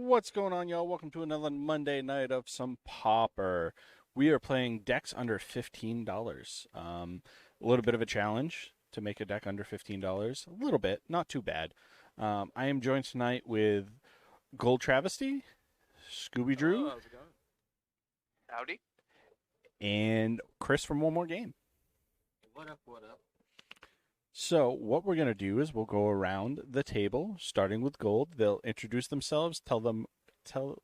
What's going on, y'all? Welcome to another Monday night of some pauper. We are playing decks under $15. A little bit of a challenge to make a deck under $15. A little bit, not too bad. I am joined tonight with Gold Travesty, Scooby Drew, Hello, how's it going? Howdy. and Chris from One More Game. What up, what up? So what we're going to do is we'll go around the table, starting with Gold. They'll introduce themselves, tell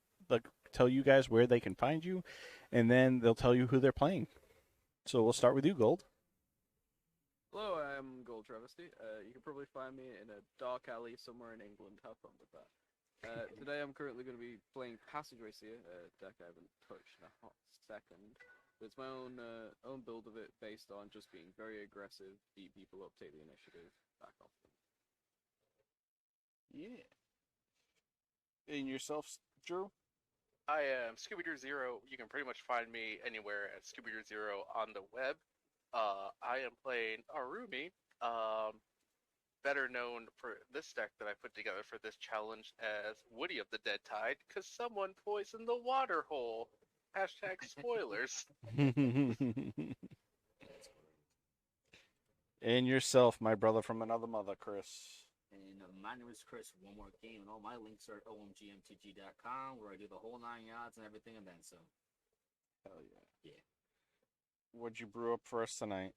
you guys where they can find you, and then they'll tell you who they're playing. So we'll start with you, Gold. Hello, I'm Gold Travesty. You can probably find me in a dark alley somewhere in England. Have fun with that. Today I'm currently going to be playing Passage Racer, a deck I haven't touched in a hot second. But it's my own build of it based on just being very aggressive, beat people up, take the initiative, back off them. Yeah. And yourself, Drew? I am Scooby-Doo Zero. You can pretty much find me anywhere at Scooby-Doo Zero on the web. I am playing Arumi, better known for this deck that I put together for this challenge as Woody of the Dead Tide, because someone poisoned the water hole. Hashtag spoilers. And yourself, my brother from another mother, Chris. And my name is Chris. One More Game, and all my links are at omgmtg.com, where I do the whole 9 yards and everything, and then some. Hell yeah. Yeah. What'd you brew up for us tonight?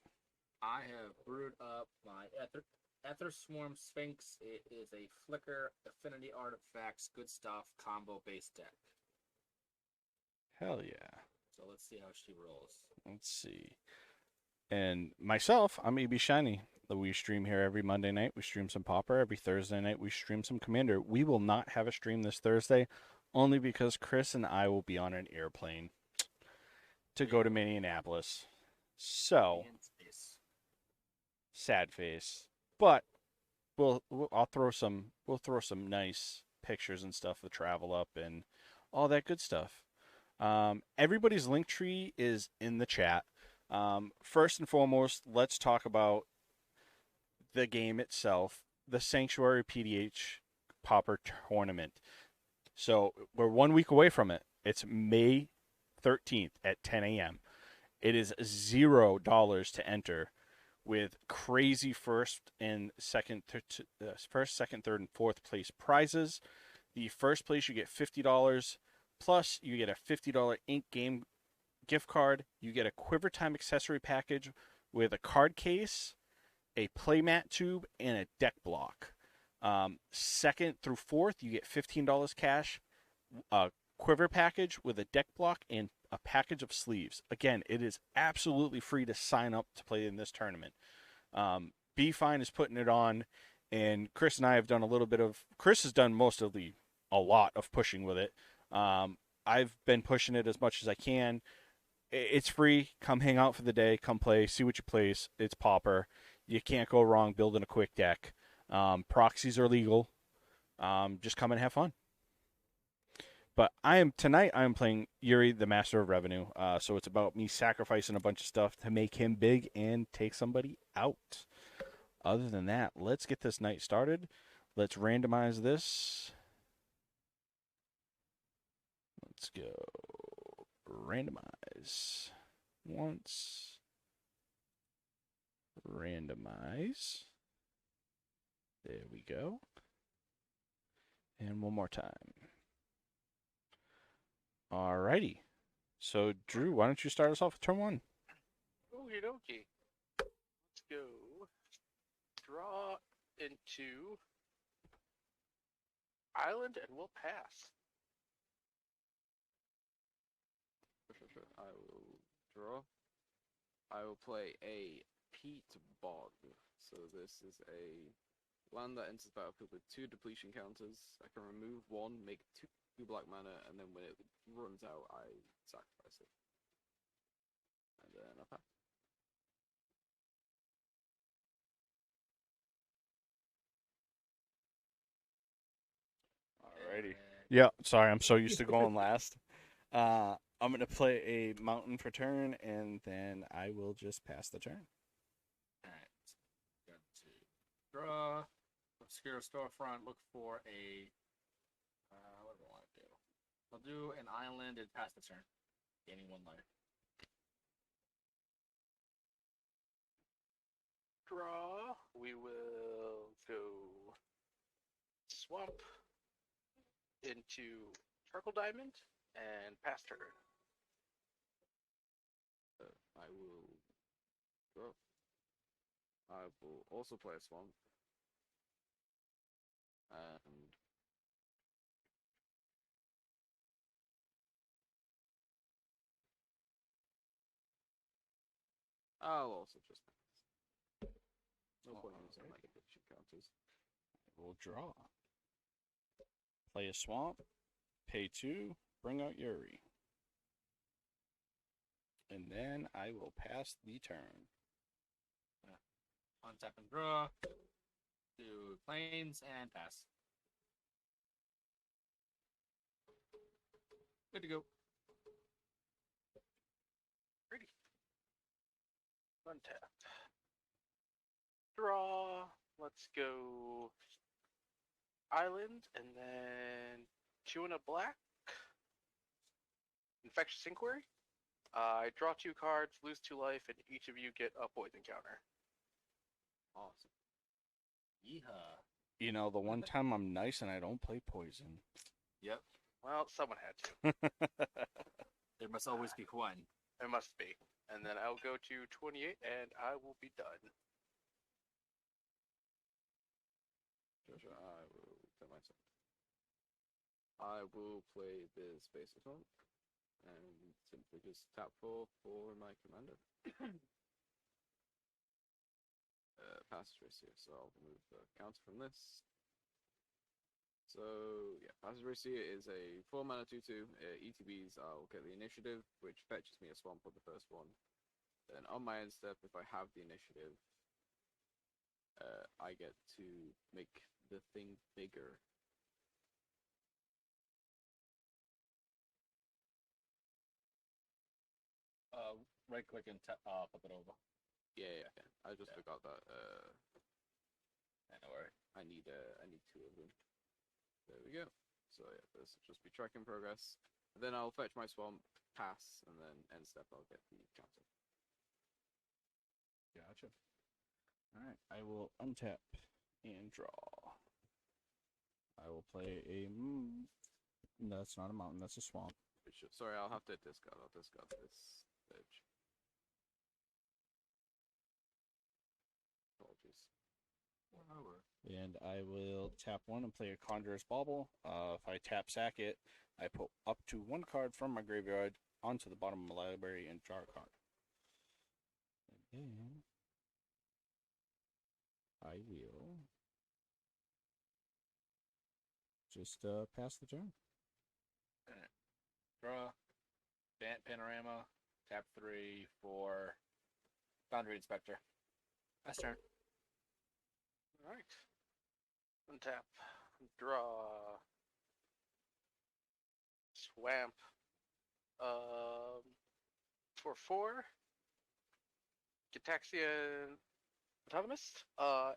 I have brewed up my Ether Swarm Sphinx. It is a Flicker Affinity Artifacts Good Stuff combo-based deck. Hell yeah. So let's see how she rolls. Let's see. And myself, I'm EB Shiny. We stream here every Monday night. We stream some Pauper. Every Thursday night, we stream some Commander. We will not have a stream this Thursday, only because Chris and I will be on an airplane to go to Minneapolis. So, sad face. But I'll throw some nice pictures and stuff to travel up and all that good stuff. Everybody's link tree is in the chat. First and foremost, let's talk about the game itself, the Sanctuary PDH Pauper Tournament. So we're 1 week away from it. It's May 13th at 10 a.m. It is $0 to enter, with crazy first, second, third, and fourth place prizes. The first place, you get $50. Plus, you get a $50 Ink Game gift card. You get a Quiver Time accessory package with a card case, a playmat tube, and a deck block. Second through fourth, you get $15 cash, a Quiver package with a deck block, and a package of sleeves. Again, it is absolutely free to sign up to play in this tournament. Be Fine is putting it on, and Chris and I have done a little bit of... Chris has done a lot of pushing with it. I've been pushing it as much as I can. It's free. Come hang out for the day. Come play. See what you place. It's Pauper. You can't go wrong building a quick deck. Proxies are legal. Just come and have fun. But tonight I am playing Yuri, the Master of Revenue. So it's about me sacrificing a bunch of stuff to make him big and take somebody out. Other than that, let's get this night started. Let's randomize this. Let's go. Randomize. Once. randomize. There we go. And one more time. Alrighty. So, Drew, why don't you start us off with turn one? Okie dokie. Let's go. Draw into island and we'll pass. Sure. I will draw. I will play a peat bog. So this is a land that enters the battlefield with 2 depletion counters. I can remove 1, make 2 black mana, and then when it runs out, I sacrifice it. And then I pass. Alrighty. Yeah, sorry, I'm so used to going last. I'm going to play a mountain for turn, and then I will just pass the turn. Alright. Got to draw. Obscure storefront. Look for a. What do I want to do? I'll do an island and pass the turn. Gaining 1 life. Draw. We will go swamp into charcoal diamond and pass turn. I will draw. I will also play a swamp. And I'll also just pass. No point using my addiction counters. We'll draw. Play a swamp, pay 2, bring out Yuri. And then I will pass the turn. Untap and draw. Do planes and pass. Good to go. Ready. Untap. Draw. Let's go island and then 2 and a black. Infectious Inquiry. I draw 2 cards, lose 2 life, and each of you get a poison counter. Awesome. Yeehaw. You know, the one time I'm nice and I don't play poison. Yep. Well, someone had to. There must always be one. It must be. And then I'll go to 28 and I will be done. Sure. I will play myself. I will play the Space Assault and simply just tap 4 for my commander. Passage race here, so I'll remove the counter from this. So yeah, passage race here is a 4 mana 2/2. ETBs. I'll get the initiative, which fetches me a swamp on the first one. Then on my end step, if I have the initiative, I get to make the thing bigger. Right click and flip it over. Yeah. I just Yeah. forgot that. No worry. I need 2 of them. There we go. So yeah, this will just be tracking progress. And then I'll fetch my swamp, pass, and then end step I'll get the counter. Gotcha. Alright, I will untap and draw. I will play a... that's not a mountain, that's a swamp. Sorry, I'll have to discard. I'll discard this edge. Apologies. And I will tap 1 and play a Conjurer's Bauble. If I tap sack it, I put up to 1 card from my graveyard onto the bottom of my library and draw a card. And then I will just pass the turn. Draw. Panorama. Tap 3 for Boundary Inspector. That's turn. Alright. Untap. Draw. Swamp. For 4. Gitaxian Autonomist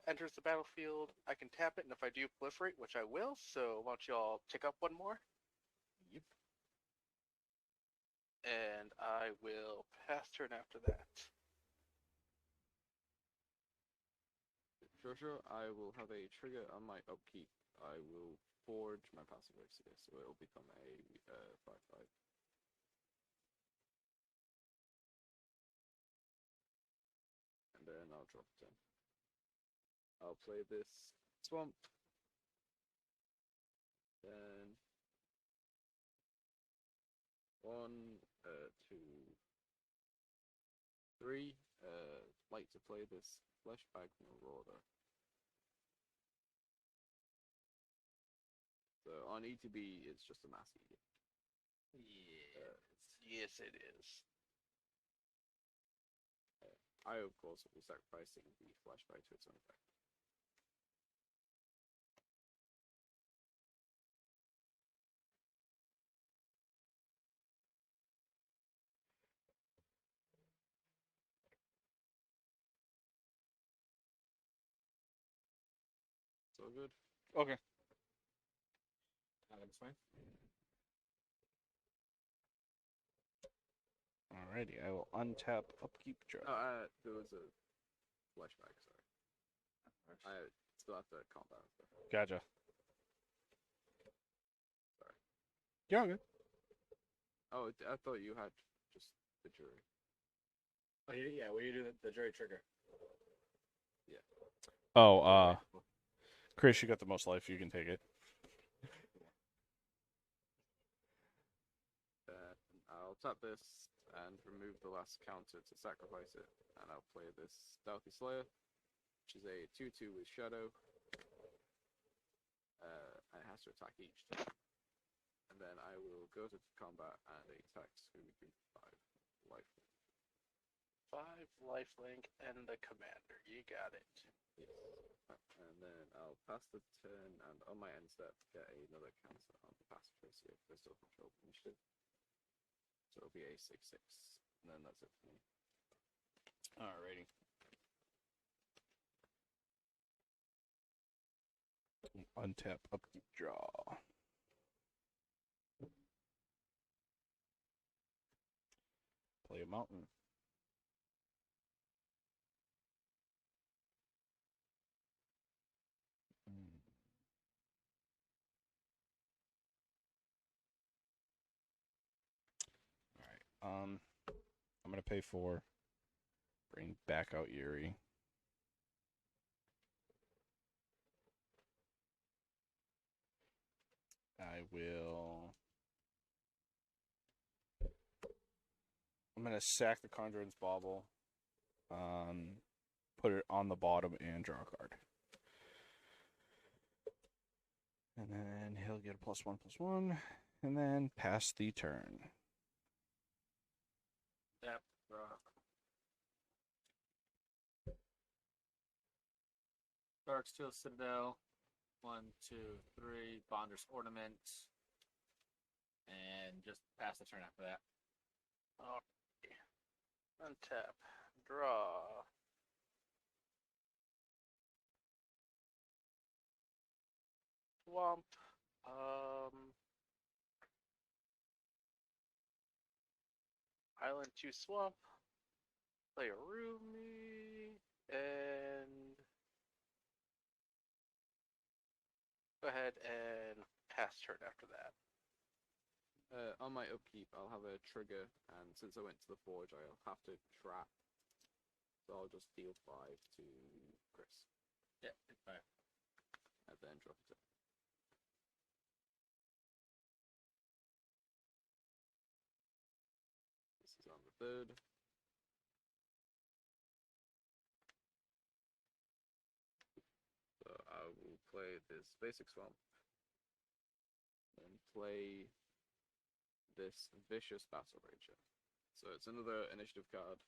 enters the battlefield. I can tap it, and if I do proliferate, which I will, so why don't y'all tick up 1 more? Yep. And I will pass turn after that. Sure. I will have a trigger on my upkeep. I will forge my passive racer, so it will become a 5/5. And then I'll drop it in. I'll play this swamp. Then 1, 2, 3. Like to play this fleshbag marauder. So on ETB, it's just a mass eater. Yes, it is. I, of course, will be sacrificing the flashbag to its own effect. It's all good. Okay. That's fine. Alrighty, I will untap upkeep draw. Oh, there was a flashback, sorry. I still have to combat and stuff. Gotcha. Sorry. You're all good. Oh, I thought you had just the jury. Oh, yeah, will you do the jury trigger? Oh, Chris, you got the most life. You can take it. I'll tap this and remove the last counter to sacrifice it, and I'll play this Stealthy Slayer, which is a 2/2 with Shadow. And it has to attack each turn. And then I will go to combat and attack Scooby-Doo 5 life. 5 lifelink and the commander. You got it. Yes. And then I'll pass the turn, and on my end step, get another counter on the passive ratio if I still control initiative. So it'll be a 6/6, and then that's it for me. Alrighty. Untap upkeep draw. Play a mountain. Alright. I'm gonna pay 4. Bring back out Yuri. I will. I'm gonna sack the Conjuring's Bauble. Put it on the bottom and draw a card. And then he'll get a +1/+1, and then pass the turn. Yep. Dark Steel Citadel. 1, 2, 3. Bonder's Ornament. And just pass the turn after that. Okay. Untap. Draw. Swamp. Island 2 swamp. Play a Roomy. And go ahead and pass turn after that. On my upkeep, I'll have a trigger, and since I went to the forge, I'll have to trap. So I'll just deal 5 to Chris. Yeah, 5. And then drop it. This is on the 3rd. So I will play this basic swamp. And play this Vicious Battle Rager. So it's another initiative card.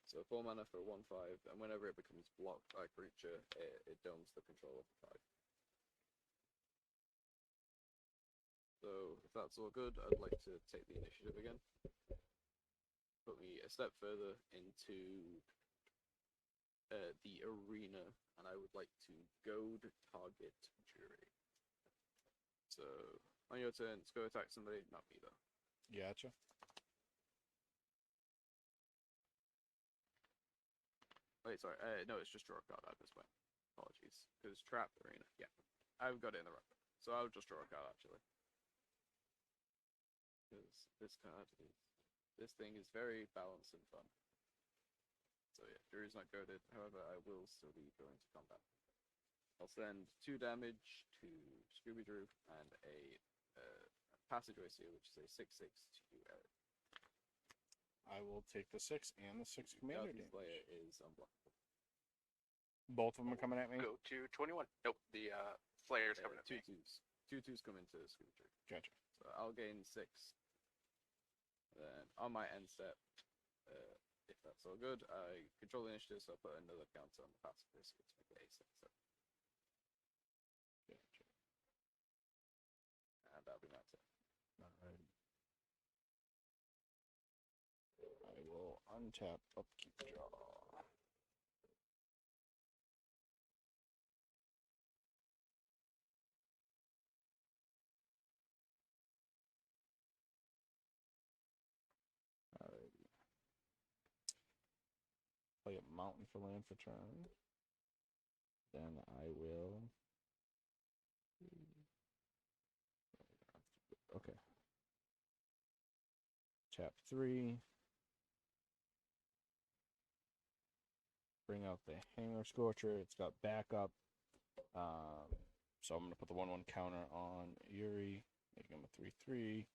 So 4 mana for 1/5, and whenever it becomes blocked by a creature, it domes the control of the 5. So if that's all good, I'd like to take the initiative again. Put me a step further into the arena, and I would like to goad target jury. So on your turn, let's go attack somebody, not me though. Gotcha. Wait, sorry. No, it's just draw a card at this point. Apologies, because Trap Arena. Yeah, I've got it in the right. So I'll just draw a card actually, because this thing is very balanced and fun. So yeah, Jury is not goaded. However, I will still be going to combat. I'll send 2 damage to Scooby Drew and a Passageway Seal, which is a 6/6 to Eric. I will take the 6 and the 6 commander Guardian damage. Slayer is unblockable. Both of them are coming at me? Go to 21. Nope, the Slayer's coming at Two me. twos. 2/2s come into Scooby Drew. Gotcha. So I'll gain 6. Then on my end step, if that's all good, I control the initiative, so I'll put another counter on the Passageway Seal to make it a 6/7. Gotcha. And that'll be my turn. Alright. I will untap upkeep draw. Alrighty. Play a mountain for land for turn. Then I will. Okay. Tap 3. Bring out the Hanger Scorcher. It's got backup. So I'm going to put the 1/1 counter on Yuri, making him a 3/3.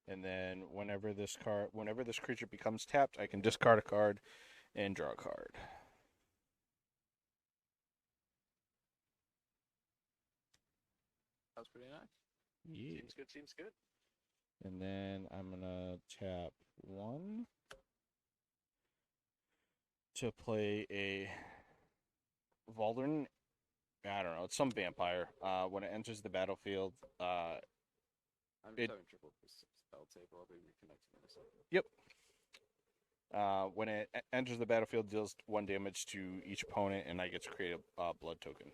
And then whenever this creature becomes tapped, I can discard a card and draw a card. That was pretty nice. Yeah. Seems good, seems good. And then I'm going to tap 1 to play a Valdern. I don't know. It's some vampire. When it enters the battlefield, I'm just It- having trouble with this spell table. I'll be reconnecting in a second. yep. When it enters the battlefield, deals 1 damage to each opponent, and I get to create a blood token.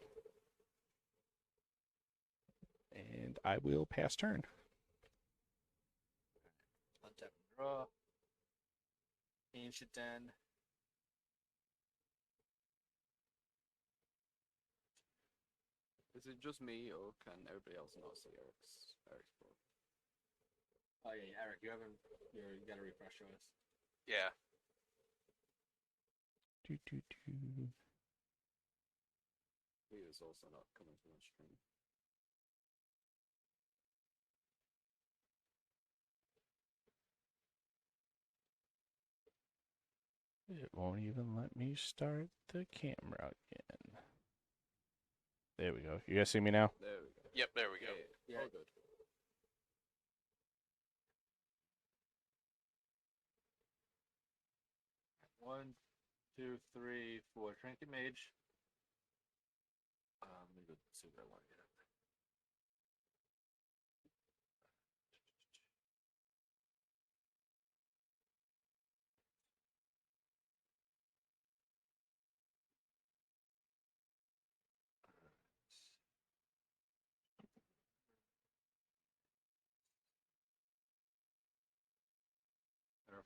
And I will pass turn. Untap and draw. Ancient Den. Is it just me, or can everybody else not see Eric's board? Oh yeah, Eric, you gotta refresh yours. Yeah. He is also not coming to my stream. It won't even let me start the camera again. There we go. You guys see me now? There we go. Yep, there we go. Yeah. All good. One, two, three, 4. Trinket Mage. Let me go see what I want to get.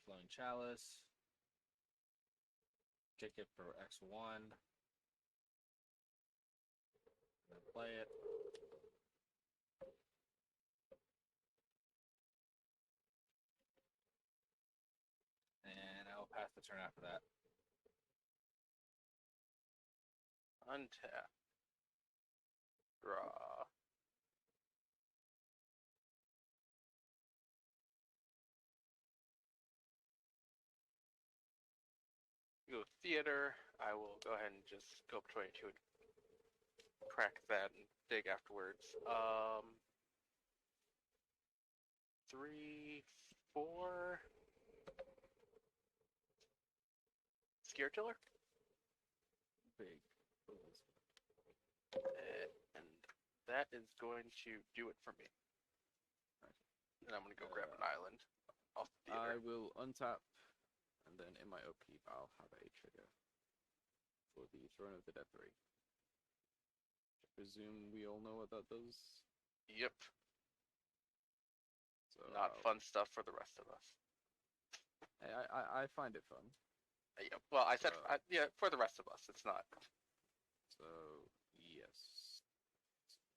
Flowing Chalice. Kick it for X1. Then play it. And I'll pass the turn after that. Untap. Draw. Go theater. I will go ahead and just go up 22 and crack that and dig afterwards. 3, 4. Scare Tiller. Big. And that is going to do it for me. And I'm going to go grab an island off the I theater. will untap, and then in my upkeep, I'll have a trigger for the Throne of the Dead 3. I presume we all know what that does. Yep. So Not fun stuff for the rest of us. I find it fun. Yeah, well, I said, yeah, for the rest of us, it's not. So yes,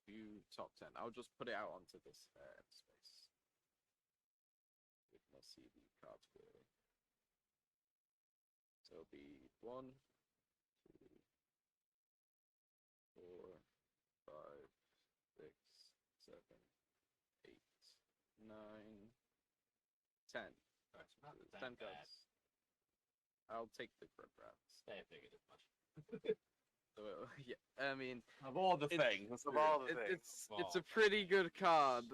view top 10. I'll just put it out onto this space. We can see the cards clearly. So it'll be 1, 2, 4, 5, 6, 7, 8, 9, 10. Alright, so not So that 10 bad. cards. I'll take the grip rats. I figured as much. So yeah, I mean, Of all the It's- things, Of all the things. it's a pretty good card.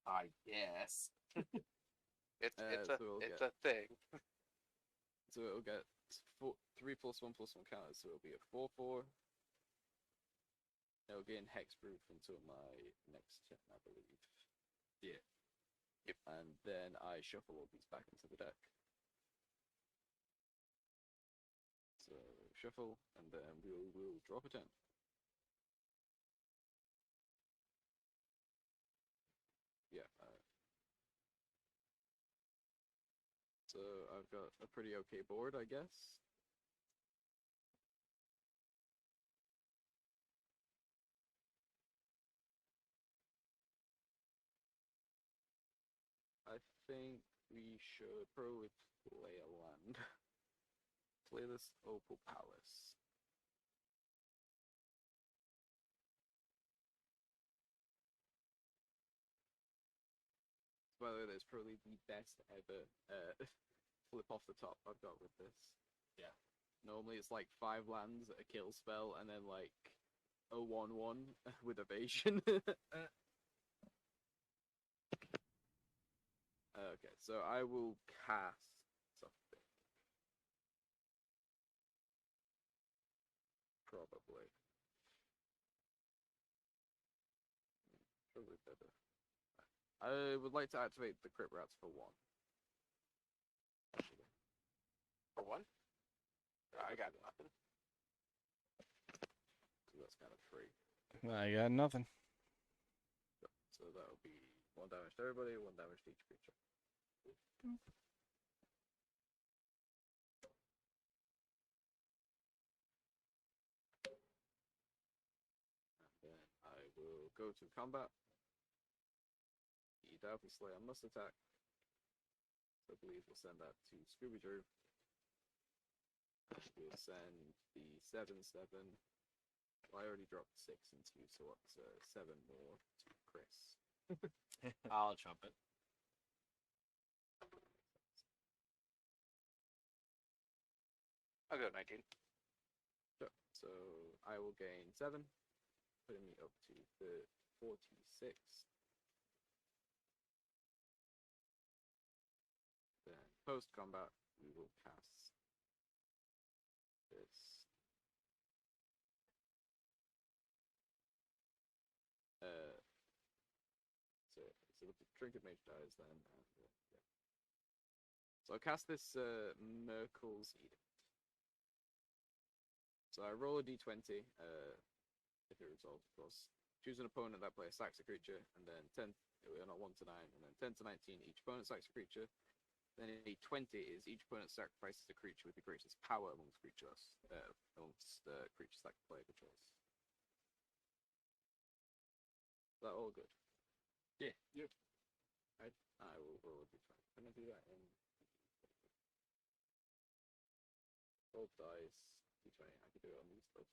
I guess. It's so we'll it's get- a thing. So it'll get 3+1/+1 counters. So it'll be a 4/4. It'll gain hexproof until my next turn, I believe. Yeah. Yep. And then I shuffle all these back into the deck. So shuffle, and then we'll drop a 10. Yeah. So I've got a pretty okay board, I guess. I think we should probably play a land. Play this Opal Palace. By the way, that's probably the best ever flip off the top I've got with this. Yeah. Normally it's like 5 lands, a kill spell, and then like a 1/1 with evasion. Okay, so I will cast something. Probably. Probably better. I would like to activate the Crypt Rats for 1. For one, I got nothing. So that's kind of free. I got nothing. So that'll be 1 damage to everybody, 1 damage to each creature. And then I will go to combat. The Doubtful Slayer must attack. So I believe we'll send that to Scooby Doo. We'll send the 7/7. Well, I already dropped 6 into you, so what's 7 more to Chris? I'll jump it. I'll go 19. Sure. So I will gain 7, putting me up to the 46. Then post combat, we will cast this. So the trinket mage dies then, and yeah. So I'll cast this Merkel's Edict. So I roll a d20, if it resolves, of course. Choose an opponent that plays sacks a creature, and then 10, not 1 to 9, and then 10 to 19, each opponent sacks a creature. Then a 20 is each opponent sacrifices a creature with the greatest power amongst creatures that can play the choice. Is that all good? Yeah. Yep. I will roll a d20. Can I do that in? Roll dice, d20. I can do it on these both.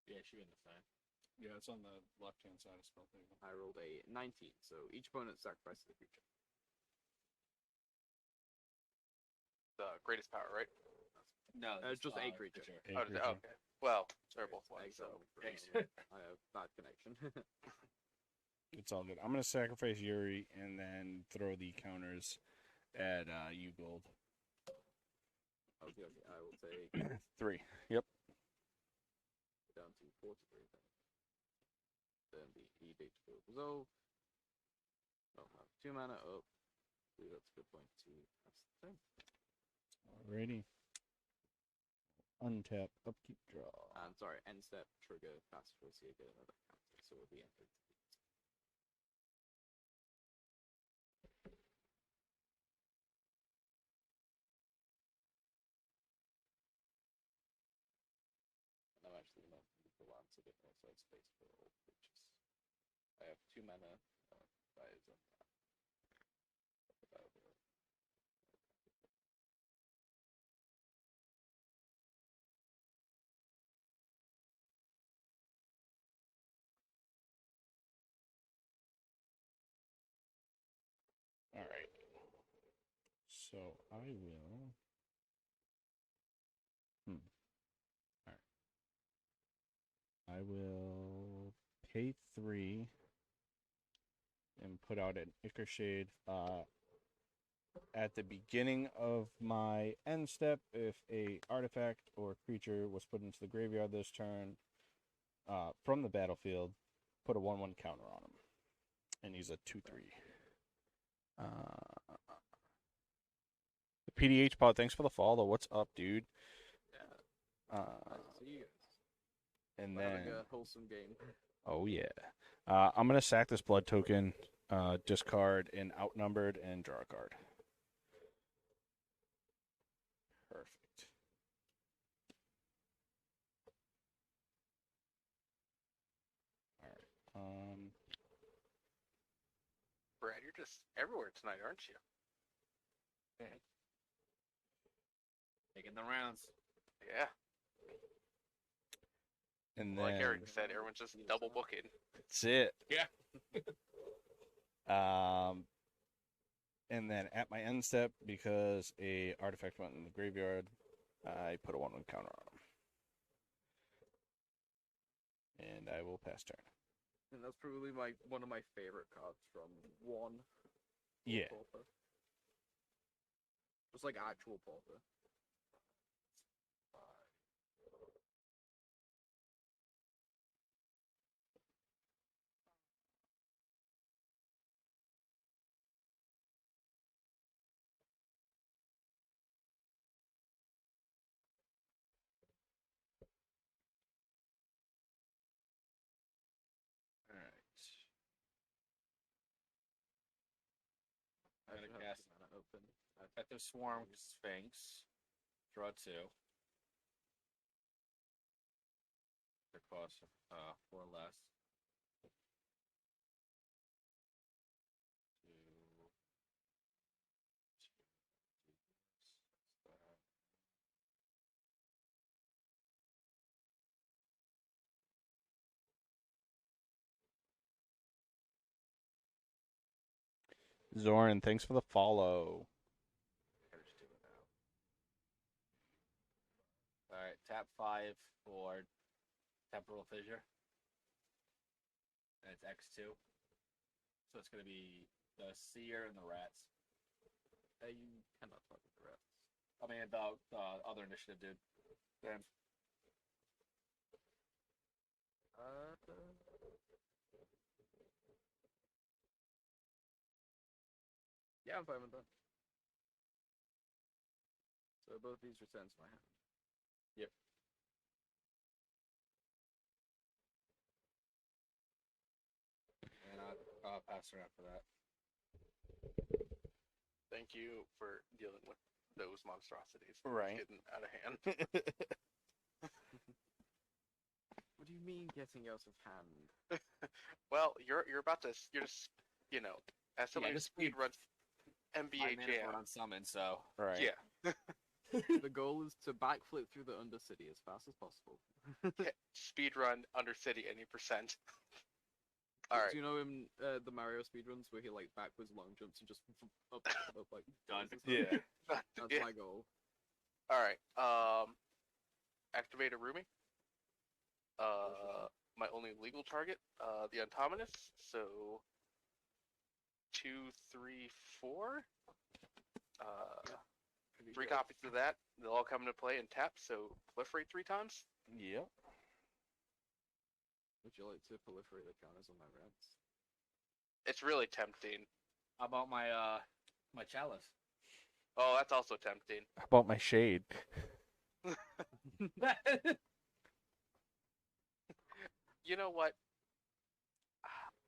Yeah, it should be in the side. Yeah, it's on the left-hand side of spell table. I rolled a 19, so each opponent sacrifices a creature. The greatest power, right? No, Just a creature. A Oh, creature. okay. Well, they're both ones. Exile So me for a Ex- moment. I have bad connection. It's all good. I'm gonna sacrifice Yuri and then throw the counters at you gold. Okay, I will take 3. Yep. down to 43 then the edict will resolve. I'll have 2 mana up. I believe that's a good point to pass the turn. Alrighty. Untap, upkeep, draw. And sorry, end step, trigger, pass for see get another counter, so it'll be entered. answered it. Also, have space for all creatures. I have 2 mana. That is All right. So I will. All right. I will pay 3 and put out an Ichor Shade at the beginning of my end step. If a artifact or creature was put into the graveyard this turn from the battlefield, put a 1/1 counter on him. And he's a 2/3. The PDH pod, thanks for the follow. What's up, dude? yeah. Nice to see you guys. And We're having then, a wholesome game. oh yeah, I'm gonna sack this blood token, discard an outnumbered, and draw a card. Perfect. All right. Brad, you're just everywhere tonight, aren't you? Taking the rounds. Yeah. And Like then Eric said, everyone's just double booking. that's it. Yeah. And then at my end step, because a artifact went in the graveyard, I put a 1/1 counter on him. And I will pass turn. And that's probably one of my favorite cards from one. Yeah. Pauper. Just like actual pauper. All right. I Gotta should have cast 2 mana open. At the Swarm Sphinx. Draw 2. The cost 4 less. Zoran, thanks for the follow. Alright, tap 5 for Temporal Fissure. And it's X2. So it's going to be the Seer and the Rats. You cannot talk with the rest. I mean, the other initiative dude. Damn. Yeah, I'm fine with that. So both these return to my hand. Yep. And I'll pass her after that. Thank you for dealing with those monstrosities. Right. Getting out of hand. What do you mean getting out of hand? Well, you're about to just as somebody just speed runs 5 NBA minutes Jam. on summon, so. Right. Yeah. The goal is to backflip through the Undercity as fast as possible. Speed run Undercity any percent. All right. Do you know in the Mario speedruns where he like backwards long jumps and just up like Done. Yeah. That's Yeah. my goal. All right. Activate a Rumi. My only legal target, the Autonomous. So 2, 3, 4. 3 copies of that. They'll all come into play and tap. So proliferate 3 times. Yep. Would you like to proliferate the counters on my rats? It's really tempting. How about my my chalice? Oh, that's also tempting. How about my shade? You know what?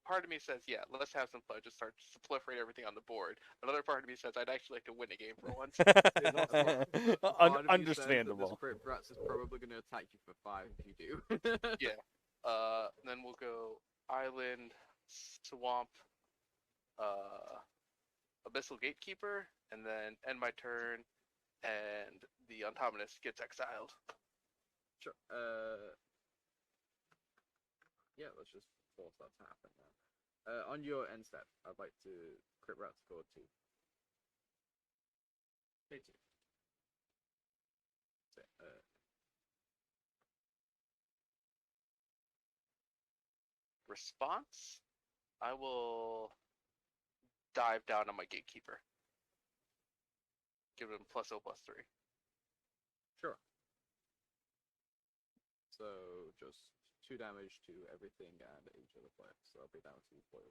Part of me says, yeah, let's have some fun. Just start to proliferate everything on the board. Another part of me says, I'd actually like to win a game for once. Part of me says that Understandable. this crit rats is probably going to attack you for 5 if you do. Yeah. Then we'll go island, swamp, abyssal gatekeeper, and then end my turn, and the autonomous gets exiled. Sure. Yeah, let's just force that to happen now. On your end step, I'd like to crit rat score 2. Pay 2. So, Response, I will dive down on my gatekeeper. Give him +0/+3. sure. So just 2 damage to everything and each other player. So I'll be down to 41.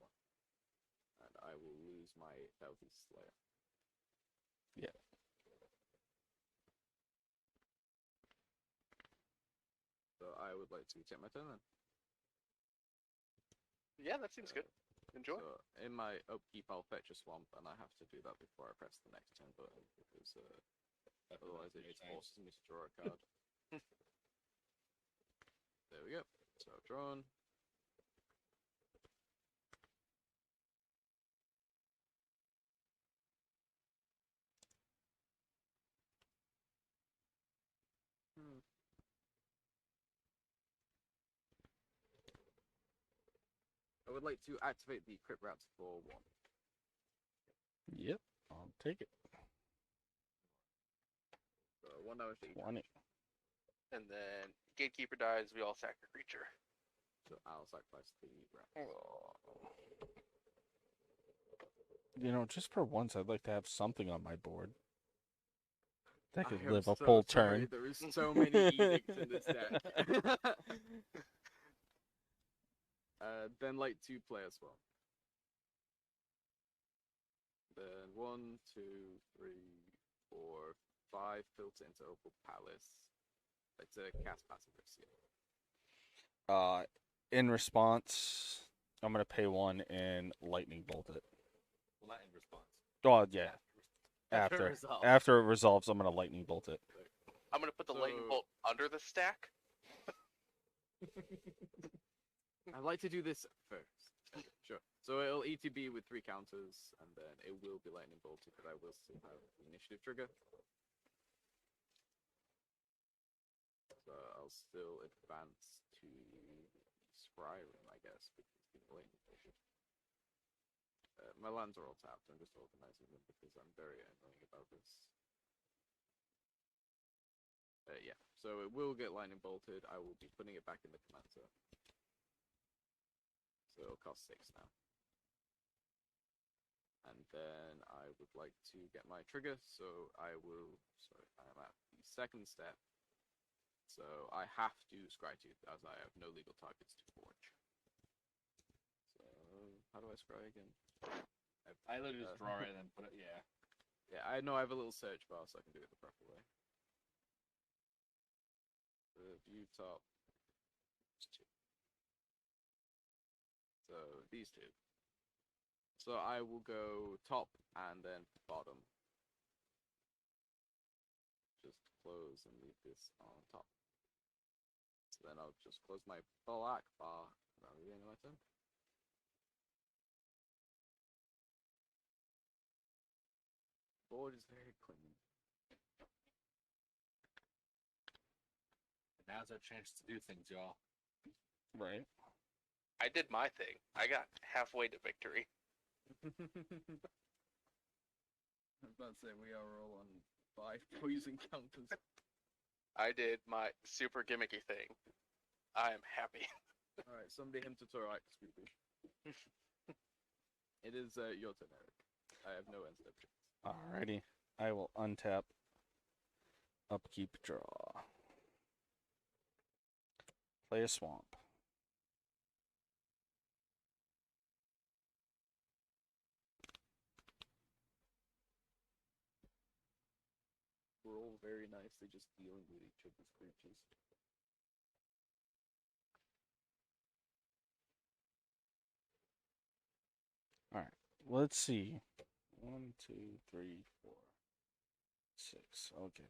And I will lose my Healthy Slayer. Yeah. So I would like to take my turn then. Yeah, that seems good. Enjoy. So in my upkeep, I'll fetch a swamp, and I have to do that before I press the next turn button because otherwise it just forces me to draw a card. There we go. So I've drawn. I would like to activate the crit rats for 1. Yep. I'll take it. So 1 damage to each. 20. And then gatekeeper dies, we all sack a creature. So I'll sacrifice the rat. You know, just for once, I'd like to have something on my board that could I am live a so full sorry, turn. there is so many edicts in this deck. Then like 2 players swap. Then 1, 2, 3, 4, 5 filter into Opal Palace. It's a cast passive Rixian. In response, I'm gonna pay 1 and lightning bolt it. Well, not in response. Oh yeah. After it After resolves. after it resolves, I'm gonna lightning bolt it. I'm gonna put the lightning So- bolt under the stack. I'd like to do this first. Sure. So it'll ETB with 3 counters, and then it will be lightning bolted, but I will still have the initiative trigger. So I'll still advance to Scry Room, I guess, because the lightning bolted. My lands are all tapped. I'm just organizing them because I'm very annoying about this. Yeah. So it will get lightning bolted. I will be putting it back in the command zone. So it'll cost 6 now. And then I would like to get my trigger, so I will. Sorry, I'm at the second step. So I have to Scry Tooth as I have no legal targets to forge. So how do I scry again? I literally just draw it and then put it. Yeah. Yeah, I know I have a little search bar, so I can do it the proper way. View top. So these 2. So I will go top and then bottom. Just close and leave this on top. So then I'll just close my black bar. Are we getting my turn? Board is very clean. Now's our chance to do things, y'all. Right. I did my thing. I got halfway to victory. I was about to say we are all on 5 poison counters. I did my super gimmicky thing. I am happy. Alright, somebody him tutorial Scooby. It is your turn, Eric. I have no end step checks. Alrighty. I will untap. Upkeep draw. Play a swamp. We're all very nicely just dealing with each other's creatures. Alright. Let's see. 1, 2, 3, 4, 6. Okay.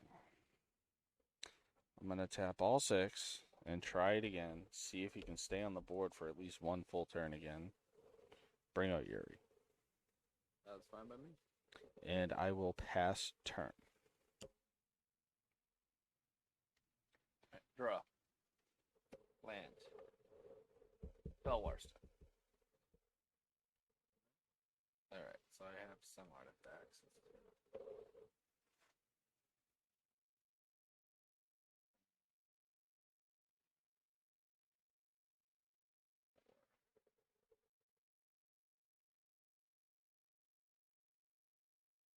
I'm gonna tap all 6 and try it again. See if you can stay on the board for at least one full turn again. Bring out Yuri. That's fine by me. And I will pass turn. Draw. Land. Belwarst. Alright, so I have some artifacts.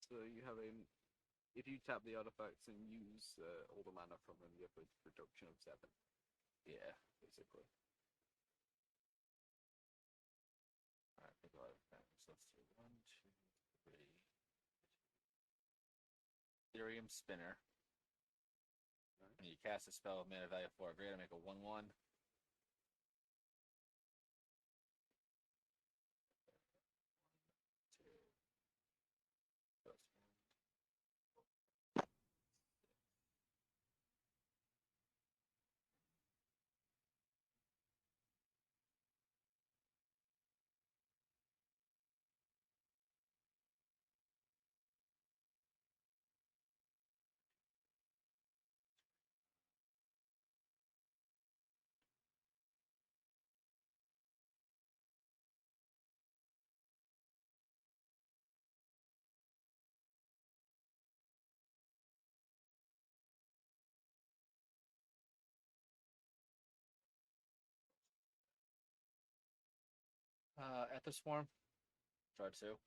So you have a. If you tap the artifacts and use all the mana from them, you have a reduction of 7. Yeah. Basically. Alright, pick a artifact. So let's do 1, 2, 3. Ethereum Spinner. Right. And you cast a spell with mana value 4 or greater, make a 1/1. Ether Swarm. Draw 2.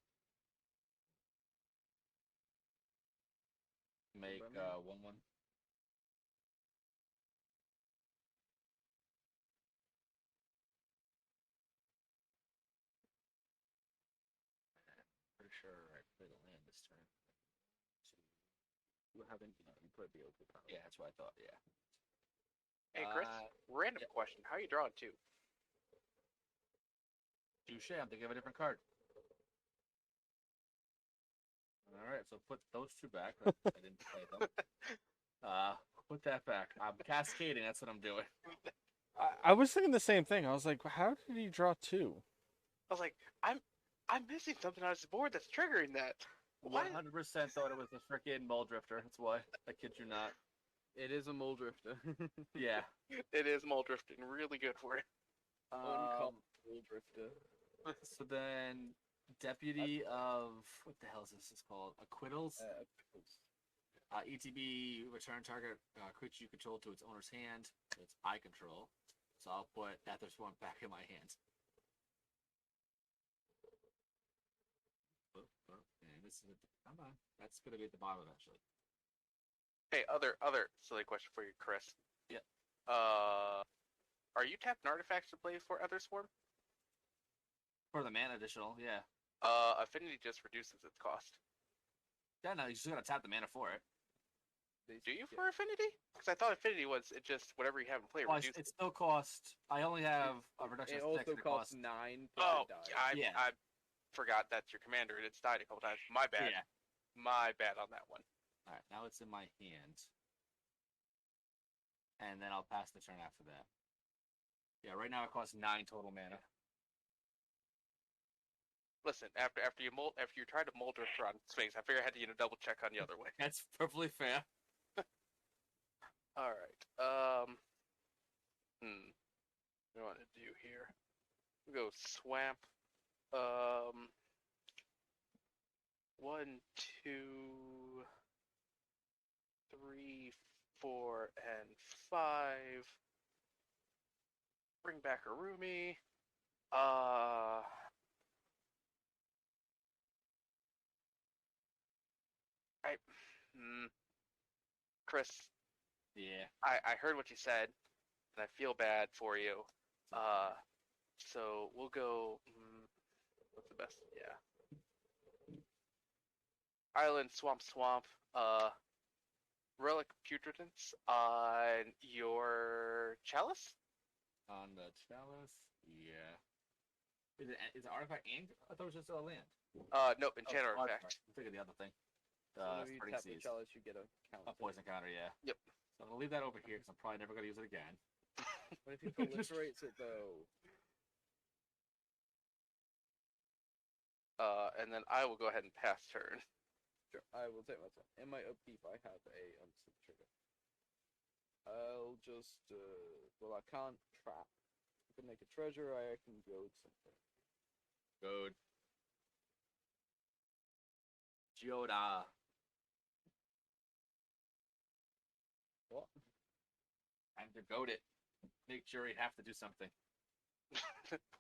Make 1/1. Pretty sure I played a land this turn. You haven't. You put the overpower. Yeah, that's what I thought. Yeah. Hey, Chris, random yeah. question. How are you drawing 2? Touche, I'm thinking of a different card. Alright, so put those 2 back. I didn't play them. Put that back. I'm cascading, that's what I'm doing. I was thinking the same thing. I was like, how did he draw 2? I was like, I'm missing something on his board that's triggering that. Why? 100% thought it was a freaking Mole Drifter. That's why. I kid you not. It is a Mole Drifter. Yeah. It is mole drifting. Really good for it. Uncommon Mole Drifter. So then, Deputy of what the hell is this called? Acquittals. ETB return target creature you control to its owner's hand. It's I control, so I'll put Ether Swarm back in my hand. And this is come on, that's gonna be at the bottom eventually. Hey, other silly question for you, Chris. Yeah. Are you tapping artifacts to play for Ether Swarm? For the mana additional, yeah. Affinity just reduces its cost. Yeah, no, you just gotta tap the mana for it. Do you for Affinity? Because I thought Affinity was it just whatever you have in play reduces. It still costs. I only have a reduction. It of also 6 costs 9. Oh, Yeah. I forgot that's your commander and it's died a couple times. My bad. Yeah. My bad on that one. All right, now it's in my hand, and then I'll pass the turn after that. Yeah, right now it costs 9 total mana. Listen, after you tried to mold drift on Sphinx, I figured I had to double check on the other way. That's perfectly fair. All right. What do I want to do here? We'll go swamp. 1, 2, 3, 4, and 5. Bring back Arumi. Chris, Yeah. I heard what you said, and I feel bad for you. So we'll go. What's the best? Yeah. Island, swamp. Relic putridance on your chalice. On the chalice, yeah. Is it artifact and? I thought it was just a land. Nope, enchant artifact. I'm thinking the other thing. So if you Spreading tap the Seas. chalice, you get a counter. A poison counter, yeah. Yep. So I'm gonna leave that over here because I'm probably never gonna use it again. But if he proliferates it though, And then I will go ahead and pass turn. sure, I will take my turn. In my upkeep, I have a unseen trigger. I'll just well, I can't trap. I can make a treasure. I can goad something. Goad. Geoda. What? Time to goad it. Make sure you have to do something.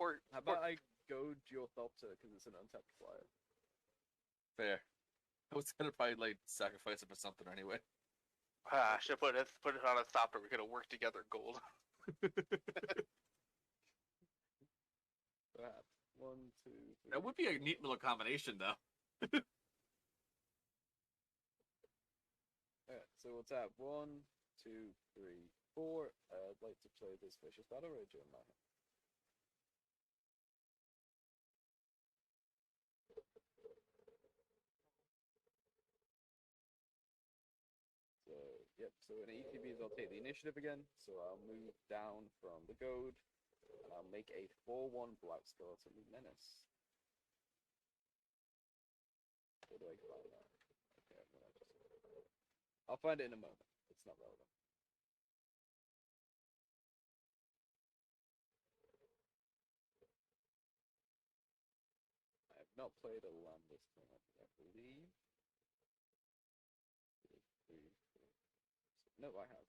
How about I goad Geothopter because it's an untapped flyer? Fair. I was gonna probably like sacrifice it for something anyway. I should put it on a stopper. We're gonna work together, Gold. Perhaps. 1, 2, 3. That would be a neat little combination, though. Alright, so we'll tap 1, 2, 3, 4. I'd like to play this Vicious Battle Rager in my hand. So, yep, so in ETBs I'll take the initiative again, so I'll move down from the goad, and I'll make a 4/1 Black Skeleton Menace. Where do I find that? Okay, I'll find it in a moment. It's not relevant. I have not played a land this time, I believe. No, I have.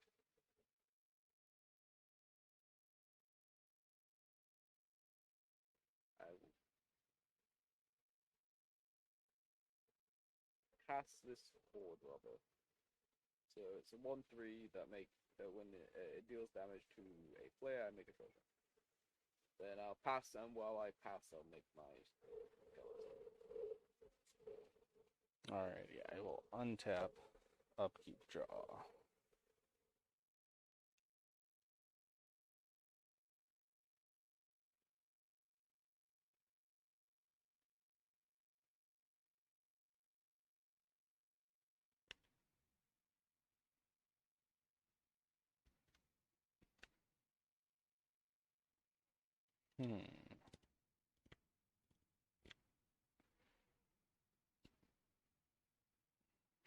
I will cast this Horde Robber. So it's a 1/3 that when it deals damage to a player, I make a treasure. Then I'll pass, and while I pass, I'll make my skeleton. Alrighty, I will untap, upkeep, draw.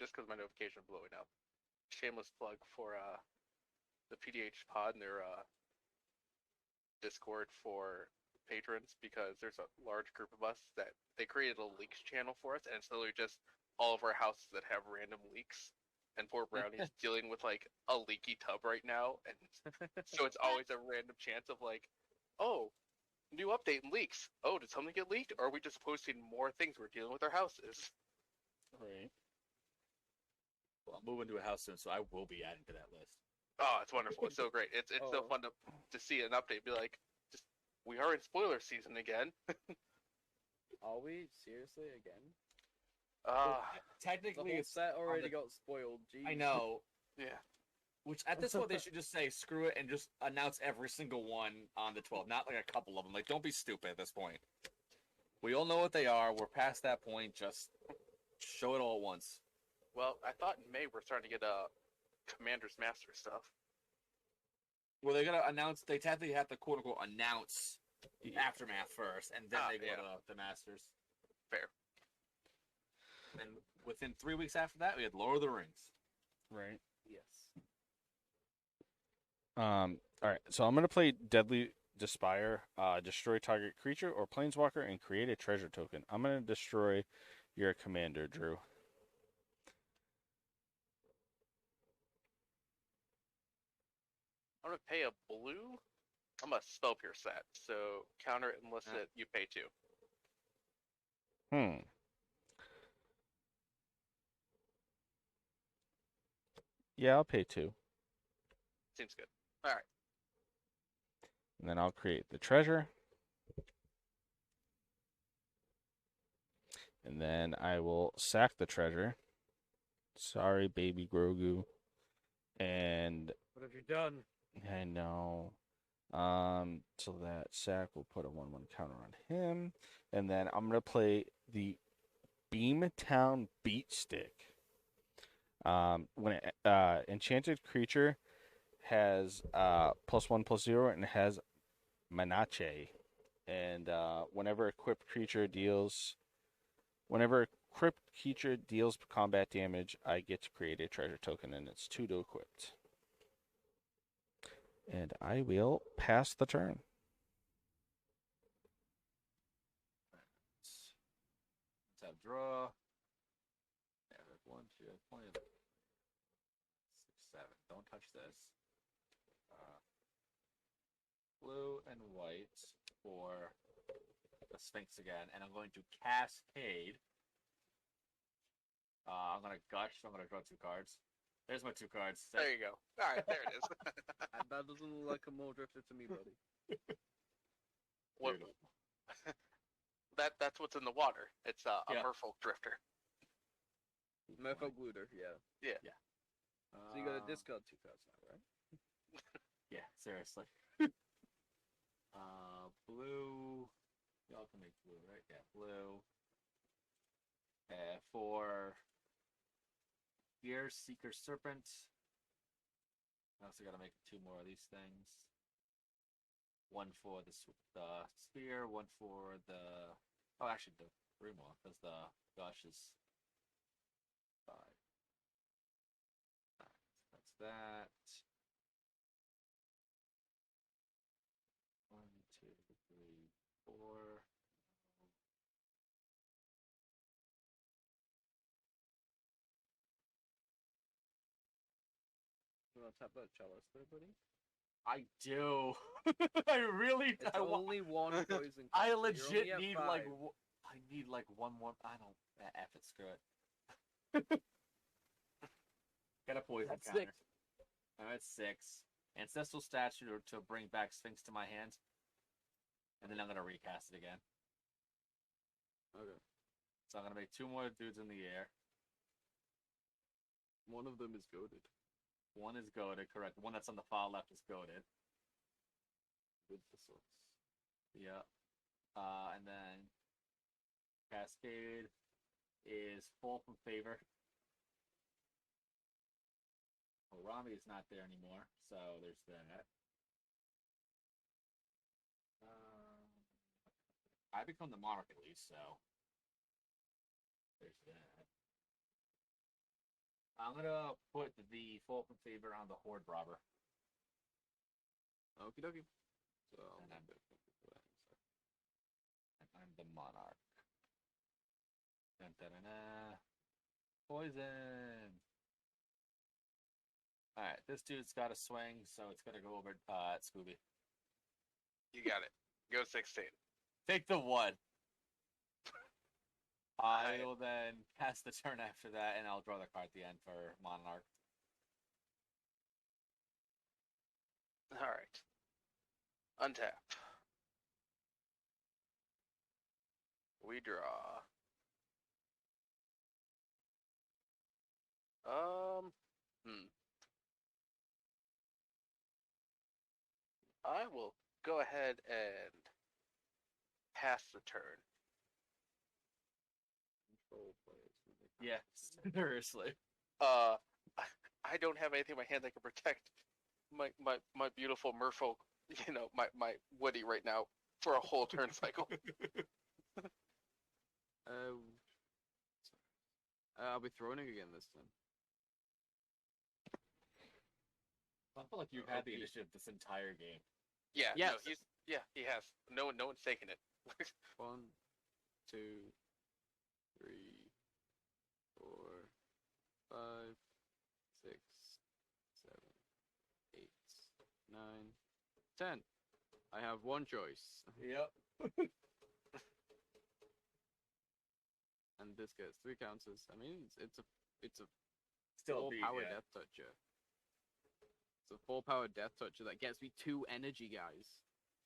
Just because my notification is blowing up. Shameless plug for the PDH pod and their Discord for patrons, because there's a large group of us that they created a leaks channel for us, and it's literally just all of our houses that have random leaks. And poor Brownie's dealing with like a leaky tub right now, and so it's always a random chance of like, oh, new update and leaks. Oh, did something get leaked? Or are we just posting more things we're dealing with our houses? Right. Well, I'm moving to a house soon, so I will be adding to that list. Oh, it's wonderful. It's so great. It's so fun to see an update. Be like, just we are in spoiler season again. Are we? Seriously? Again? The Technically, whole it's set already got spoiled. Jeez. I know. Yeah. Which at this point they should just say screw it and just announce every single one on the 12th, not like a couple of them. Like, don't be stupid at this point. We all know what they are. We're past that point. Just show it all at once. Well, I thought in May we're starting to get Commander's Master stuff. Well, they're gonna announce. They technically have to quote unquote announce the aftermath first, and then they go to the Masters. Fair. And within 3 weeks after that, we had Lord of the Rings. Right. Yes. All right, so I'm gonna play Deadly Despire, destroy target creature or planeswalker, and create a treasure token. I'm gonna destroy your commander, Drew. I'm gonna pay a blue. I'm a spell pierce set, so counter it, enlist it, you pay 2. Yeah, I'll pay 2. Seems good. All right. And then I'll create the treasure. And then I will sack the treasure. Sorry, baby Grogu. And What have you done? I know. So that sack will put a 1/1 counter on him. And then I'm gonna play the Beamtown Beat Stick. When enchanted creature has +1/+0 and it has Manache. And whenever equipped creature deals combat damage, I get to create a treasure token, and it's 2 to equipped. And I will pass the turn. Let's have draw. Yeah, there's 1, 2, plenty of 6, 7. Don't touch this. Blue and white for the Sphinx again, and I'm going to Cascade. I'm gonna gush, so I'm gonna draw 2 cards. There's my 2 cards. There you go. All right, there it is. That doesn't look like a mole drifter to me, buddy. What, that's what's in the water. It's a Yeah. merfolk drifter. Merfolk looter, yeah. Yeah. So you got to discard 2 cards now, right? Yeah, seriously. Blue. Y'all can make blue, right? Yeah, blue. For Gear Seeker Serpent. I also gotta make 2 more of these things. 1 for the spear, 1 for the. Oh, actually, the 3 more, because the gush is 5. Alright, that's that. 1, 2, 3, 4. You want to tap that chalice there, buddy? I do. I really. It's I only 1 poison. I card, so you're legit only at need 5. like. I need like 1 more. I don't. F it. Screw it. Got a poison That's counter. 6. I'm at 6. Ancestral statue to bring back Sphinx to my hand. And then I'm gonna recast it again. Okay. So I'm gonna make 2 more dudes in the air. One of them is goaded. 1 is goaded, correct. The one that's on the far left is goaded. With the source. Yeah. And then Cascade is fall from favor. Well, Rami is not there anymore, so there's that. I become the monarch at least, so there's that. I'm gonna put the fall from favor on the horde robber. Okie dokie. So And I'm the monarch. Dun, dun, dun, dun. Poison. Alright, this dude's got a swing, so it's gonna go over at Scooby. You got it. Go 16. Take the 1. Alright. I will then pass the turn after that, and I'll draw the card at the end for Monarch. All right. Untap. We draw. I will go ahead and pass the turn. control players. Yeah, seriously. I don't have anything in my hand that can protect my beautiful merfolk, my Woody right now for a whole turn cycle. I'll be throwing again this time. I feel like you've had the initiative this entire game. Yeah, Yes. No, he has. No one's taking it. 1, 2, 3, 4, 5, 6, 7, 8, 9, 10. I have 1 choice. Yep. And this gets 3 counters. I mean, it's a Still full beat, power yeah. death toucher. It's a full power death toucher that gets me 2 energy, guys.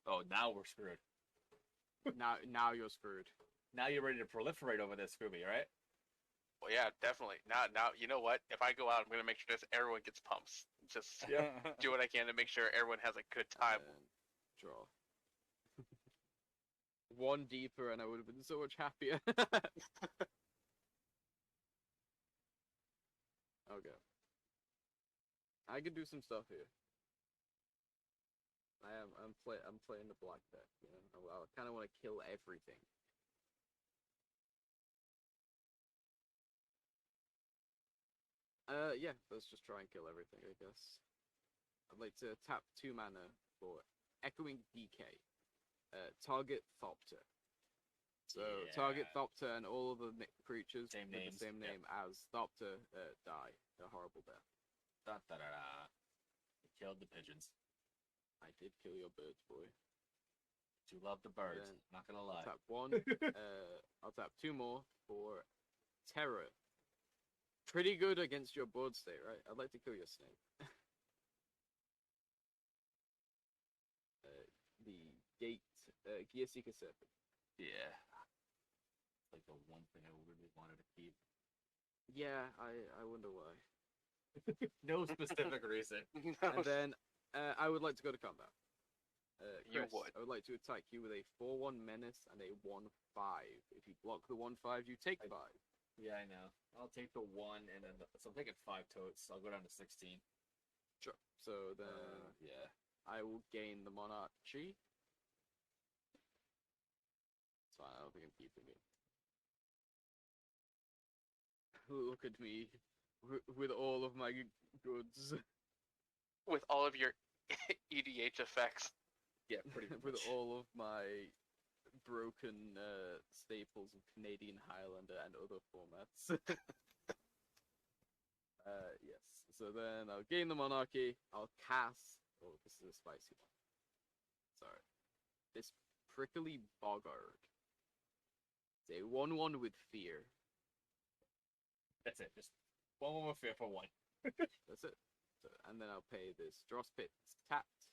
Oh, now we're screwed. now you're screwed. Now you're ready to proliferate over this, Scooby, right? Well, yeah, definitely. Now, you know what? If I go out, I'm gonna make sure this everyone gets pumps. Just do what I can to make sure everyone has a good time. And draw. 1 deeper, and I would have been so much happier. Okay. I could do some stuff here. I'm playing the black deck. You know, I kind of want to kill everything. Yeah, let's just try and kill everything, I guess. I'd like to tap 2 mana for Echoing Decay. Target Thopter. So target Thopter and all of the creatures Same with names, the same yeah. name as Thopter die a horrible death. Da, da, da, da. You killed the pigeons. I did kill your birds, boy. You love the birds. Then Not gonna lie. I'll tap 1. I'll tap 2 more for Terror. Pretty good against your board state, right? I'd like to kill your snake. The Gate Gear Seeker Serpent. Yeah. It's like the one thing I really wanted to keep. Yeah, I wonder why. No specific reason. And then I would like to go to combat. You Chris, would. I would like to attack you with a 4/1 menace and a 1/5. If you block the 1/5, you take 5. Yeah, I know. I'll take the 1 and then so I'm taking 5 totes. I'll go down to 16. Sure. So then Yeah. I will gain the monarchy. It's fine. I don't think I'm keeping it. Look at me with all of my goods. With all of your EDH effects. Yeah, pretty much. With all of my broken staples of Canadian Highlander and other formats. Yes. So then I'll gain the monarchy. I'll cast. Oh, this is a spicy one. Sorry. This prickly boggart. It's a 1/1 with fear. That's it. Just one more fear for 1. That's it. So, and then I'll pay this Dross Pit tapped.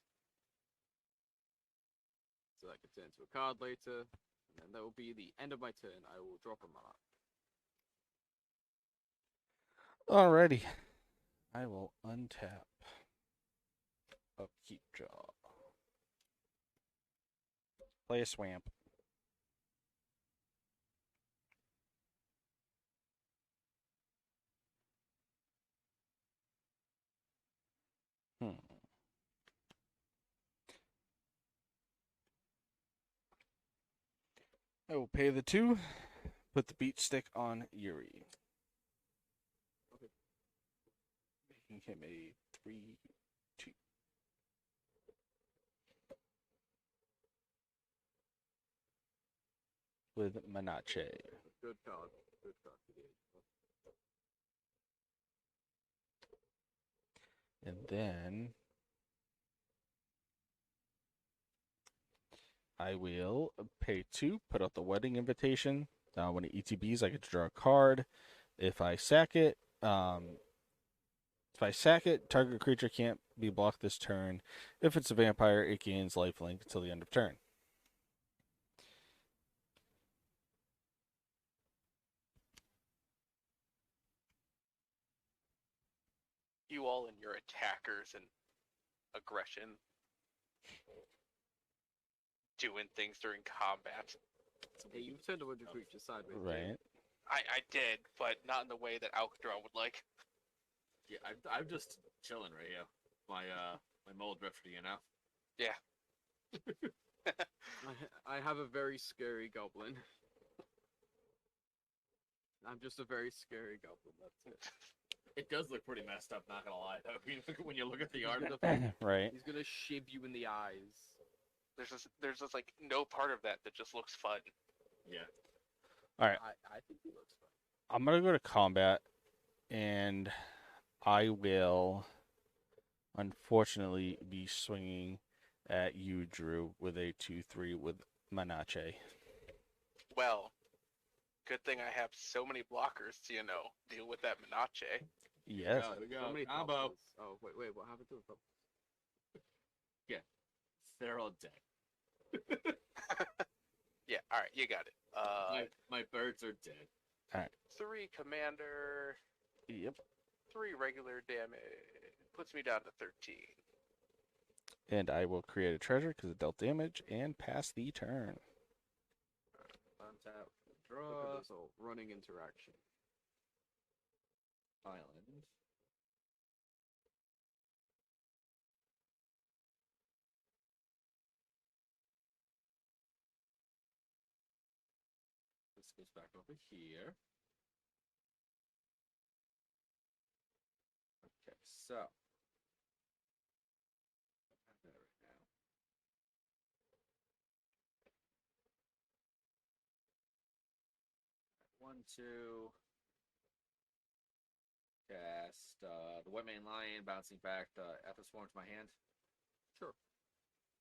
So that can turn into a card later. And then that will be the end of my turn. I will drop a monarch. Alrighty. I will untap Upkeep Jaw. Play a Swamp. I will pay the 2. Put the beat stick on Yuri. Okay. Making him a 3/2. With Manache. Good card. Good card. And then I will pay 2, put out the wedding invitation. When it ETBs, I get to draw a card. If I sack it, target creature can't be blocked this turn. If it's a vampire, it gains lifelink until the end of turn. You all and your attackers and aggression. Doing things during combat. Hey, you've turned a bunch of creatures sideways. Right. I did, but not in the way that Alcadron would like. Yeah, I'm just chilling right here. My mold drifter, you know. Yeah. I have a very scary goblin. I'm just a very scary goblin. That's it. It does look pretty messed up, not gonna lie. Though when you look at the art of the thing, Right. He's gonna shiv you in the eyes. There's just like no part of that just looks fun. yeah. Alright. I think he looks fun. I'm going to go to combat. And I will, unfortunately, be swinging at you, Drew, with a 2/3 with Manache. Well, good thing I have so many blockers to, deal with that Menache. Yes. Here we go. So many Combo. toppers. Oh, wait, what happened to the top? They're all dead. Yeah, alright, you got it. My birds are dead. 3 commander, Yep. 3 regular damage. Puts me down to 13. And I will create a treasure because it dealt damage and pass the turn. Untap. Look at Draw. this whole running interaction. Island. this goes back over here. Okay, so. I have that right now. One, two. Cast the White Mane Lion, bouncing back the Athos Swarm to my hand.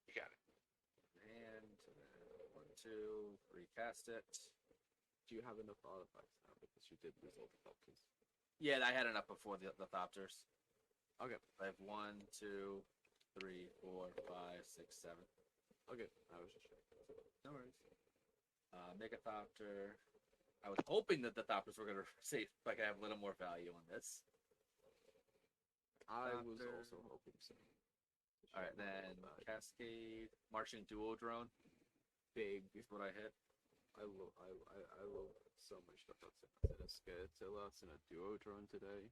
You got it. And one, two, recast it. Do you have enough artifacts now? Because you did lose all the Thopters. Yeah, I had enough before the Thopters. Okay. I have 1, 2, 3, 4, 5, 6, 7. Okay, I was just checking. No worries. Megathopter. I was hoping that the Thopters were going to save, like, I have a little more value on this. I was Thopter. also hoping so. Alright, then Cascade, Marching Duo Drone. Big. Is what I hit. I love so much stuff that's in a Scaretilla, in a Duodrone today.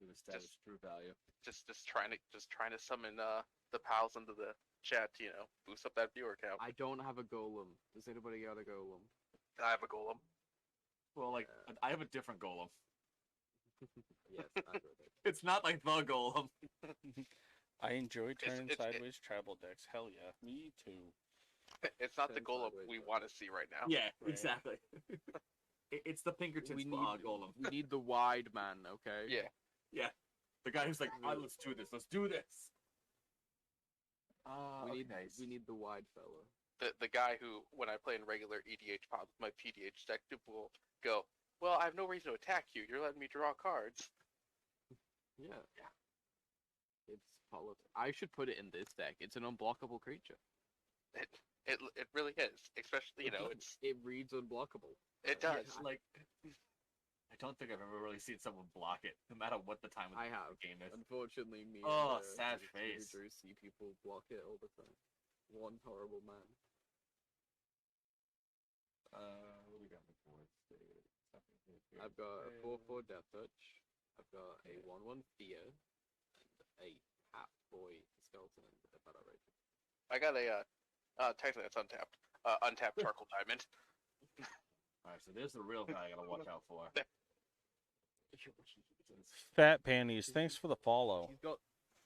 We've established true value. Just trying to summon the pals into the chat. You know, boost up that viewer count. I don't have a golem. Does anybody got a golem? I have a golem. Well, like, I have a different golem. Yes, aggro deck. It's not like the golem. I enjoy turning it's- sideways travel decks. Hell yeah, me too. It's not the Turn golem sideways, we right? want to see right now. Yeah, Right. exactly. It's the Pinkerton We golem. We need the wide man, okay? Yeah. The guy who's like, let's do this. Let's do this. We need the wide fella. The guy who, when I play in regular EDH pod with my PDH deck, will go, well, I have no reason to attack you. You're letting me draw cards. Yeah. It's politics. I should put it in this deck. It's an unblockable creature. It really is. Especially, you know, It reads unblockable. it does. Like, I don't think I've ever really seen someone block it, no matter what the time of I the have. game is. Unfortunately, me Oh, and sad the face. teenagers see people block it all the time. One horrible man. What do we got before? I've got a 4/4 Death Touch. I've got a 1/1 Fear, and a Hat Boy Skeleton and a Battle Rage. I got a, technically it's untapped. Untapped Charcoal Diamond. Alright, so there's the real guy I gotta watch out for. Fat panties. Thanks for the follow. He's got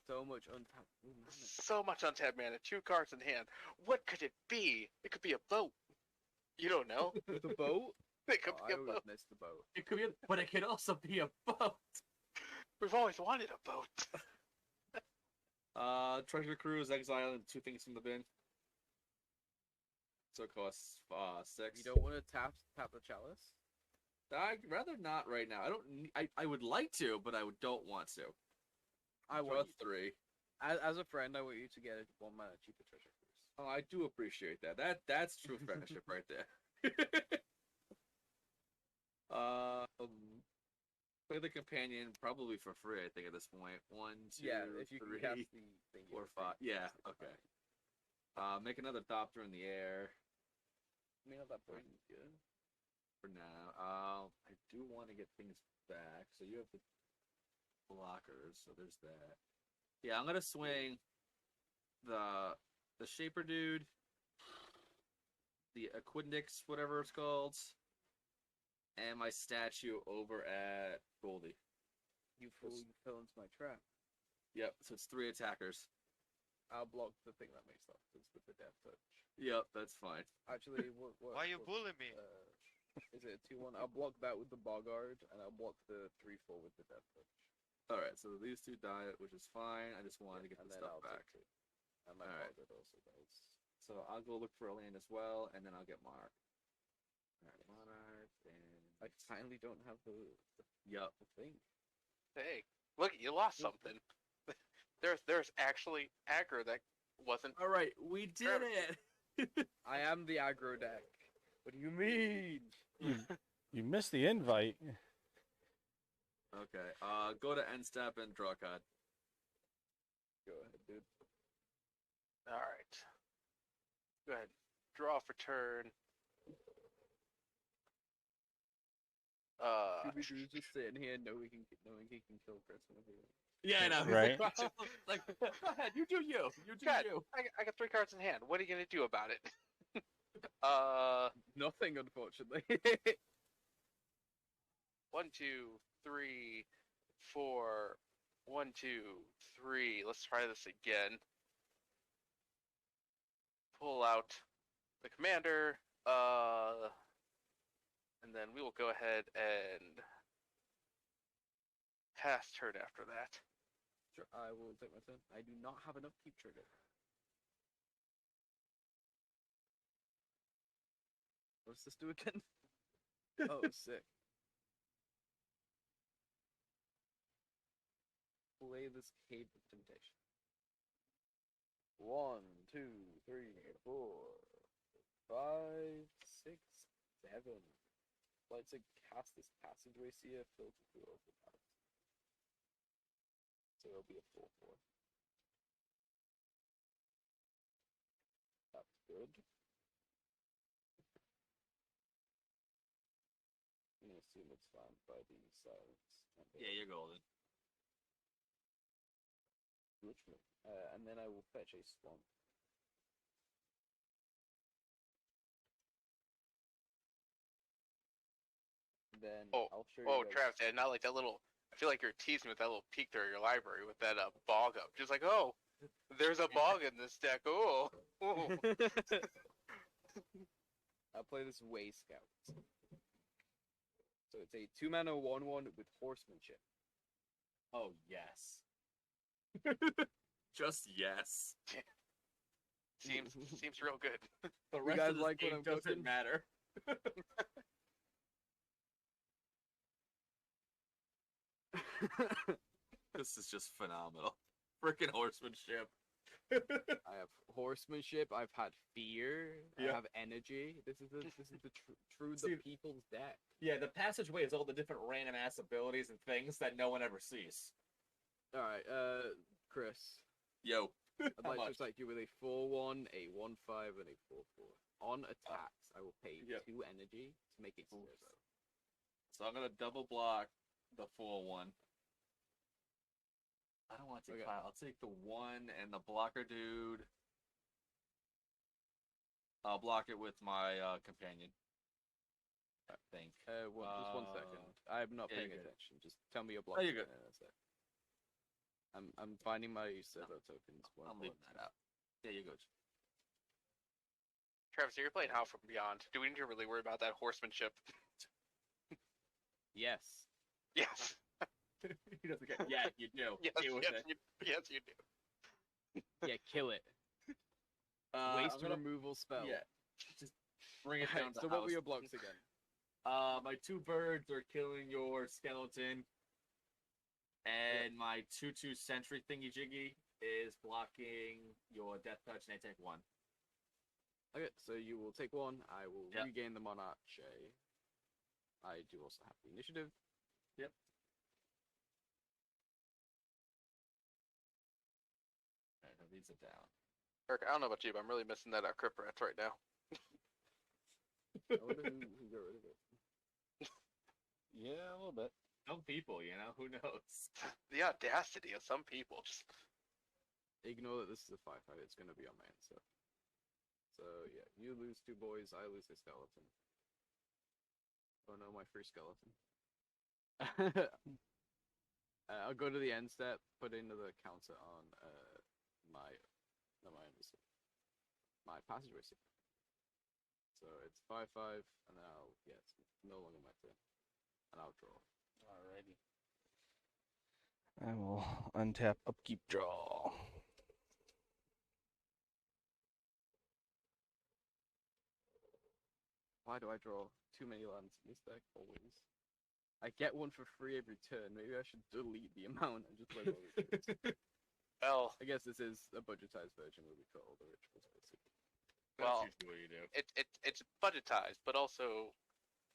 so much untapped mana. So much untapped mana. 2 cards in hand. What could it be? It could be a boat. You don't know. The boat? It could Oh, be I a always boat. miss the boat. It could be, but it could also be a boat. We've always wanted a boat. Treasure Cruise, Exile, and 2 things from the bin. So it costs 6. You don't want to tap the chalice? I'd rather not right now. I don't. I would like to, but I don't want to. I Draw want you, 3. as a friend, I want you to get a 1 mana cheaper treasure cruise. Oh, I do appreciate that. That's true friendship right there. Play the companion probably for free. I think at this point. 1, 2, Yeah, if you 3, can cast the thing. 4, 5. Yeah. Okay. Make another Thopter in the air I mean, at that point, good. for now. I do want to get things back. So you have the blockers. So there's that. Yeah, I'm gonna swing the Shaper dude, the Aquidnix, whatever it's called, and my statue over at Goldie. You fool, you fell into my trap. Yep, so it's 3 attackers. I'll block the thing that makes stuff with the Death Touch. Yep, that's fine. Actually, what Why you bullying me? Is it a 2/1? I'll block that with the Boggard, and I'll block the 3/4 with the Death Touch. Alright, so these 2 die, which is fine. I just wanted to get and the then stuff I'll back. take 2. And my Alright. Boggard also dies. So I'll go look for a land as well, and then I'll get Monarch. Alright, Monarch, and... I finally don't have the Yep. thing. Hey, look, you lost something. There's actually aggro that wasn't. Alright, we did it! I am the aggro deck. What do you mean? You missed the invite. Okay, go to end step and draw a card. Go ahead, dude. All right. Go ahead. Draw for turn. Scooby-Doo's just sitting here knowing he can kill Chris whenever he wants. Yeah, I know. Right. Like, go ahead, you do you. You do God, you. I got 3 cards in hand. What are you gonna do about it? Nothing, unfortunately. 1, 2, 3, 4. 1, 2, 3. Let's try this again. Pull out the commander. And then we will go ahead and pass turn after that. Sure, I will take my turn. I do not have enough keep trigger. What does this do again? Oh, sick. Play this Cave of Temptation. 1, 2, 3, 4, 5, 6, 7. I'd like to cast this passageway seer filter through overpowered. So it'll be a 4/4. That's good. I'm gonna assume it's fine by the silence. Yeah, you're golden. Richmond. And then I will fetch a swamp. Then I'll show you Oh, guys. Travis, yeah, not like that little. I feel like you're teasing with that little peek through your library with that bog up. Just like, oh, there's a bog in this deck. Oh. I'll play this Way Scout. So it's a 2-mana 1/1 with horsemanship. Oh, yes. Just yes. Seems real good. The You rest guys of this like what game I'm doesn't cooking? matter. This is just phenomenal. Freaking horsemanship. I have horsemanship. I've had fear. Yeah. I have energy. This is the true See- the people's deck. Yeah, the passageway is all the different random ass abilities and things that no one ever sees. All right, Chris. Yo. I'd How like to much? attack you with a 4/1, a 1/5, and a 4/4. On attacks, I will pay Yep. 2 energy to make it Ooh. 0. So I'm gonna double block the 4/1. I don't want to take Okay. 5. I'll take the 1 and the blocker dude. I'll block it with my companion. I think. Just 1 second. I'm not yeah, paying you're good. attention. Just tell me your Oh, block. you're good. That's it. I'm finding my servo tokens. I'm leaving that out. Yeah, you're good. Travis, you're playing How from Beyond. Do we need to really worry about that horsemanship? Yes. Yes. He doesn't get. Yeah, you do. Yes. Deal with it. Yes, you do. Yeah, kill it. I'm Waste gonna- removal spell. Yeah. Just bring it Alright, down to so what house. were your blocks again? My 2 birds are killing your skeleton, and my 2/2 sentry thingy jiggy is blocking your death touch, and I take 1. Okay, so you will take 1. I will Yep. regain the monarchy. I do also have the initiative. Yep. Alright, that leads it down. Eric, I don't know about you, but I'm really missing that Crypt Rats right now. I wonder who got rid of it. Yeah, a little bit. Some people, you know, who knows? The audacity of some people. Just Ignore that this is a 5/5. It's going to be on my end, so. So, yeah, you lose 2 boys, I lose a skeleton. Oh no, my free skeleton. I'll go to the end step, put into the counter on my passageway seat. So it's 5/5, and then it's no longer my turn, and I'll draw. Alrighty. I will untap, upkeep, draw. Why do I draw too many lands in this deck always? I get 1 for free every turn. Maybe I should delete the amount and just play all the rituals. well, I guess this is a budgetized version where we cut all the rituals, basically. That's Well, usually what you do. it's budgetized, but also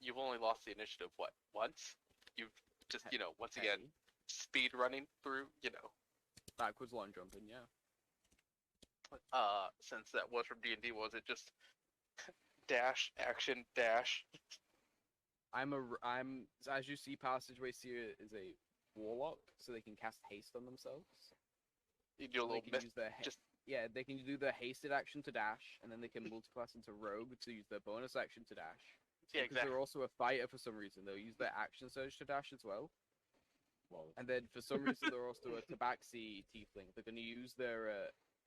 you've only lost the initiative once. You've just once again Hey, speed running through backwards long jumping, yeah. since that was from D&D, was it just dash action dash? I'm as you see, Passageway Seer is a warlock, so they can cast haste on themselves. You do a So they little can myth, use their just they can do the hasted action to dash, and then they can multiclass into rogue to use their bonus action to dash. Yeah, Because exactly. they're also a fighter for some reason, they'll use their action surge to dash as well. And then for some reason they're also a tabaxi tiefling. They're going to use their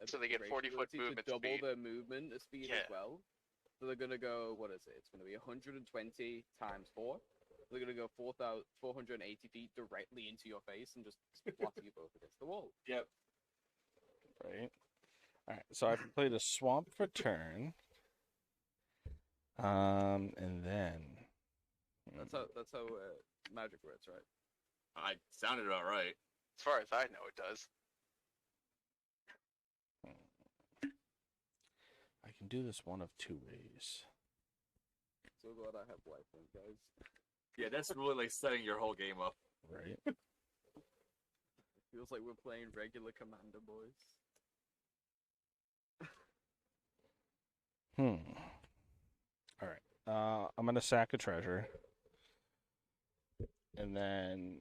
So they get rage 40-foot ability movement to double speed. their movement speed Yeah. as well. So they're going to go, what is it? It's going to be 120 times 4. They're going to go 480 feet directly into your face and just splatter you both against the wall. Yep. Right. All right. So I've played a swamp for turn. And then That's how magic works, right? I sounded about right. As far as I know, it does. I can do this one of two ways. So glad I have lifelink, guys. Yeah, that's really like setting your whole game up. Right. Feels like we're playing regular Commander, boys. All right. I'm gonna sack a treasure, and then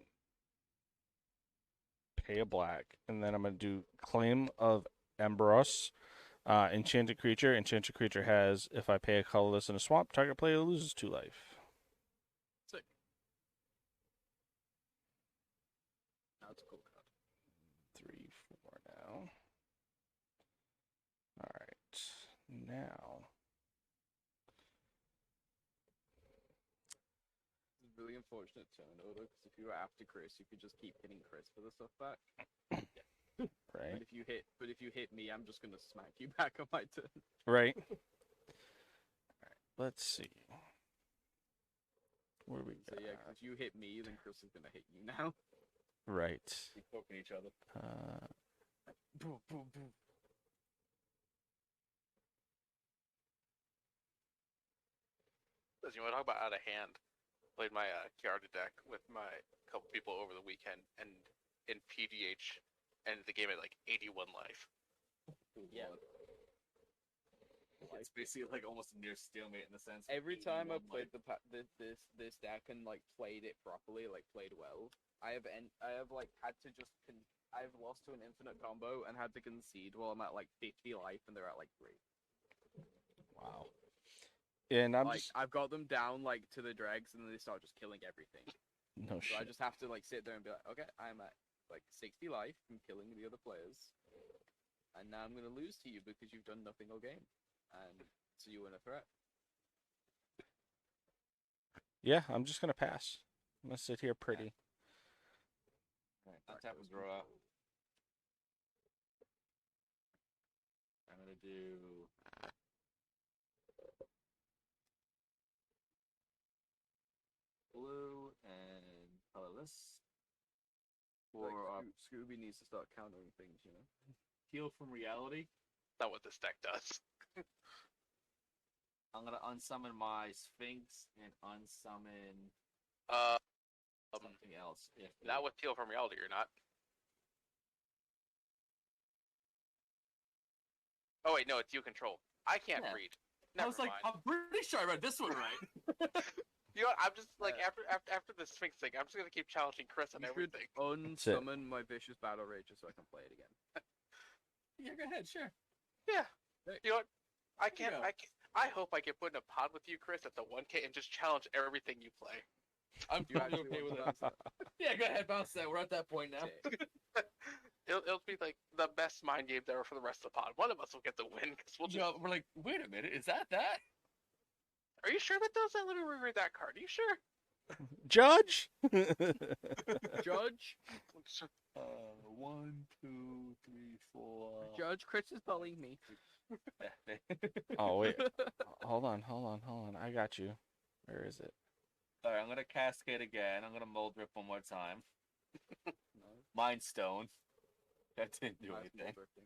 pay a black, and then I'm gonna do Claim of Emberos. Enchanted creature. Enchanted creature has, if I pay a colorless in a swamp, target player loses 2 life. Sick. That's a cool card. 3, 4 now. All right. Now. It's a really unfortunate turn order, because if you were after Chris, you could just keep hitting Chris for the stuff back. Right. But if you hit me, I'm just gonna smack you back on my turn. Right. All right. Let's see. What do we So got? yeah, 'cause if you hit me, then Chris is gonna hit you now. Right. Keep poking each other. Boom, boom, boom. As you want to talk about out of hand, played my Kiarda deck with my couple people over the weekend, and in PDH, ended the game at like 81 life. Yeah. It's basically like almost a near stalemate in the sense. Every time I 81 played life. this deck and like played it properly, like played well, I have like had to just I've lost to an infinite combo and had to concede while I'm at like 50 life and they're at like 3. Wow. And I'm Like just I've got them down like to the dregs and then they start just killing everything. no So I shit. just have to like sit there and be like, okay, I'm at like 60 life from killing the other players, and now I'm gonna lose to you because you've done nothing all game, and so you win a threat. Yeah, I'm just gonna pass. I'm gonna sit here pretty. Alright, untap and draw. I'm gonna do blue and colorless. Like, For Scooby needs to start countering things, you know. heal from reality. Not what this deck does. I'm gonna unsummon my Sphinx and unsummon Uh, something else. If not with Teal from Reality, you're not. Oh wait, no, it's you control. I can't Yeah. read. I Never was like, mind. I'm pretty sure I read this one right. You know, what, I'm just like Uh, after the Sphinx thing, I'm just gonna keep challenging Chris on You should everything. unsummon my vicious battle rager so I can play it again. Yeah, go ahead, sure. Yeah. You know what? I There you can't. go. I hope I get put in a pod with you, Chris, at the 1K and just challenge everything you play. I'm Do you totally actually okay want with to it. bounce that? Yeah, go ahead, bounce that. We're at that point now. Sick. It'll be like the best mind games ever for the rest of the pod. One of us will get the win because we'll just. You know, we're like, wait a minute, is that? Are you sure that those? Let me reread that card. Are you sure? Judge. Judge, 1, 2, 3, 4. Judge, Chris is bullying me. Oh wait. Hold on. I got you. Where is it? All right, I'm gonna cascade again. I'm gonna mold rip one more time. No, Mind Stone. That didn't do nice anything. mold rifting.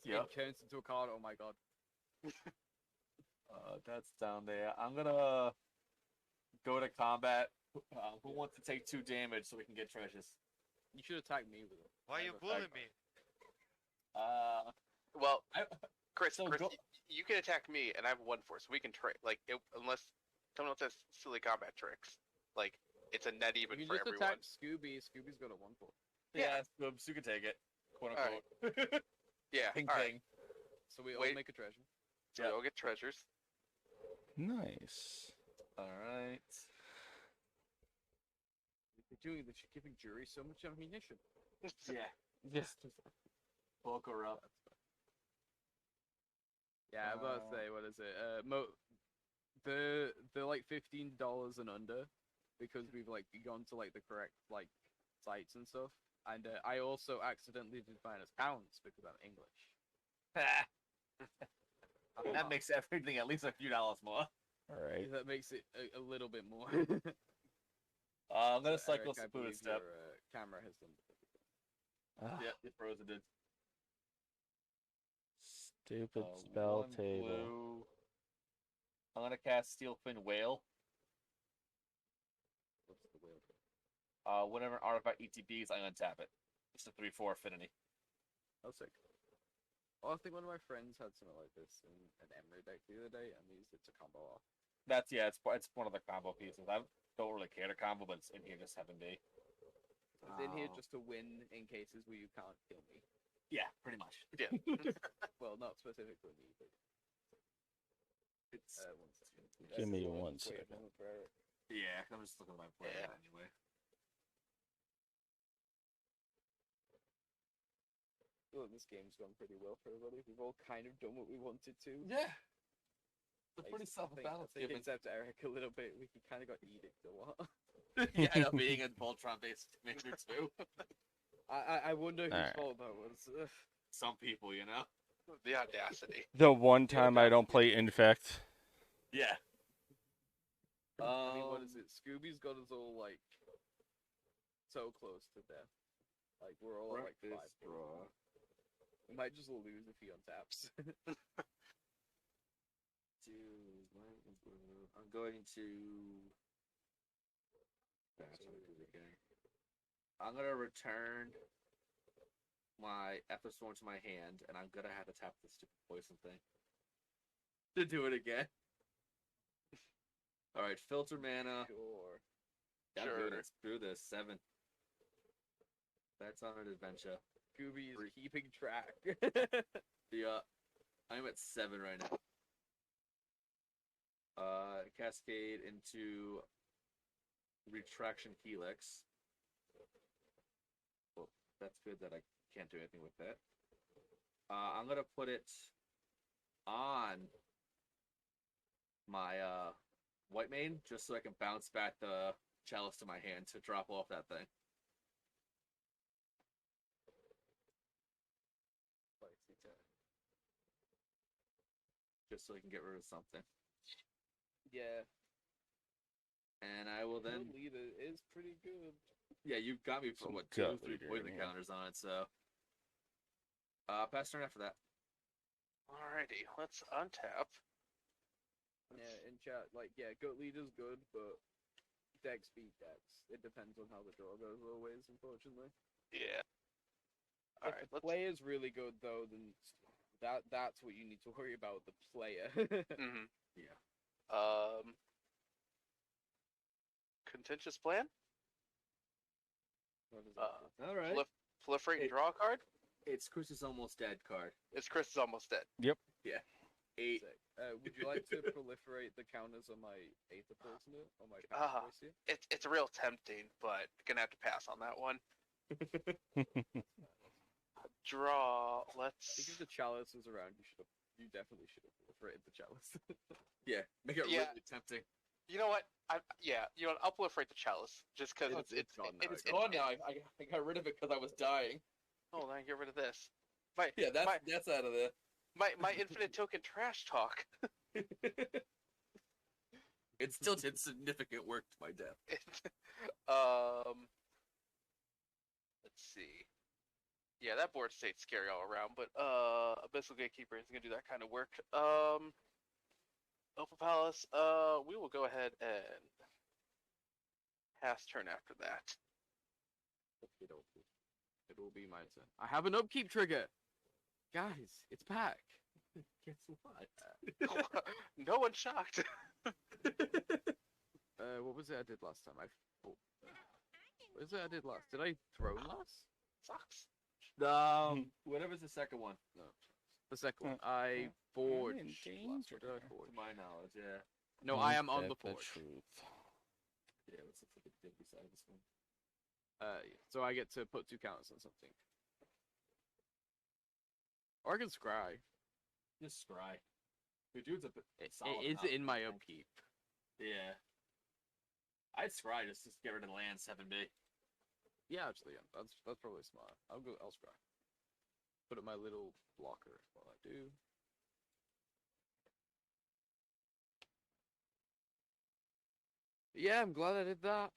Yep. It turns into a card. Oh my god. That's down there. I'm gonna go to combat. Who wants to take 2 damage so we can get treasures? You should attack me with it. Why I you have a bullying fag- me? Well, I, Chris, So Chris, go- you can attack me, and I have 1-4, so we can trade. Like, unless someone else has silly combat tricks, like it's a net You even can for just everyone. attack Scooby. Scooby's got a 1-4. yeah, so you can take it. Quote All unquote. Yeah. Ping all right. ping. So we all Wait. make a treasure. So we all get treasures. Nice. All right. What they're doing, they're giving jury so much ammunition. Yeah. Yes. Bulk her up. Yeah, I'm about to say, what is it? They're like $15 and under, because we've like gone to like the correct like sites and stuff. And I also accidentally did mine as pounds because I'm English. That makes everything at least a few dollars more. All right. That makes it a little bit more. I'm gonna So, cycle Eric, I Spoon believe step. your camera has done. Yep, it frozen did. Stupid spell One table. blue. I'm gonna cast Steelfin Whale. What's the whale? Whenever an artifact ETBs, I untap it. It's a 3/4 affinity. Oh, sick. Oh, I think one of my friends had something like this in an Emery deck the other day and used it to combo off. That's it's one of the combo pieces. I don't really care to combo, but it's in here just having be. It's in here just to win in cases where you can't kill me. Yeah, pretty much. Yeah. Well, not specifically me, but It's 1 second. Give me That's 1 wait a second. moment for Eric. yeah. I'm just looking at my play Yeah. anyway. I feel like this game's gone pretty well for everybody. We've all kind of done what we wanted to. Yeah. It's a I pretty think- self-balanced I think given. except Eric a little bit. We kind of got edict a lot. Yeah, I know, being a Voltron-based major too. I wonder whose Alright. fault that was. Some people, you know. The audacity. The one time I don't play Infect. Yeah. I mean, what is it? Scooby's got us all like so close to death. Like we're all at, like 5 draw. We might just lose if he untaps. I'm going to. I'm gonna return my Ether Storm to my hand, and I'm gonna have to tap the stupid poison thing to do it again. All right, filter mana. Sure. Yeah, Sure. let's do this. 7. That's on an adventure. Scooby is Three. keeping track. Yeah, I'm at 7 right now. Cascade into Retraction Helix. Well, that's good that I can't do anything with that. I'm gonna put it on my White Mane just so I can bounce back the Chalice to my hand to drop off that thing. Just so I can get rid of something. Yeah. And I will then. Good leader is pretty good. Yeah, you got me for Some what, gut 2, 3 leader, poison yeah. counters on it, so. Pass turn after that. Alrighty, let's untap. Yeah, in chat, like, yeah, goat leader's good, but decks beat decks. It depends on how the draw goes always, unfortunately. Yeah. If Alright, the let's. player's really good, though, then that's what you need to worry about, the player. Mhm. Yeah. Contentious plan? What is that? All right. Proliferate and It- draw a card? It's Chris's almost dead card. It's Chris is almost dead. 8. Sick. Would you like to proliferate the counters on my Aether Prisoner? On my Ah. Power Racer? It's real tempting, but gonna have to pass on that one. Draw. I think Let's. if the chalice was around, you definitely should have proliferated the chalice. Yeah, make it Yeah. really tempting. You know what? You know what? I'll proliferate the chalice just because Oh, it's it's gone now, It's I gone now. I got rid of it because I was dying. Oh, then I get rid of this. My Yeah, my that's out of there. my infinite token trash talk. It still did significant work to my death. Let's see. Yeah, that board state's scary all around, but Abyssal Gatekeeper isn't gonna do that kind of work. Opal Palace. We will go ahead and pass turn after that. It will be my turn. I have an upkeep trigger! Guys, it's back! Guess what? No one's shocked. What was it I did last time? What was it I did last? Did I throne last? Sucks. Whatever's the second one. No. The second one. Uh, I forged. in last danger. one. Did I forge? To my knowledge, yeah. No, I am on Ain't the that forge. truth. Yeah, let's look at the dippy side of this one. So I get to put 2 counters on something. Or I can scry. Just scry. The dude's a bit It solid is enough, in I my think. upkeep. Yeah. I'd scry just to get rid of the land 7B. Yeah, actually, yeah. That's probably smart. I'll scry. Put up my little blocker while I do. Yeah, I'm glad I did that.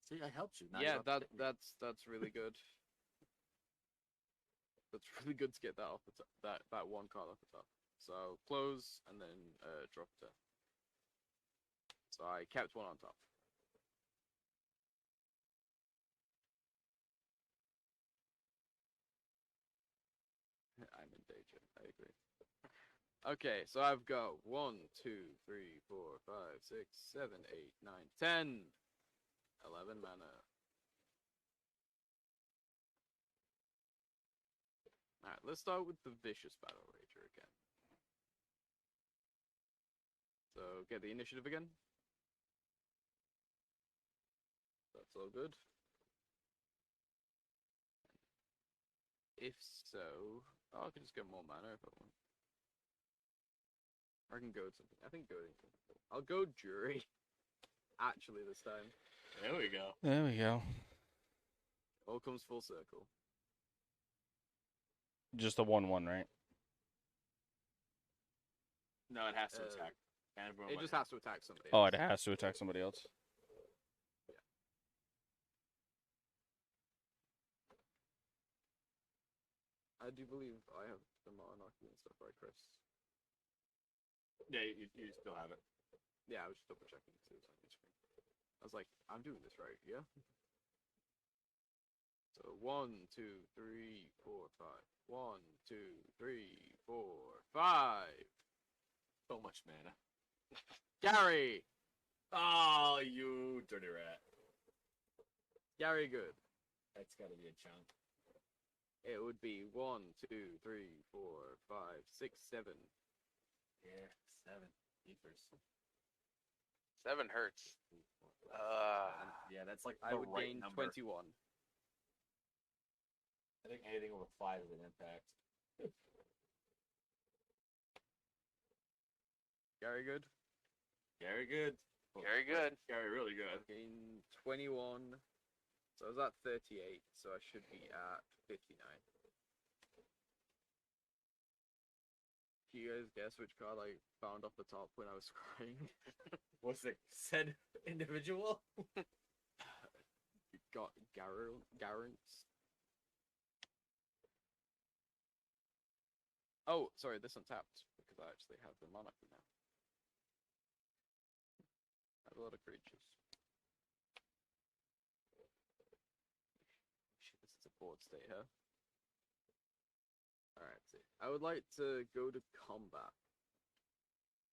See, I helped you. Now you Yeah, don't have to hit me. that's really good. That's really good to get that off the top. That one card off the top. So close and then drop it. So I kept one on top. I'm in danger. I agree. Okay, so I've got 1, 2, 3, 4, 5, 6, 7, 8, 9, 10, 11 mana. Alright, let's start with the Vicious Battle Rager again. So, get the initiative again. That's all good. If so, oh, I can just get more mana if I want. Or I can go to something. I think goading. I'll go Jury. Actually, this time. There we go. There we go. All comes full circle. Just a 1/1, right? No, it has to Uh, attack. And everyone It just has to attack somebody Oh, else. it has to attack somebody else. I do believe I have the monarchy and stuff, right, Chris? Yeah, you still have it. Yeah, I was just double checking to see it was on your screen. I was like, I'm doing this right, yeah? So 1, 2, 3, 4, 5. 1, 2, 3, 4, 5. So much mana. Gary! Oh, you dirty rat. Gary good. That's gotta be a chunk. It would be 1, 2, 3, 4, 5, 6, 7. Yeah, 7. Keepers. 7 hurts. Yeah, that's like I the would right gain number. 21. I think anything over 5 is an impact. Gary good. Very good. Very good. Very really good. Gain 21. So I was at 38, so I should be at 59. Can you guys guess which card I found off the top when I was crying? What's it? Said individual? Got Garrants. Oh, sorry, this untapped because I actually have the monarchy now. I have a lot of creatures. Shit, this is a board state here. Alright, see. I would like to go to combat.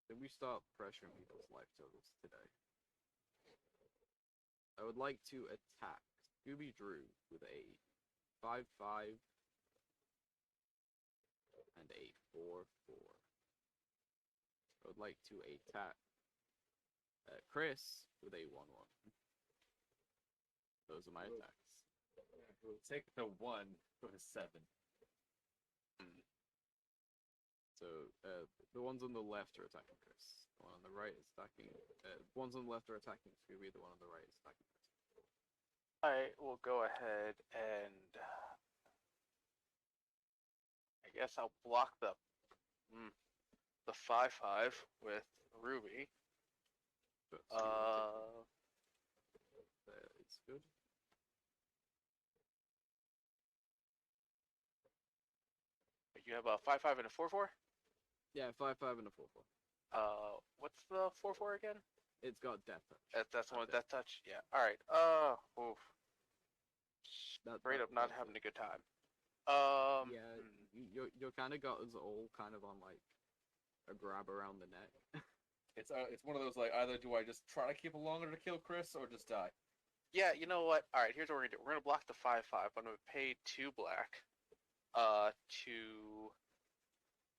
Then we start pressuring people's life totals today. I would like to attack Scooby Drew with a 5/5 and a 4/4. I would like to attack Chris with a 1/1. Those are my attacks. We'll take the 1 with a 7. So the ones on the left are attacking Chris. The one on the right is attacking. The ones on the left are attacking Scooby. The one on the right is attacking Chris. I will go ahead and I guess I'll block the 5/5 with Ruby. But Scooby it's good. You have a 5/5 and a 4/4. Yeah, 5/5 and a 4/4. What's the 4/4 again? It's got Death Touch. That's the one with Death Touch. Yeah. All right. Oof. Straight up, not having a good time. Yeah, you kind of got us all kind of on like a grab around the neck. It's one of those like either do I just try to keep it longer to kill Chris or just die? Yeah. You know what? All right. Here's what we're gonna do. We're gonna block the 5/5. I'm gonna pay 2 black, to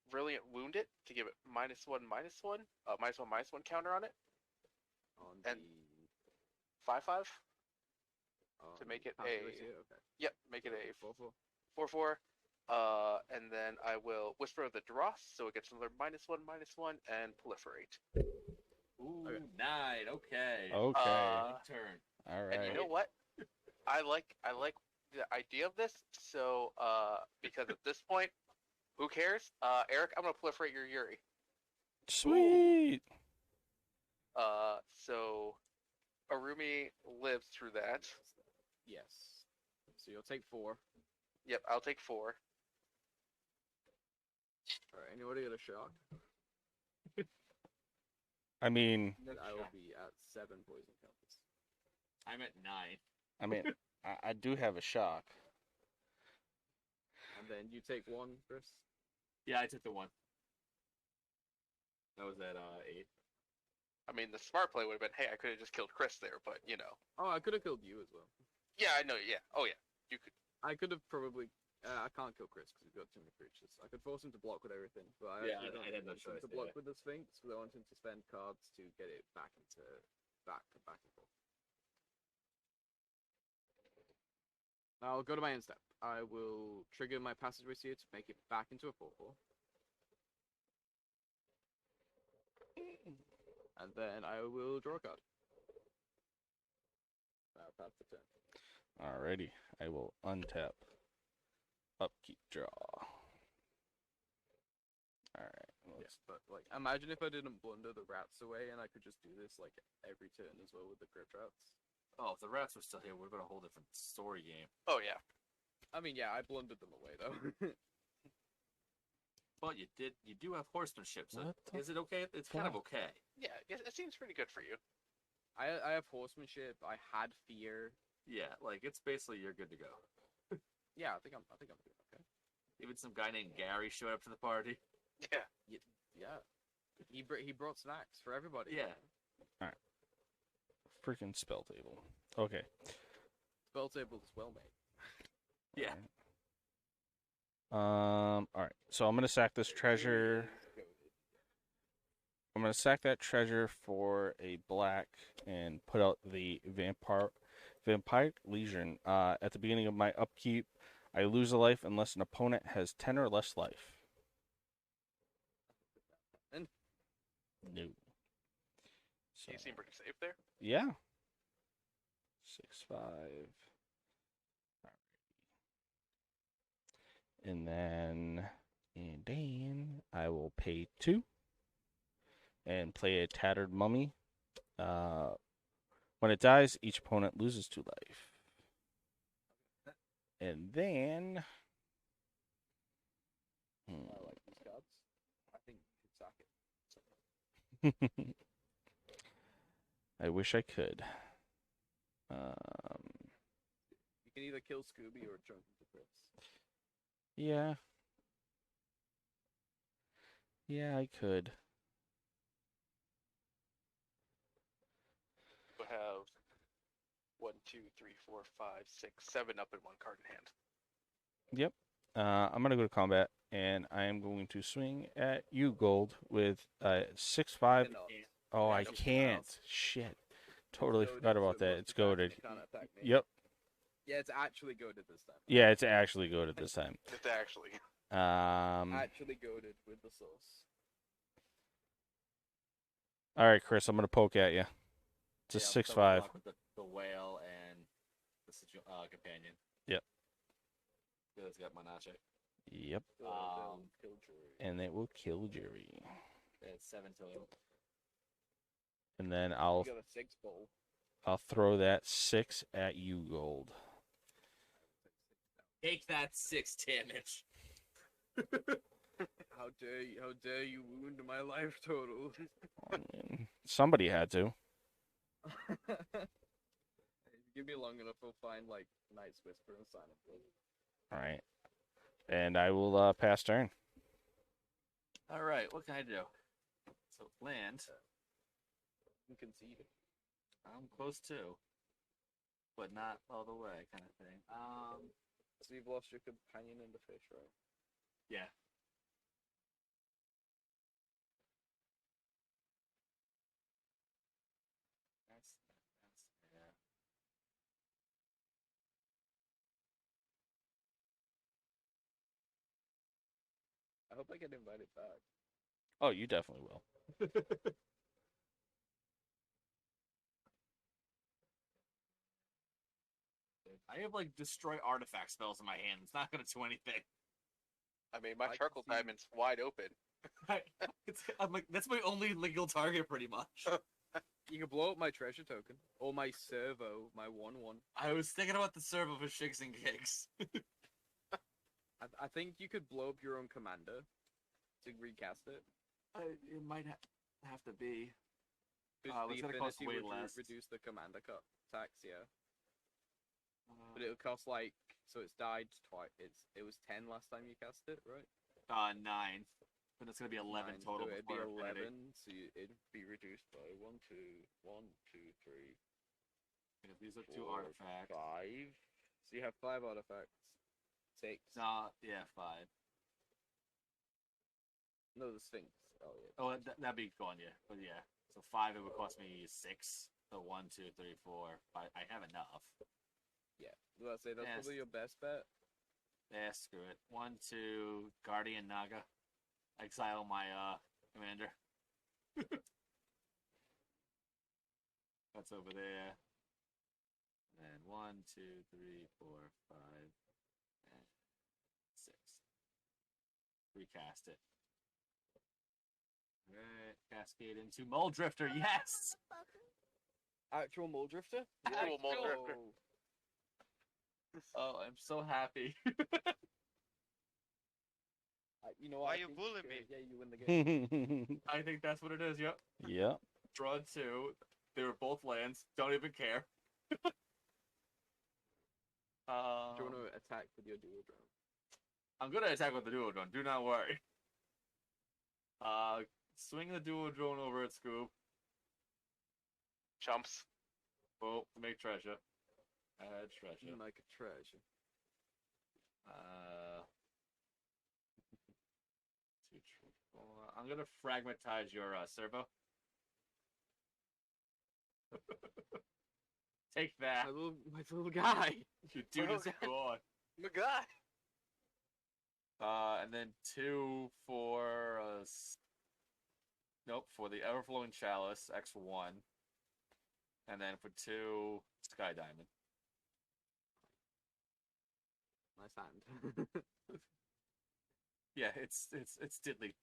brilliant wound it to give it -1/-1, -1/-1 counter on it, On and the 5/5 to make it passive a race here? Okay. yep, make it a 4/4. 4/4. And then I will Whisper of the Dross, so it gets another -1/-1 and proliferate. Ooh, Okay. 9. Okay. Okay. Turn. All And you right. know what? I like the idea of this. So because at this point, who cares? Eric, I'm gonna proliferate your Yuri. Sweet. So Arumi lives through that. Yes. So you'll take 4. Yep, I'll take 4. All right. Anybody got a shock? I mean, I will be at 7 poison counters. I'm at 9. I do have a shock. And then you take 1, Chris. Yeah, I took the 1. That was at 8. I mean, the smart play would have been, hey, I could have just killed Chris there, but you know. Oh, I could have killed you as well. Yeah, I know. Yeah. Oh yeah. You could. I could have probably. I can't kill Chris because he's got too many creatures. I could force him to block with everything, but I Yeah, actually don't I had no want him choice to there. block with the Sphinx because I want him to spend cards to get it back and forth. Now I'll go to my end step. I will trigger my passageway seer to make it back into a 4/4. And then I will draw a card. That's the turn. Alrighty. I will untap. Upkeep draw. Alright. Yes, but like, imagine if I didn't blunder the rats away and I could just do this like every turn as well with the crypt rats. Oh, if the rats were still here, we've got a whole different story game. Oh yeah. I mean, yeah, I blundered them away though. But you do have horsemanship, so What the is it okay? It's kind of fuck? okay. Yeah. It seems pretty good for you. I have horsemanship. I had fear. Yeah, like it's basically you're good to go. Yeah, I think I'm doing okay. Even some guy named Gary showed up to the party. Yeah. Yeah, he brought snacks for everybody. Yeah. Freaking spell table. Okay. Spell table is well made. Yeah. Alright. So I'm gonna sack this treasure. I'm gonna sack that treasure for a black and put out the vampire legion. At the beginning of my upkeep, I lose a life unless an opponent has 10 or less life. And No. So, You seem pretty safe there. yeah. 6/5. And then I will pay 2 and play a tattered mummy. When it dies, each opponent loses 2 life. And then I like these cards. I think you should sack it. I wish I could. You can either kill Scooby or jump into Chris. Yeah. Yeah, I could. You have 1, 2, 3, 4, 5, 6, 7 up in one card in hand. Yep. I'm gonna go to combat, and I am going to swing at you, Gold, with 6/5. Cannot. Oh, I Actually, can't. cannot. Shit. Totally Goaded, forgot so about that. most It's attacks goaded. can't attack me. Yep. Yeah, it's actually goaded this time. Yeah, it's actually goaded this time. It's actually. Actually goaded with the sauce. All right, Chris, I'm gonna poke at you. It's a Yeah, 6/5. block with the whale and the companion. Yep. Yeah, it's got Manache. Yep. Killjoy. And it will kill Jerry. It's 7 total. And then You I'll got a 6 bowl. throw that 6 at you, Gold. Take that 6 damage. How dare you wound my life total? I mean, somebody had to. If you give me long enough, I'll find like Night's Whisper and Silent Blood. All right. And I will pass turn. All right, what can I do? So land. You can concede it. I'm close to, but not all the way, kind of thing. So you've lost your companion and the fish, right? Yeah. That's yeah. I hope I get invited back. Oh, you definitely will. I have like destroy artifact spells in my hand. It's not gonna do anything. I mean, my I can charcoal see- diamond's wide open. I'm like, that's my only legal target, pretty much. You can blow up my treasure token or my servo, my 1/1. I was thinking about the servo for shits and gigs. I think you could blow up your own commander to recast it. It might have to be. Because It's the gonna cost affinity way would less. reduce the commander cut tax, yeah. But it would cost like so it's died twice. It was 10 last time you cast it, right? 9, but it's gonna be 11 9, total. So it'd be before Infinity. 11. So it'd be reduced by 1, 2, 1, 2, 3, Yeah, these are 2 4, artifacts. 5. So you have 5 artifacts. 6. Yeah, 5. No, the Sphinx. Oh yeah. Oh, that'd be gone, yeah. But yeah, so 5 it would cost me 6. So 1, 2, 3, 4, 5. I have enough. Yeah. Let's say that's Yes. probably your best bet. Yeah, screw it. 1, 2, Guardian Naga. Exile my commander. That's over there. And then 1, 2, 3, 4, 5, and 6. Recast it. Alright, cascade into Mole Drifter, yes! Actual Mole Drifter? Actual Mole Drifter. Oh, I'm so happy. You know Why what? you bullying me? Yeah, you win the game. I think that's what it is, yep. Yeah. Draw 2. They were both lands. Don't even care. Do you want to attack with your dual drone? I'm gonna attack with the duo drone. Do not worry. Swing the duo drone over at Scoop. Chumps. Oh, make treasure. Add treasure. Like a treasure. Two, three, four. I'm gonna fragmentize your servo. Take that. My little guy. You dude is gone. My God. And then 2 for nope, for the Everflowing Chalice, X1. And then for 2, Sky Diamond. Nice hand. Yeah, it's diddly.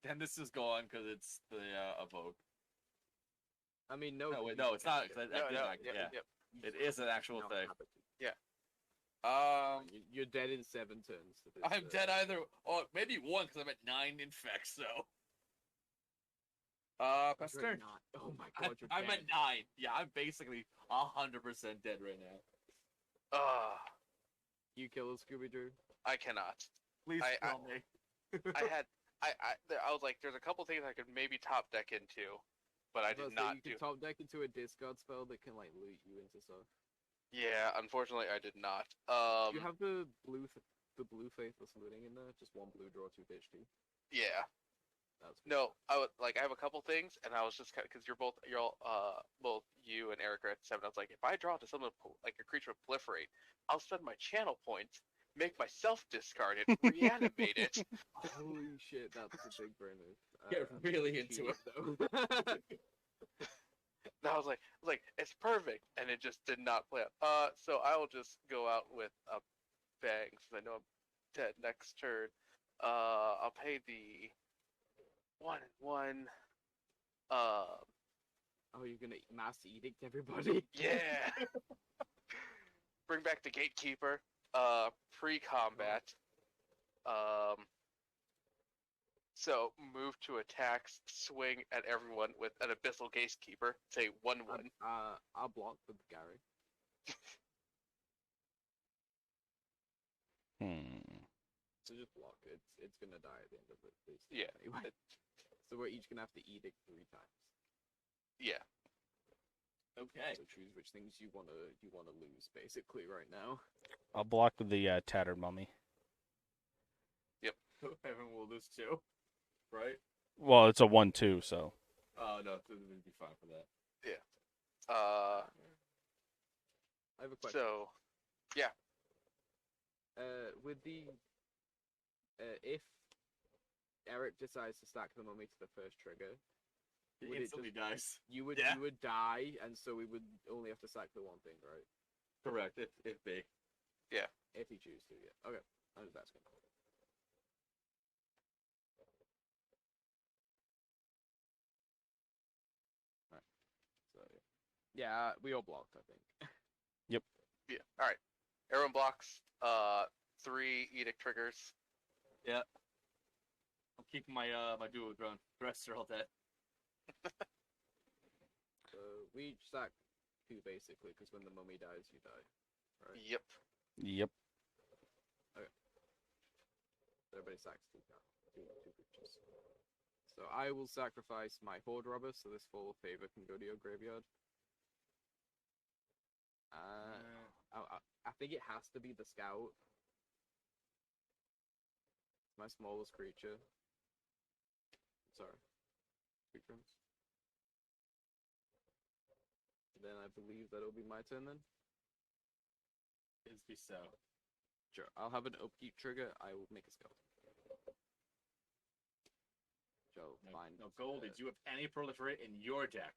Then this is gone because it's the evoke. I mean, no. No, wait, no, it's not. 'Cause I No, did no, not- yeah, yep. it is an actual No, thing. have it. You're dead in 7 turns. to this, I'm dead either. Oh, maybe 1 because I'm at 9 infects. So. Pass You're turn. at 9. Oh my god, you're I'm dead. at 9. Yeah, I'm basically 100% dead right now. You kill a Scooby Doo. I cannot. Please I- kill me. I was like, there's a couple things I could maybe top deck into, but I did not You do. can top deck into a discard spell that can like loot you into stuff. Yeah, unfortunately, I did not. You have the blue faithless looting in there. Just 1 blue, draw 2 pitch 2. Yeah. That's No, I have a couple things, and I was just kind of because both you and Eric are at 7. I was like, if I draw to someone like a creature with proliferate, I'll spend my channel points, make myself discard it, reanimate it. Holy shit, that's a big brain move. Get really into it. though. And I was like, it's perfect, and it just did not play out. So I will just go out with a bang, since I know I'm dead next turn. I'll pay the 1/1. Oh, you're gonna mass edict everybody? Yeah. Bring back the gatekeeper. Pre-combat. So move to attack, swing at everyone with an abyssal gatekeeper. Say 1/1. I'll block with Gary. So just block. It's gonna die at the end of it. Yeah. Anyway. So we're each gonna have to edict 3 times. Yeah. Okay. So choose which things you wanna lose, basically, right now. I'll block the tattered mummy. Everyone will lose 2, right? Well, it's a 1/2, so Oh no, it would be fine for that. Uh, I have a question. so With the if Eric decides to stack the mummy to the first trigger, It would it instantly just dies. you would Yeah. you would die, and so we would only have to sack the one thing, right? Correct. If big. If you choose to, yeah. Okay, I'm just asking. Alright. So yeah, we all blocked, I think. yeah, all right. Everyone blocks. 3 edict triggers. I'm keeping my my dual drone. The rest are all dead. So we each sack 2 basically, because when the mummy dies, you die. Right. Yep. yep. Everybody sacks 2 creatures. So I will sacrifice my horde robber, so this full favor can go to your graveyard. I think it has to be the scout. It's my smallest creature. Sorry. Creatures. Then I believe that'll be my turn then. Is be so. Sure. I'll have an upkeep trigger. I will make a scout. Joe, fine. No, Goldie, do you have any proliferate in your deck?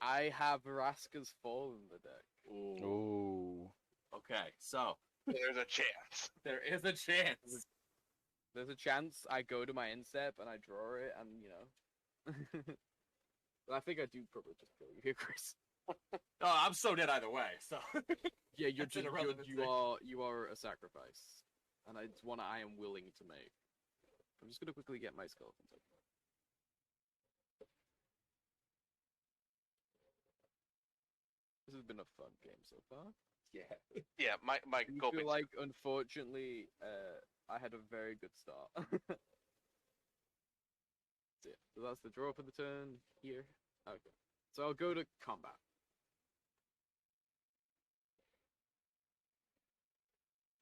I have Vraska's Fall in the deck. Ooh. Ooh. Okay, so There's a chance. there is a chance. There's a chance I go to my instep and I draw it, and you know. But I think I do probably just kill you here, Chris. Oh, I'm so dead either way. So Yeah, you're That's an just irrelevant you thing. are a sacrifice, and it's one I am willing to make. I'm just gonna quickly get my skeletons up. This has been a fun game so far. yeah. Yeah, my I do goal feel makes- like, unfortunately, I had a very good start. So that's the draw for the turn here. Okay. So I'll go to combat.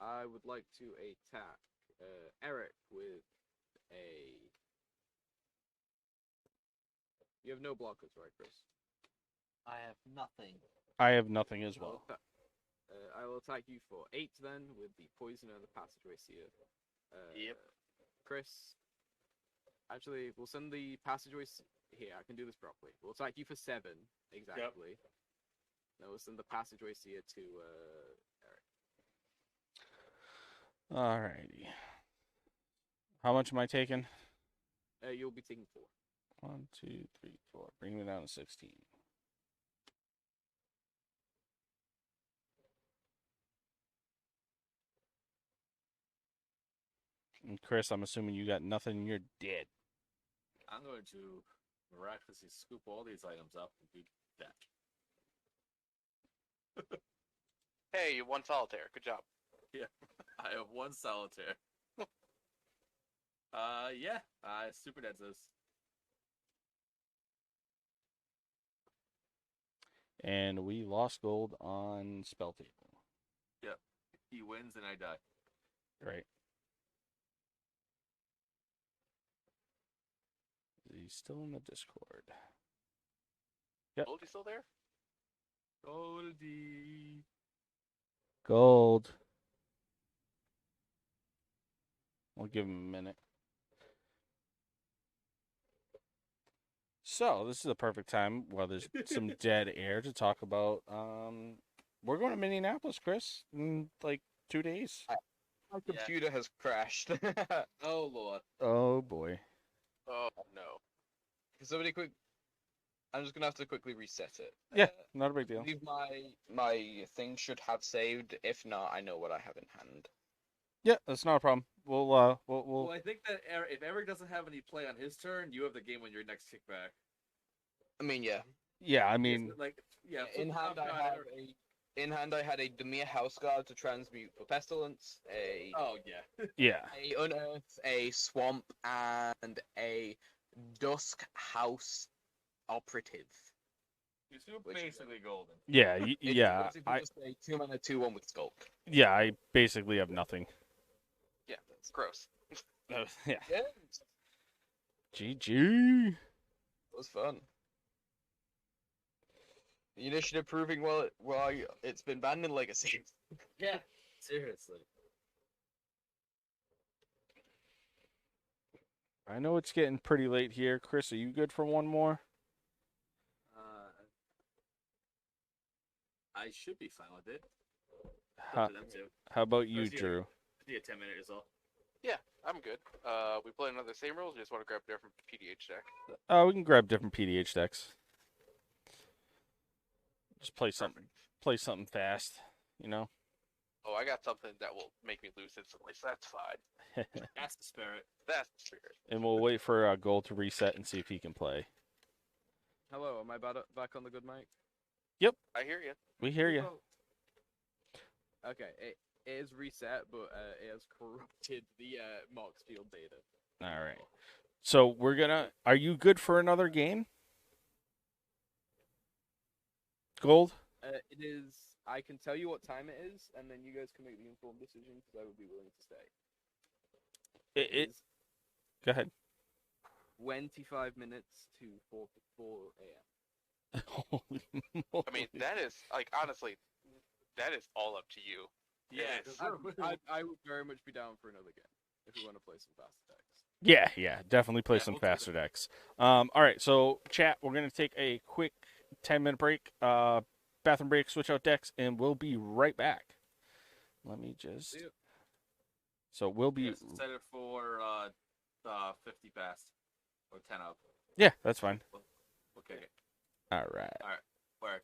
I would like to attack Eric with a. You have no blockers, right, Chris? I have nothing. I have nothing as I'll well. I will attack you for 8 then with the poison and the passageway seer. Yep. Chris. Actually, we'll send the passageway here. I can do this properly. We'll attack you for 7 exactly. Now we'll send the passageway seer to Eric. Alrighty. How much am I taking? You'll be taking 4. 1, 2, 3, 4. Bring me down to 16. And Chris, I'm assuming you got nothing. You're dead. I'm going to miraculously scoop all these items up and do that. Hey, you won solitaire. Good job. I have 1 solitaire. Yeah. Super dead says. And we lost gold on spell table. He wins and I die. Right. He's still in the Discord. Yep. Goldie still there? Goldie. Gold. We'll give him a minute. So this is a perfect time while there's some dead air to talk about. We're going to Minneapolis, Chris, in like 2 days. My Yeah. computer has crashed. Oh lord. Oh boy. Oh no. Somebody quick. I'm just gonna have to quickly reset it. Yeah, not a big I deal. believe my thing should have saved. If not, I know what I have in hand. Yeah, that's not a problem. We'll Well, I think that if Eric doesn't have any play on his turn, you have the game on your next kickback. I mean, yeah. yeah. I mean, like, yeah. In hand, in hand, I had a Demir House Guard to transmute for Pestilence, Oh yeah. yeah. a Unearth, a Swamp, and a Dusk House Operative. You're still Which- basically golden. Yeah, It's yeah, basically just a 2-mana 2/1 with Skulk. I basically have nothing. Yeah, gross. Yeah. Yeah, GG. it was fun. The initiative proving well it's been banned in Legacy. Yeah, seriously. I know it's getting pretty late here. Chris, are you good for one more? I should be fine with it. How, Up to them too. how about you, Or is he Drew? I think a 10-minute is all. Yeah, I'm good. We play another same rules. You just want to grab a different PDH deck. We can grab different PDH decks. Just play something fast, you know? Oh, I got something that will make me lose instantly, so that's fine. That's the spirit. That's the spirit. And we'll wait for Gold to reset and see if he can play. Hello, am I back on the good mic? I hear you. We hear you. Okay, it is reset, but it has corrupted the Mox field data. All right. So are you good for another game? Gold? It is. I can tell you what time it is, and then you guys can make the informed decision because I would be willing to stay. It is Go ahead. 25 minutes to 4 a.m. Holy I mean, that is like honestly, that is all up to you. Yeah, It is. I would very much be down for another game if we want to play some fast attacks. Yeah, definitely play some we'll take faster decks. All right, so chat, we're gonna take a quick 10-minute break, bathroom break, switch out decks, and we'll be right back. Let me just. See ya. So we'll be. Yes, set it for 50 fast or 10 up. Yeah, that's fine. Okay. All right. All right. Where?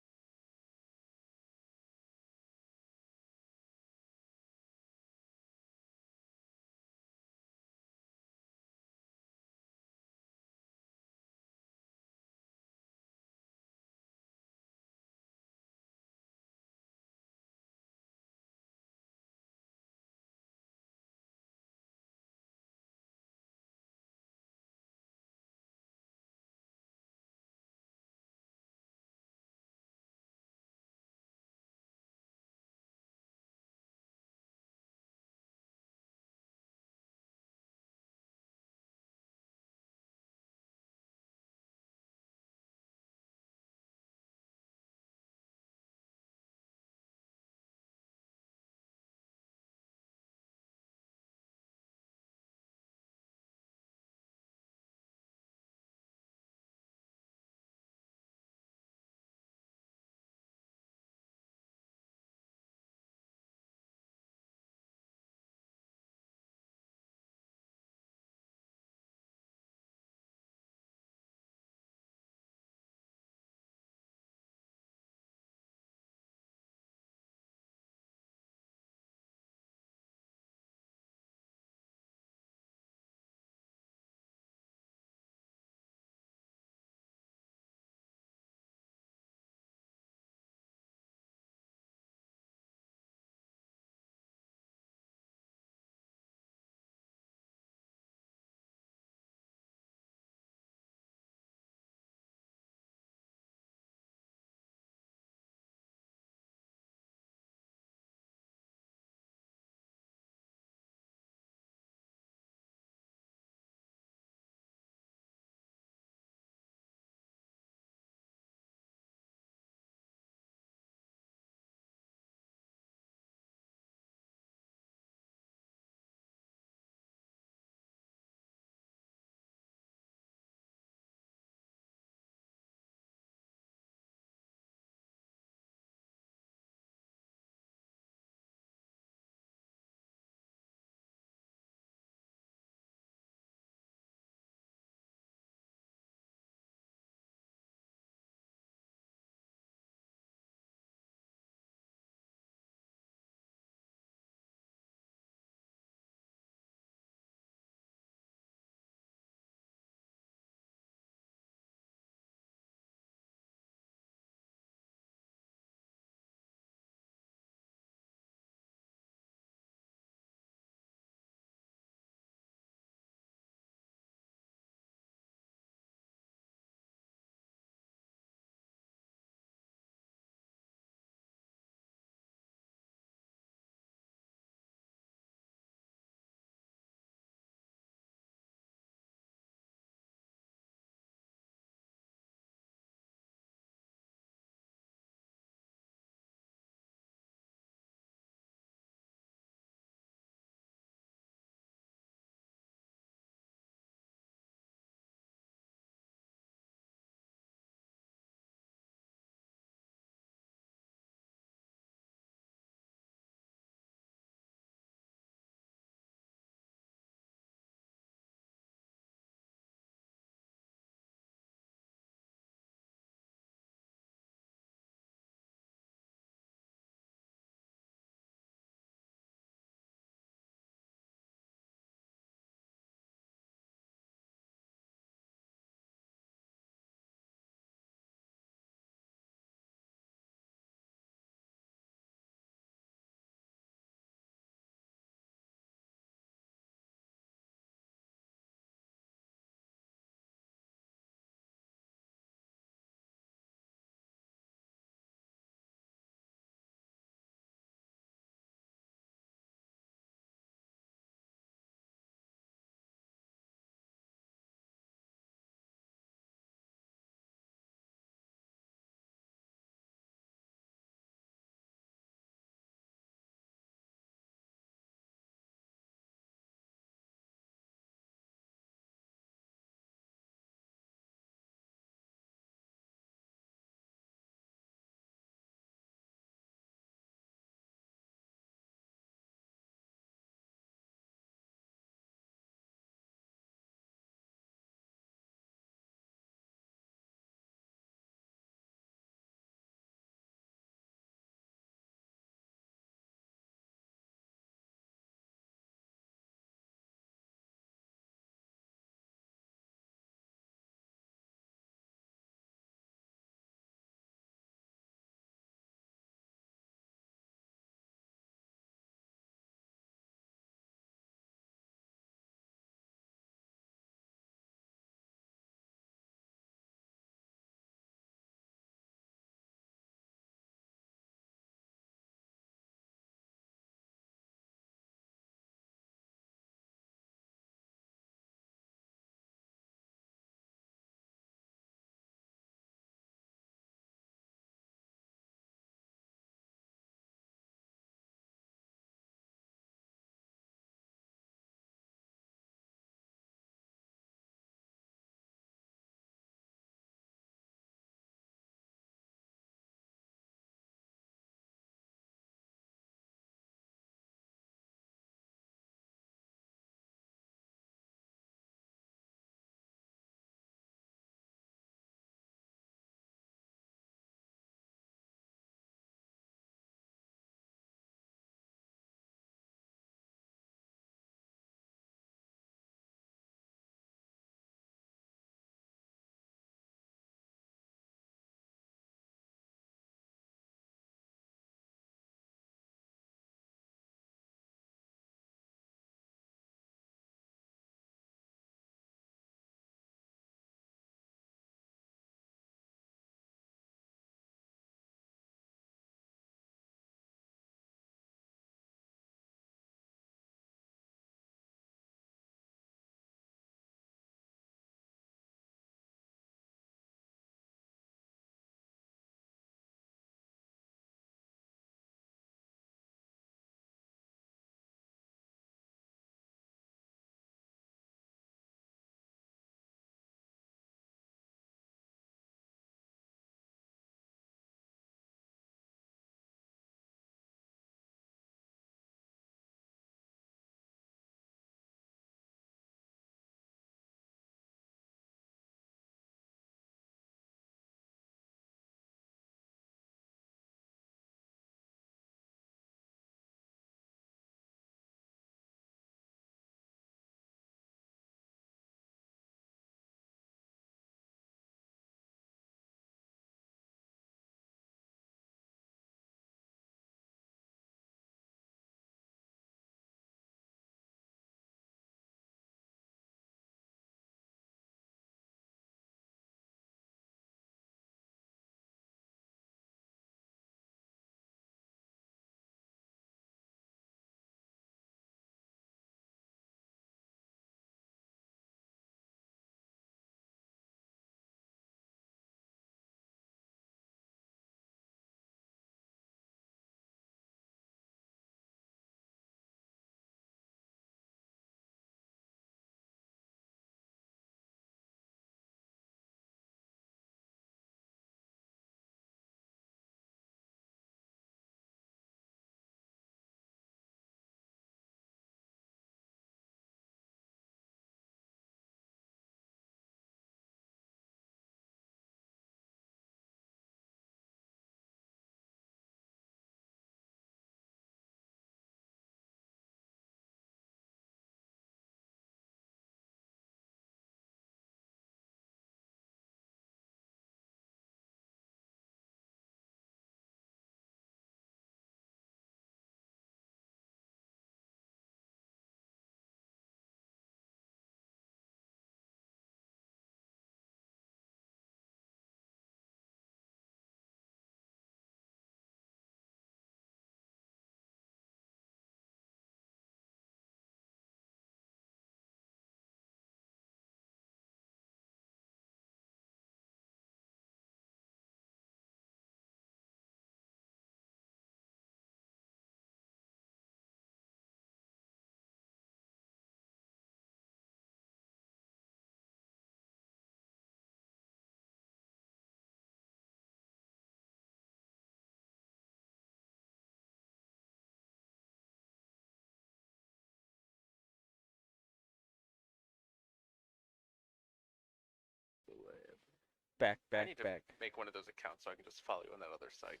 back, I back, need to back. make one of those accounts so I can just follow you on that other site.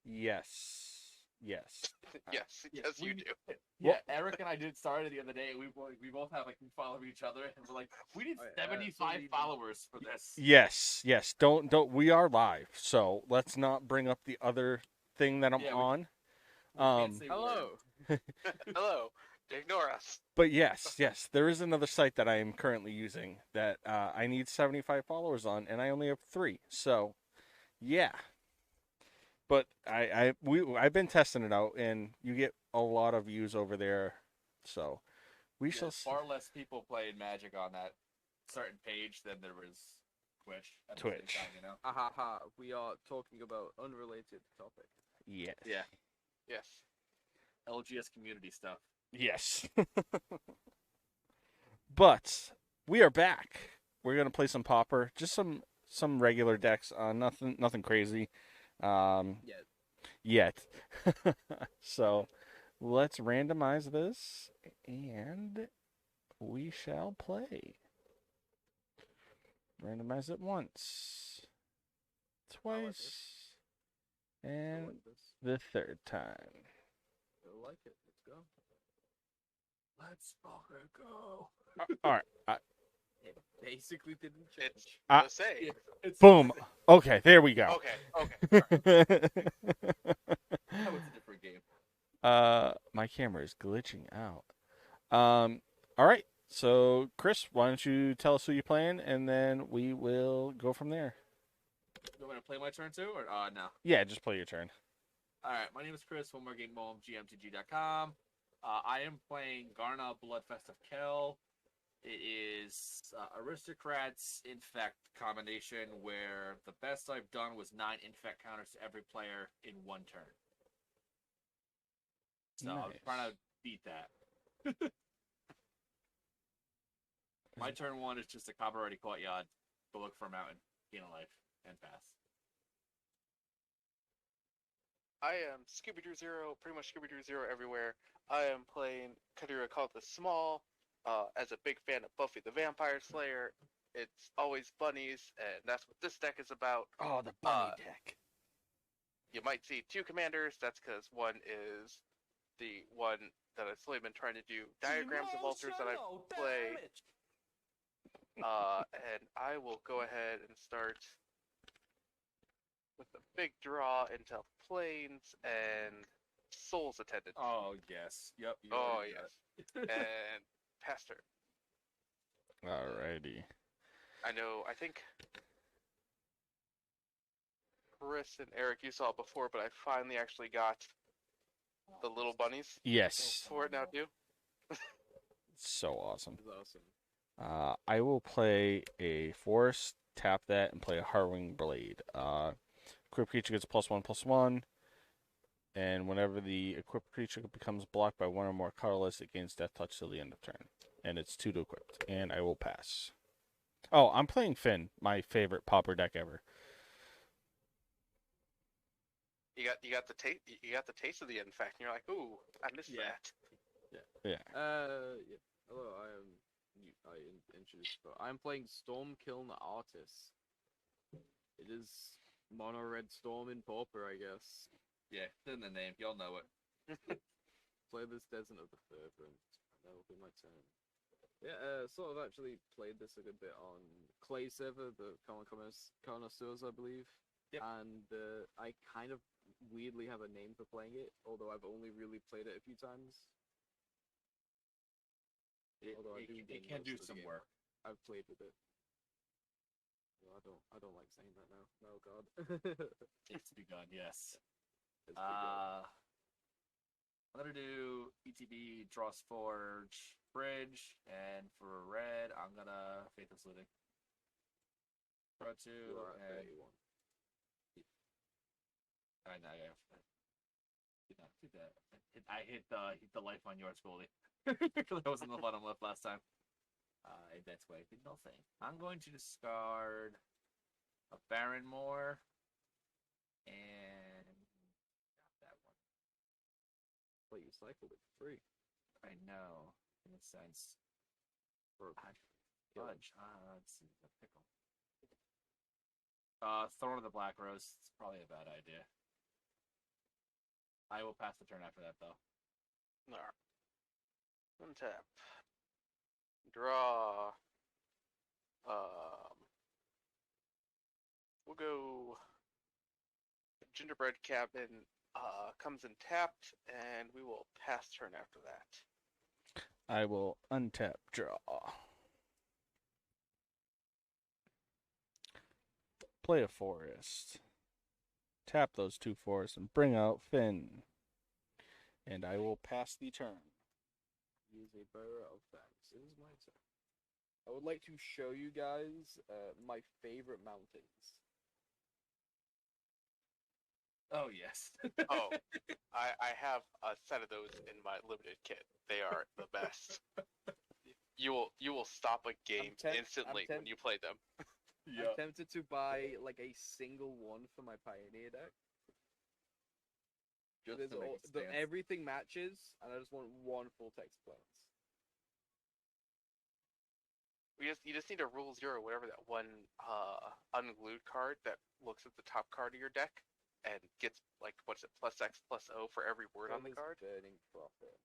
Yes. Yes. Yes, Yeah, yes, you we- do. Yeah, Eric and I did start it the other day. We both have like we follow each other, and we're like, we need Alright, 75 so followers for this. Yes. Yes. Don't. We are live, so let's not bring up the other thing that I'm Yeah, on. We can't say Hello. Hello. Ignore us. But yes, there is another site that I am currently using that I need 75 followers on, and I only have 3. So, yeah. But I've been testing it out, and you get a lot of views over there. So, we Yeah, shall there's see. far less people playing Magic on that certain page than there was Twitch. At the same Twitch. time, you know? Ahaha, we are talking about unrelated topic. Yes. Yeah. Yes. LGS community stuff. Yes. But we are back. We're gonna play some Pauper, just some regular decks. Nothing crazy. Yet. So let's randomize this, and we shall play. Randomize it once, twice, I and like this. the third time. I like it. Let's go. Let's fucking go. All right. It basically didn't change. It's Ah. the same. It's Boom. Okay, there we go. Okay. That was a different game. My camera is glitching out. All right. So, Chris, why don't you tell us who you're playing, and then we will go from there. You want me to play my turn too, or no? Yeah, just play your turn. All right, my name is Chris. One more game, GMTG.com. I am playing Garna Bloodfest of Kel. It is Aristocrats Infect combination where the best I've done was 9 Infect counters to every player in one turn. So I'm Nice. trying to beat that. My turn 1 is just a Copper Ready Courtyard, but look for a mountain, gain a life, and pass. I am Scooby-Doo Zero, pretty much Scooby-Doo Zero everywhere. I am playing Kadira called the Small. As a big fan of Buffy the Vampire Slayer, it's always bunnies, and that's what this deck is about. Oh, the bunny deck. You might see 2 commanders. That's because one is the one that I've slowly been trying to do diagrams of altars that I play. And I will go ahead and start with the big draw into Plains and Soul's Attendant. Oh, yes. Yep. you Oh, already got yes. it. And Pastor. Alrighty. I think Chris and Eric, you saw it before, but I finally actually got the little bunnies Yes. for it now too. So awesome. It's awesome. I will play a forest, tap that, and play a Harrowing Blade. Equipped creature gets +1/+1, and whenever the equipped creature becomes blocked by one or more colorless, it gains Death Touch till the end of turn. And it's 2 to equipped, and I will pass. Oh, I'm playing Finn, my favorite Pauper deck ever. You got the taste of the infect, and you're like, ooh, I missed Yeah. that. Yeah. Hello, introduced. I'm playing Stormkiln Artis. It is mono red storm in Pauper, I guess. Yeah, it's in the name. Y'all know it. Play this Descent of the Fervent. That'll be my turn. Yeah, sort of actually played this a good bit on Clay server, the Connoisseurs, I believe. Yep. And I kind of weirdly have a name for playing it, although I've only really played it a few times. Although I do It game can most do of the some game. work. I've played with it. Well, I don't like saying that now. Oh god. It's begun, yes. It's begun. I'm gonna do ETB, Dross Forge, Bridge, and for red, I'm gonna Faithless Looting. Draw 2, You are at and 31. I know, yeah. Did not do that. I hit the life on yours, Goldie. Because I was in the bottom left last time. That's why I did nothing. I'm going to discard a Barrenmore and that one. But you cycled it for free. I know, in a sense. For Fudge. Let's see, the pickle. Thorn of the Black Rose is probably a bad idea. I will pass the turn after that, though. Alright. Untap. Draw. We'll go. Gingerbread Cabin comes in tapped, and we will pass turn after that. I will untap, draw. Play a forest. Tap those 2 forests and bring out Finn. And I will pass the turn. Use a bearer of thanks. It is my turn. I would like to show you guys my favorite mountains. Oh, yes. Oh, I have a set of those in my limited kit. They are the best. You will stop a game instantly when you play them. I'm tempted to buy like a single one for my Pioneer deck. Just There's to make it stance. everything matches, and I just want one full text plans. You just need a rule 0, whatever that one unglued card that looks at the top card of your deck and gets like what's it +X +O for every word on the card. Burning Prophet.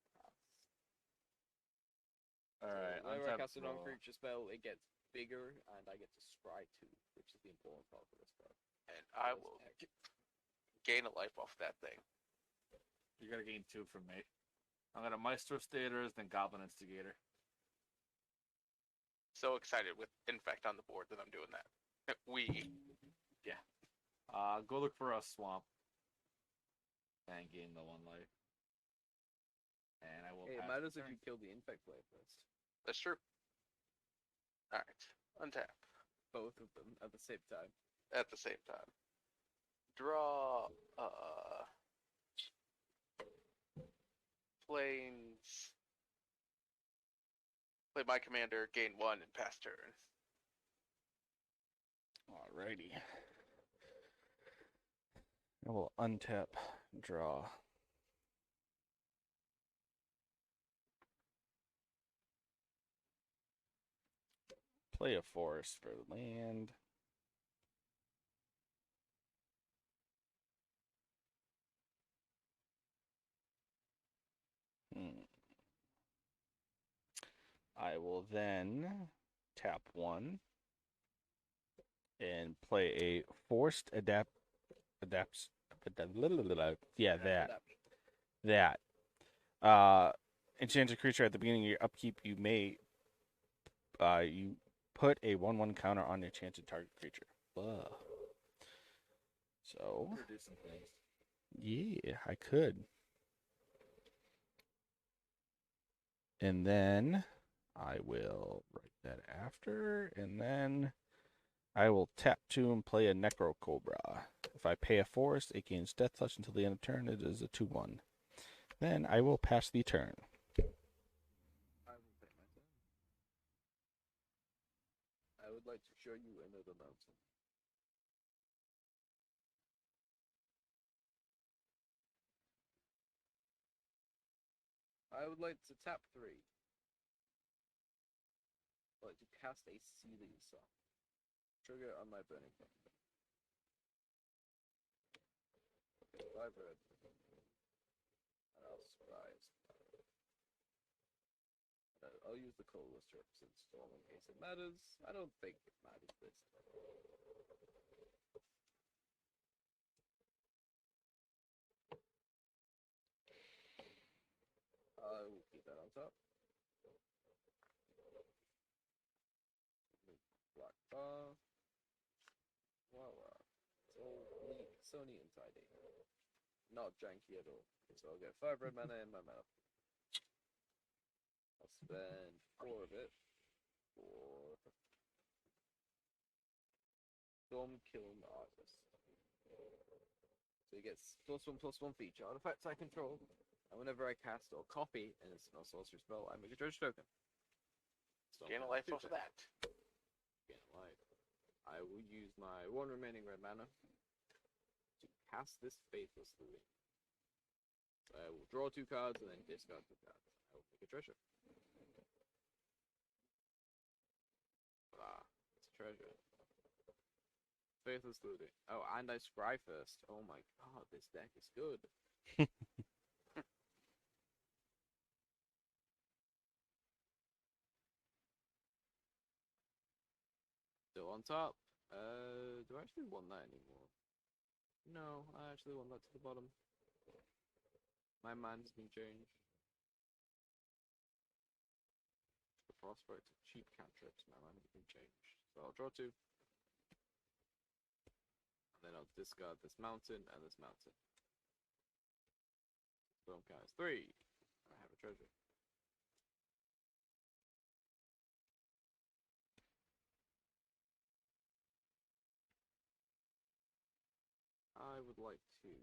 Alright, whenever I untap, cast a draw. non-creature spell, it gets bigger, and I get to scry 2, which is the important part for this card. And I will gain a life off that thing. You're gonna gain 2 from me. I'm gonna Maestro Stators, then Goblin Instigator. So excited with Infect on the board that I'm doing that. Go look for a swamp. And gain the 1 life. And I will Hey, it pass matters the if turn. you kill the Infect player first. That's true. Alright. Untap. Both of them at the same time. At the same time. Draw planes. Play my commander, gain 1 and pass turn. Alrighty. I will untap, draw. Play a forest for land. I will then tap 1 and play a forced adapts. Yeah, that. Enchanted creature at the beginning of your upkeep, you may you put a 1/1 counter on your enchanted target creature. Ugh. So, Do some things. yeah, I could. And then I will write that after, and then I will tap 2 and play a Necro Cobra. If I pay a forest, it gains Death Touch until the end of turn. It is a 2/1. Then I will pass the turn. I will pay my turn. I would like to show you another mountain. I would like to tap 3. I'd like to cast a Sealing Song. Trigger on my Burning Prophet. Okay, 5 red. And I'll surprise. I'll use the colorless to represent Storm in case it matters. I don't think it matters this time. I will keep that on top. Black bar. Wow. It's all neat, so neat and tidy. Not janky at all. So I'll get 5 red mana in my mana. I'll spend 4 of it for Storm Kiln Artist. So he gets +1/+1 feature artifacts I control, and whenever I cast or copy an instant or sorcery spell, I make a treasure token. Gain a life off of that. Gain a life. I will use my 1 remaining red mana to cast this Faithless Louis. So I will draw 2 cards and then discard 2 cards. I will make a treasure. Ah, it's a treasure. Faithless Looting. Oh, and I scry first. Oh my god, this deck is good. Still on top. Do I actually want that anymore? No, I actually want that to the bottom. My mind has been changed. The prospect of cheap cantrips, my mind has been changed. So I'll draw 2. And then I'll discard this mountain and this mountain. Storm count is 3. I have a treasure. I would like to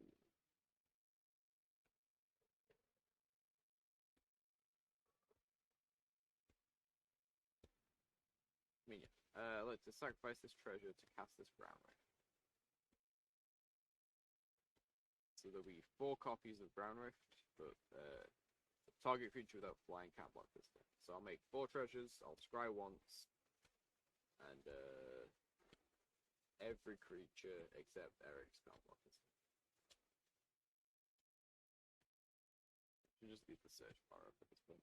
minion. I'd like to sacrifice this treasure to cast this brown red. So there'll be 4 copies of Brown Rift, but target creature without flying can't block this thing. So I'll make 4 treasures, I'll scry once, and every creature except Eric's can't block this thing. Should just leave the search bar up at this point.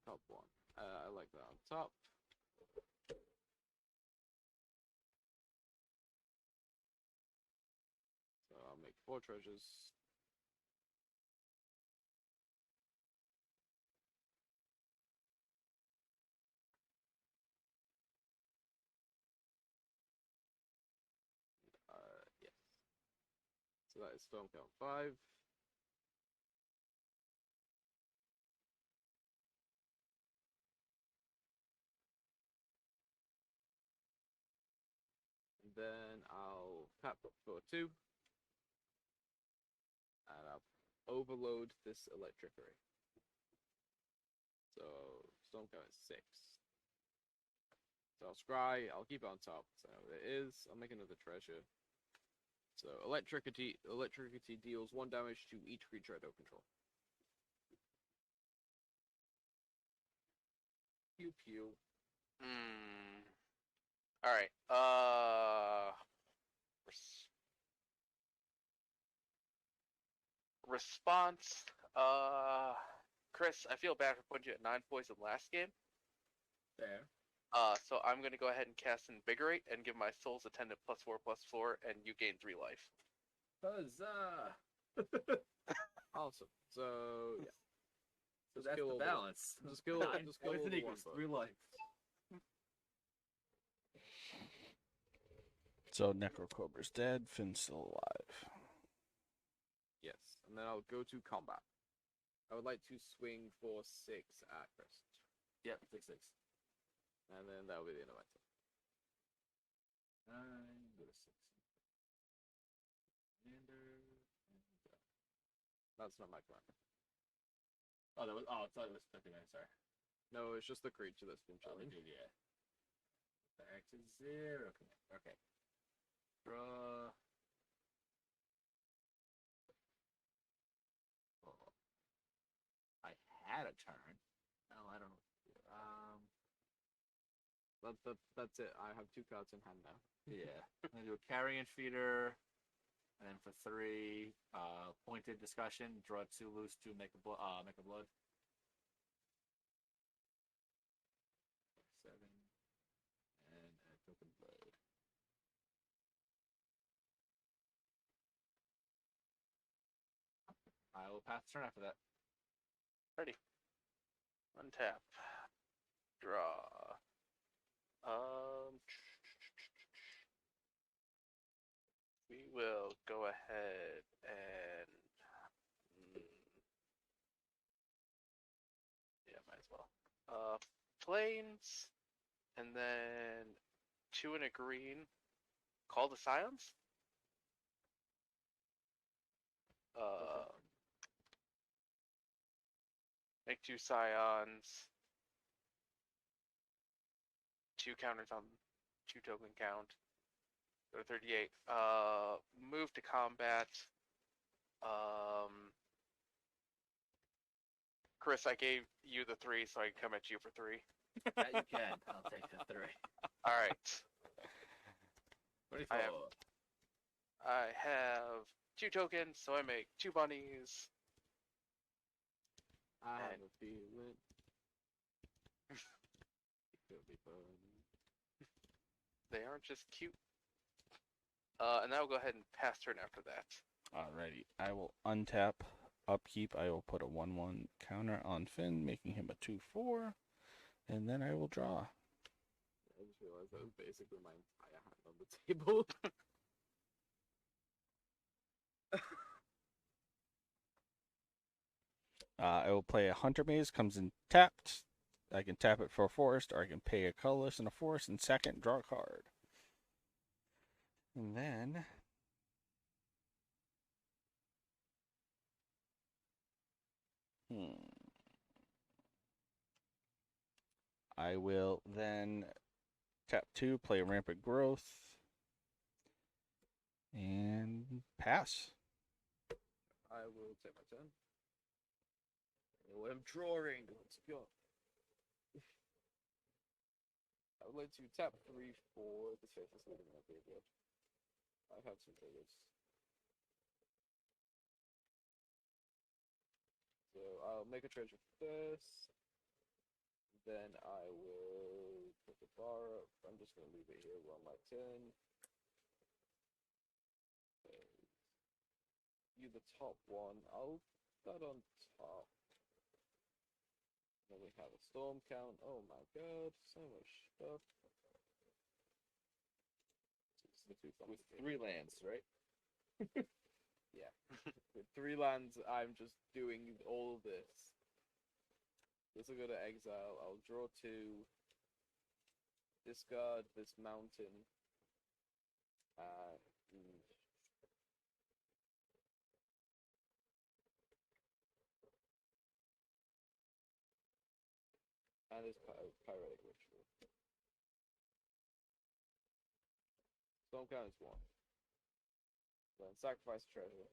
Top 1. I like that on top. So I'll make 4 treasures. Yes. So that is Storm Count 5. And then I'll tap for 2. And I'll overload this electric array. So Storm Count is 6. So I'll scry, I'll keep it on top, so I know what it is. I'll make another treasure. So electricity deals 1 damage to each creature I don't control. Pew pew. All right. Response. Chris, I feel bad for putting you at 9 poison last game. There. So I'm gonna go ahead and cast Invigorate and give my Soul's Attendant +4/+4, and you gain 3 life. Huzzah! Awesome. So yeah. So Just that's kill the all the- balance. Just kill all the equals one 3 life. So Necrocobra's dead, Finn's still alive. Yes. And then I'll go to combat. I would like to swing for 6 at Chris. Yep, 6/6. And then that'll be the end of my turn. 9, go to 6. That's not my plan. Oh, that was. Oh, I thought it was 59. Sorry. No, it's just the creature that's been Oh, chilling. yeah. Back to 0. Okay. Draw. Oh. I had a turn. No, I don't know. That's it. I have 2 cards in hand now. Yeah. I'm gonna do a carrion feeder, and then for 3, pointed discussion. Draw 2 loose to make a blood. 7, and a token blood. I will pass the turn after that. Ready. Untap. Draw. We will go ahead and yeah, might as well. Planes, and then 2 and a green. Call the Scions. Make 2 Scions. 2 counters on 2 token count. Go to 38. Move to combat. Chris, I gave you the 3, so I can come at you for 3. That you can. I'll take the 3. All right. Ready I for am. I have 2 tokens, so I make 2 bunnies. I have And a feeling it could be fun. they aren't just cute. And I will go ahead and pass turn after that. Alrighty. I will untap upkeep. I will put a 1/1 counter on Finn, making him a 2/4. And then I will draw. I just realized that was basically my entire hand on the table. I will play a Hunter Maze, comes in tapped. I can tap it for a forest, or I can pay a colorless and a forest, and second, draw a card. And then I will then tap 2, play Rampant Growth, and pass. I will take my turn. Oh, I'm drawing. Let's go. I would like to tap 3/4. The safest leaving my graveyard. I've had some triggers. So I'll make a treasure first. Then I will put the bar up. I'm just going to leave it here on my turn. You the top one. I'll put that on top. Then we have a storm count. Oh my god, so much stuff. with 3 lands, right? Yeah. With 3 lands, I'm just doing all of this. This will go to exile. I'll draw 2. Discard this mountain. And this pyretic ritual. Storm count is 1. Then sacrifice treasure.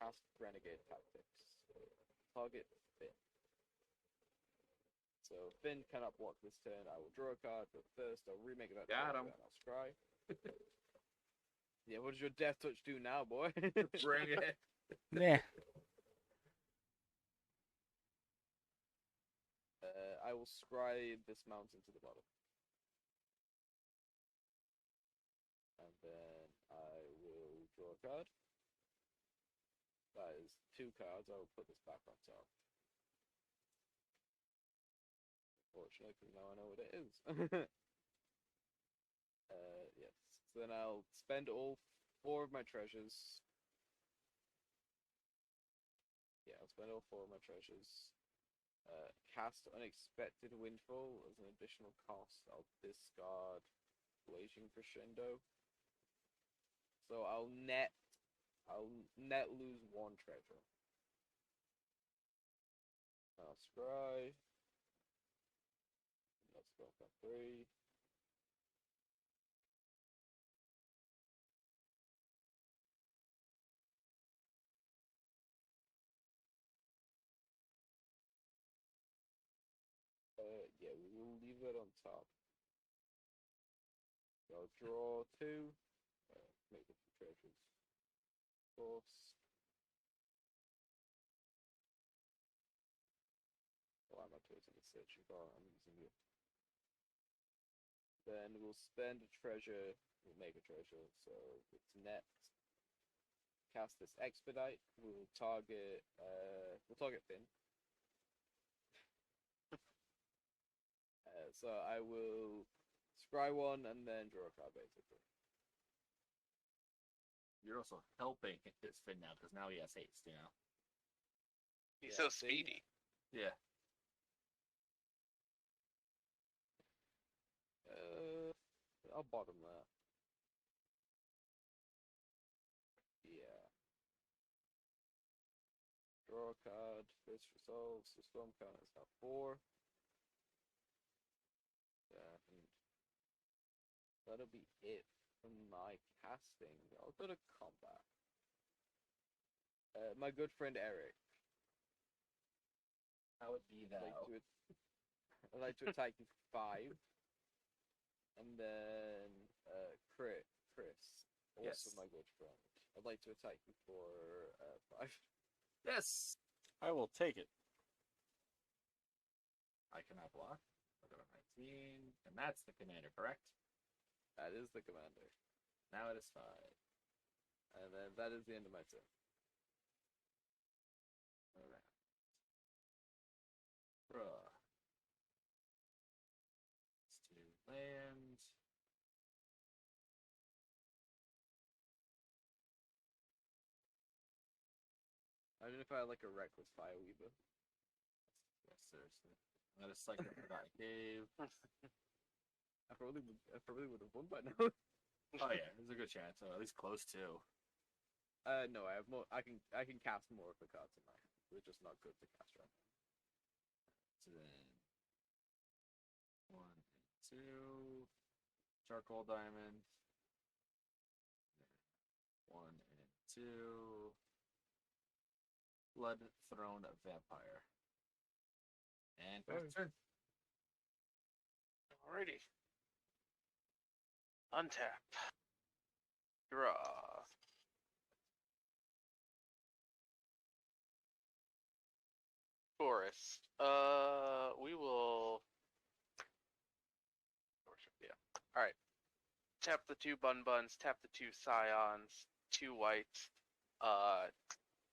Cast renegade tactics. Target Finn. So Finn cannot block this turn. I will draw a card, but first I'll remake that Got treasure him. and I'll scry. Yeah, what does your death touch do now, boy? Bring it. Nah. I will scry this mountain to the bottom. And then I will draw a card. That is 2 cards. I will put this back on top. Fortunately, because now I know what it is. Yes. So then I'll spend all 4 of my treasures. Yeah, I'll spend all 4 of my treasures. Cast Unexpected Windfall as an additional cost. I'll discard Blazing Crescendo. So I'll net lose 1 treasure. I'll scry. Let's go for 3. Yeah, we will leave that on top. So I'll draw 2. Make the 2 treasures. Force. Why am I closing the searching bar? I'm using it. Then we'll spend a treasure. We'll make a treasure. So it's net. Cast this expedite. We'll target Finn. So I will scry 1 and then draw a card basically. You're also helping this Finn now because now he has haste. You know. He's Yeah, so see? speedy. Yeah. I'll bottom that. Yeah. Draw a card. This resolves. The storm count is now 4. And that'll be it for my casting. I'll go to combat. My good friend Eric. How would be that? I'd like to attack you for 5. And then Chris, also Yes. my good friend. I'd like to attack you for 5. Yes. I will take it. I cannot block. I got a 19, and that's the commander, correct? That is the commander. Now it is 5. And then that is the end of my turn. All right. Bruh. Let's do land. I don't know if I had like a reckless fire weaver. Yeah, seriously. I'm gonna cycle for that cave. I probably would have won by now. Oh yeah, there's a good chance. At least close to. No, I have more. I can cast more of the cards in my hand. They're just not good to cast right now. So then 1 and 2. Charcoal diamond. 1 and 2. Blood Throne Vampire. And pass turn. Alrighty. Untap. Draw. Forest. We will. Yeah. All right. Tap the 2 Bun-Buns. Tap the 2 Scions. 2 white.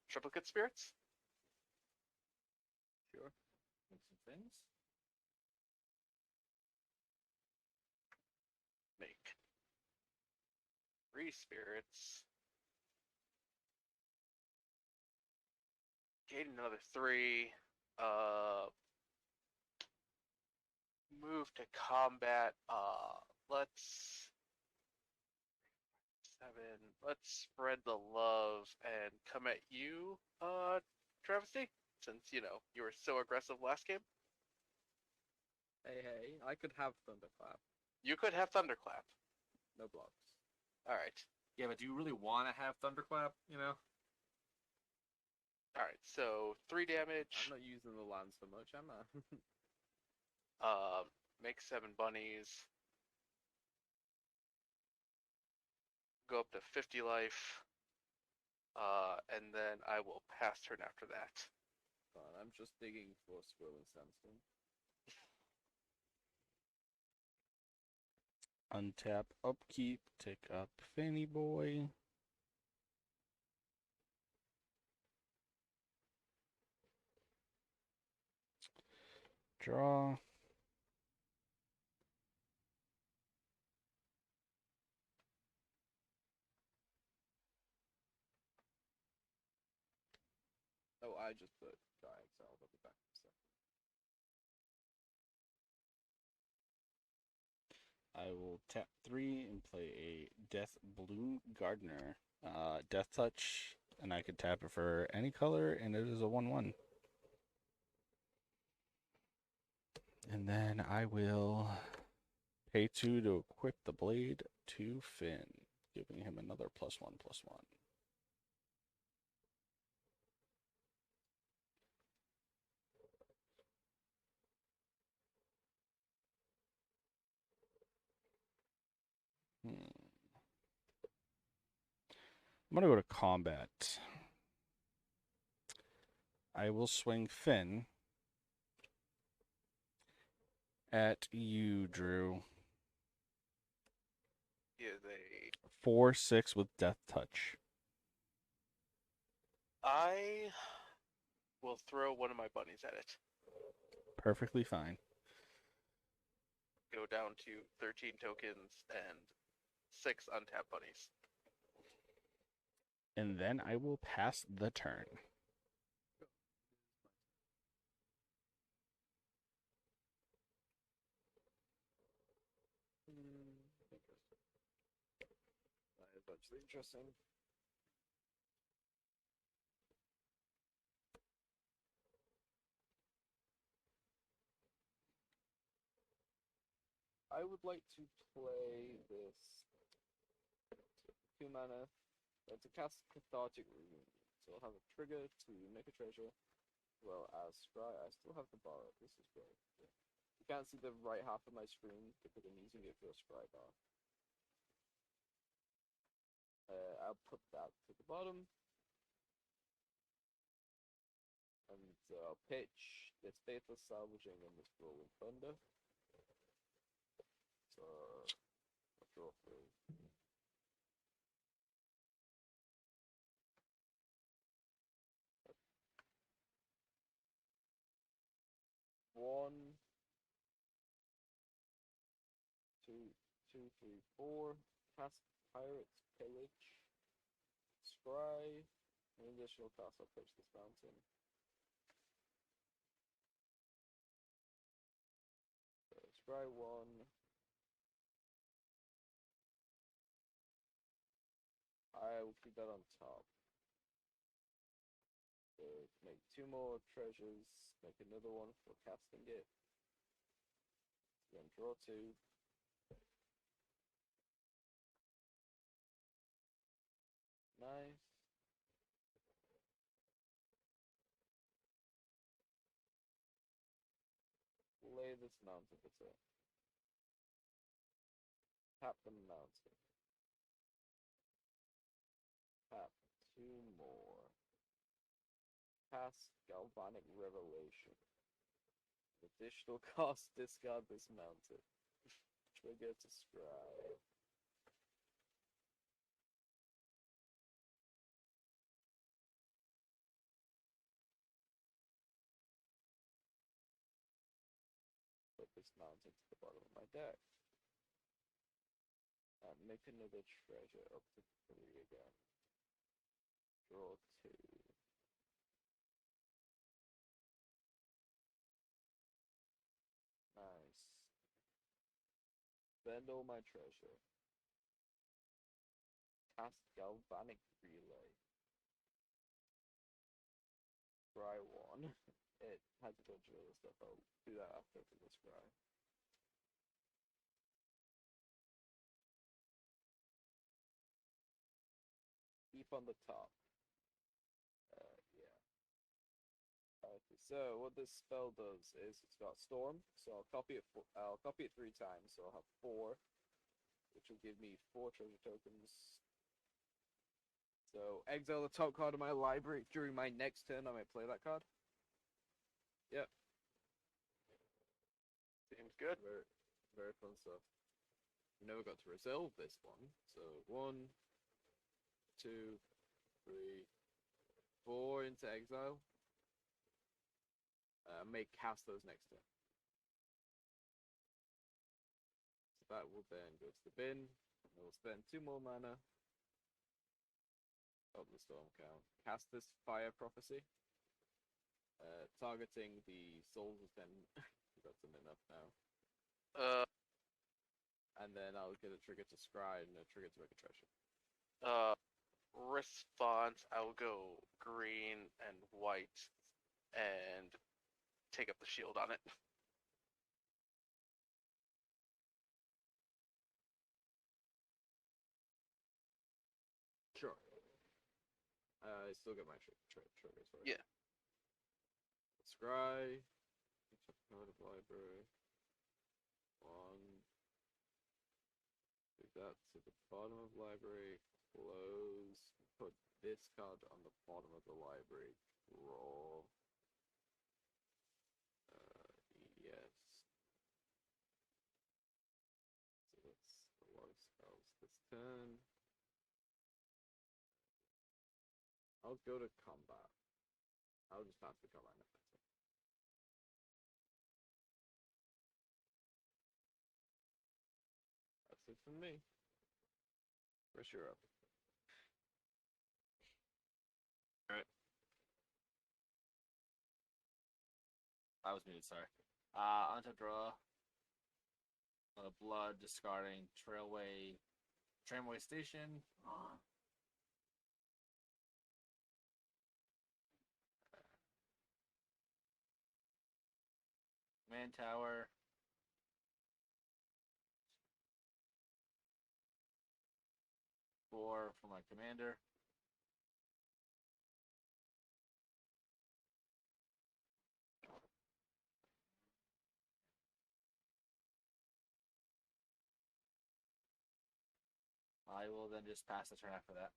Triplicate spirits. Sure. Make some things. Make 3 spirits. Gain another 3. Move to combat. Let's 7. Let's spread the love and come at you, Travesty. Since you were so aggressive last game. Hey, I could have Thunderclap. You could have Thunderclap. No blocks. All right. Yeah, but do you really want to have Thunderclap? You know? All right. So 3 damage. I'm not using the land so much, am I? Make 7 bunnies. Go up to 50 life. And then I will pass turn after that. Fine, I'm just digging for Squirrel and Sandstone. Untap, upkeep, take up Fanny Boy. Draw. Oh, I just put Giant Exile at the back. So. I will tap 3 and play a Death Bloom Gardener. Death Touch, and I could tap it for any color, and it is a 1/1. And then I will pay 2 to equip the blade to Finn, giving him another +1/+1. I'm going to go to combat. I will swing Finn at you, Drew. He is a. 4/6 with Death Touch. I will throw one of my bunnies at it. Perfectly fine. Go down to 13 tokens and 6 untapped bunnies. And then I will pass the turn. Interesting. That is actually interesting. I would like to play this 2 mana. To cast Cathartic Rune. So I'll have a trigger to make a treasure. Well as Scry. I still have the bar. This is great. Yeah. You can't see the right half of my screen because I'm using it for a scry bar. I'll put that to the bottom. And I'll pitch this faithless salvaging and this rolling thunder. So I'll draw through. One, two, two, three, four. Cast Pirates, Pillage, Scry, an additional cast. I'll pitch this mountain. So Scry 1. I will keep that on top. So make 2 more treasures, make another one for casting it. Then draw 2. Nice. Lay this mountain for turn. Tap the mountain. Tap 2 more. Cast Galvanic Revelation. Additional cost, discard this mountain. Trigger to scry. Put this mountain to the bottom of my deck. And make another treasure up to 3 again. Draw 2. Nice. Spend all my treasure. Cast Galvanic Relay. Scry 1. It has a bunch of other stuff. I'll do that after for the scry. Keep on the top. Yeah. Okay, so what this spell does is it's got Storm, so I'll copy it. I'll copy it 3 times, so I'll have 4, which will give me 4 treasure tokens. So exile the top card of my library. During my next turn, I might play that card. Yep. Seems good. Very, very fun stuff. We never got to resolve this one. So 1, 2, 3, 4 into exile. May cast those next turn. So that will then go to the bin. And we'll spend 2 more mana. Up the storm count. Cast this Fire Prophecy. Targeting the Souls of Ten. That's enough now. And then I'll get a trigger to scry and a trigger to make a treasure. Response, I will go green and white and take up the shield on it. Sure. I still get my triggers, right? Yeah. Scry. Check card of library. 1. Move that to the bottom of library. Close. Put this card on the bottom of the library. Draw. Yes. So that's a lot of spells this turn. I'll go to combat. I'll just pass the combat effect. That's it from me. Chris, you're up. I was muted, sorry. Onto draw. Blood, discarding Tramway Station. Man Tower. Four for my commander. I will then just pass the turn after that.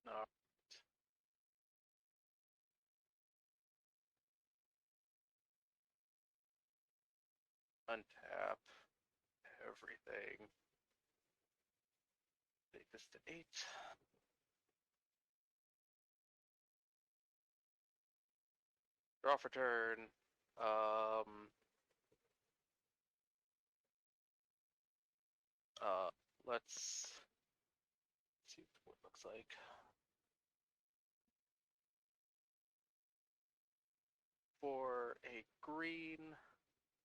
No. Untap everything. Take this to 8. Draw for turn. Let's see what it looks like. For a green,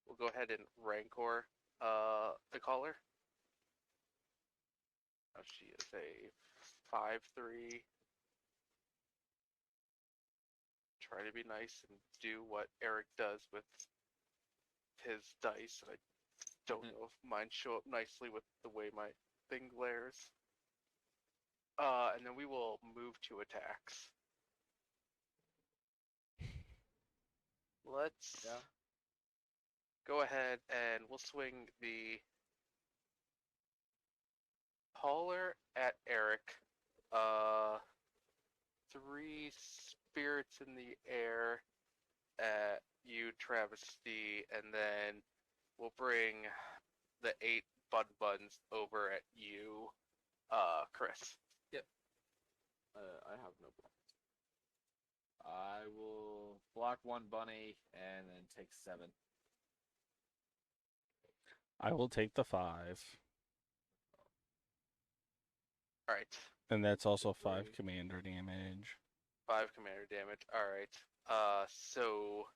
we'll go ahead and Rancor the caller. She is a 5/3. Try to be nice and do what Eric does with his dice. I don't know if mine show up nicely with the way my thing glares. And then we will move to attacks. Let's go ahead and we'll swing the caller at Eric. 3 spirits in the air at you, Travesty, and then we'll bring the 8 Bud Buns over at you, Chris. Yep. I have no block. I will block 1 bunny and then take 7. I will take the 5. All right. And that's also 5 commander damage. 5 commander damage. All right. So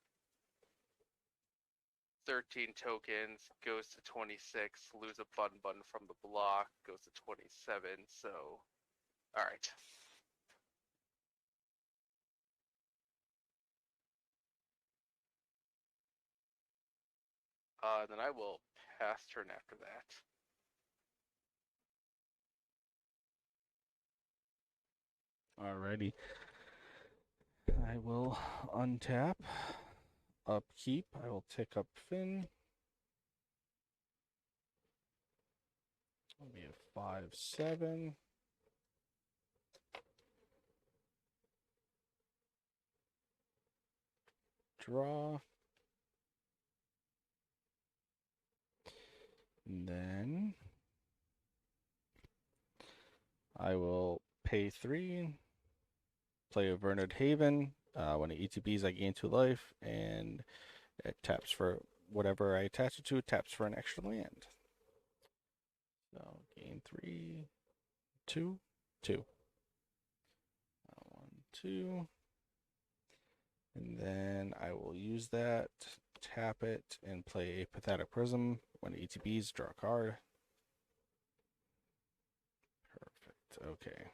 13 tokens goes to 26. Lose a bun from the block goes to 27. So, all right. Then I will pass turn after that. Alrighty. I will untap. Upkeep. I will tick up Finn. It'll be a 5/7. Draw. And then I will pay 3. Play a Vernard Haven. When it ETBs, I gain 2 life, and it taps for whatever I attach it to. It taps for an extra land. So gain 3, 2, 2. 1, 2. And then I will use that, tap it, and play a Pathetic Prism. When it ETBs, draw a card. Perfect. Okay.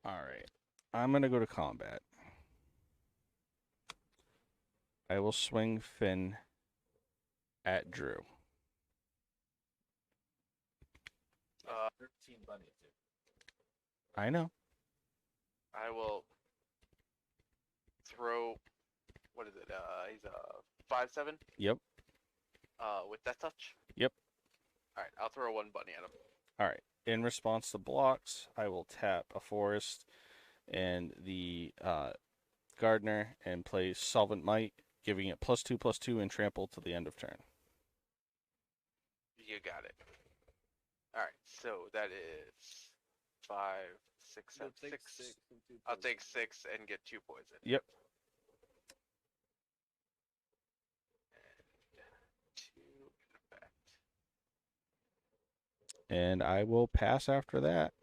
All right. I'm going to go to combat. I will swing Finn at Drew. 13 bunnies, dude. I know. I will throw. What is it? He's a 5/7. Yep. With that touch. Yep. All right. I'll throw 1 bunny at him. All right. In response to blocks, I will tap a forest and the gardener and play Solvent Might, giving it +2/+2 and trample to the end of turn. You got it. All right. So that is 5, 6, 7, 6. I'll take 6 and get 2 poison. Yep. And 2 in effect. And I will pass after that.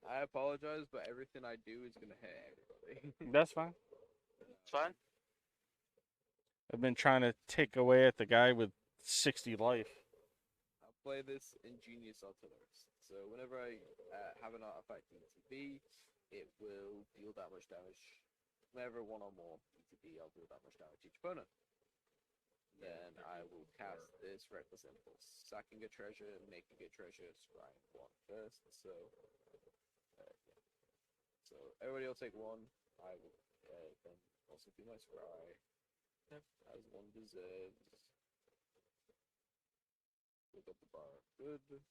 I apologize, but everything I do is gonna hit everybody. That's fine. It's fine. I've been trying to take away at the guy with 60 life. I'll play this Ingenious Artillerist. So whenever I have an artifact in ETB, it will deal that much damage. Whenever 1 or more ETB, I'll deal that much damage to each opponent. Then I will cast this Reckless Impulse. Sacking a treasure, making a treasure, scrying one first. So, yeah. So everybody will take one. I will then also do my scry, as one deserves. Look at the bar. Good.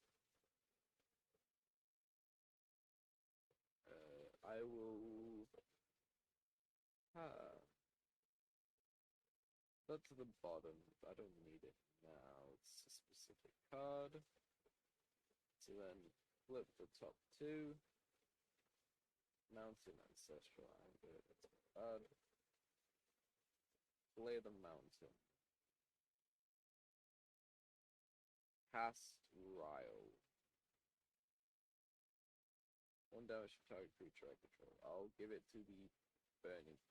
I will. That's to the bottom. I don't need it now. It's a specific card. So then flip the top two. Mountain Ancestral Anger. That's bad. Play the mountain. Cast Rile. One damage to target creature I control. I'll give it to the Burning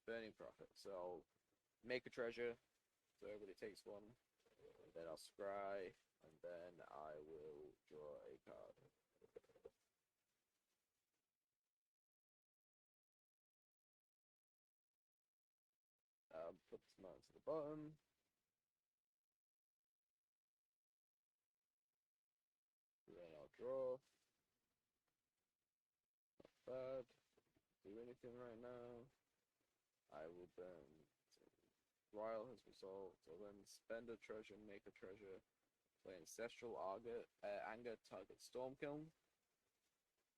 Burning Prophet. So I'll make a treasure. So everybody takes one. And then I'll scry. And then I will draw a card. Put this mountain to the bottom. Then I'll draw. Not bad. Do anything right now. I will then. Ryle has resolved. So then spend a treasure, make a treasure. Play Ancestral Anger, target Stormkiln.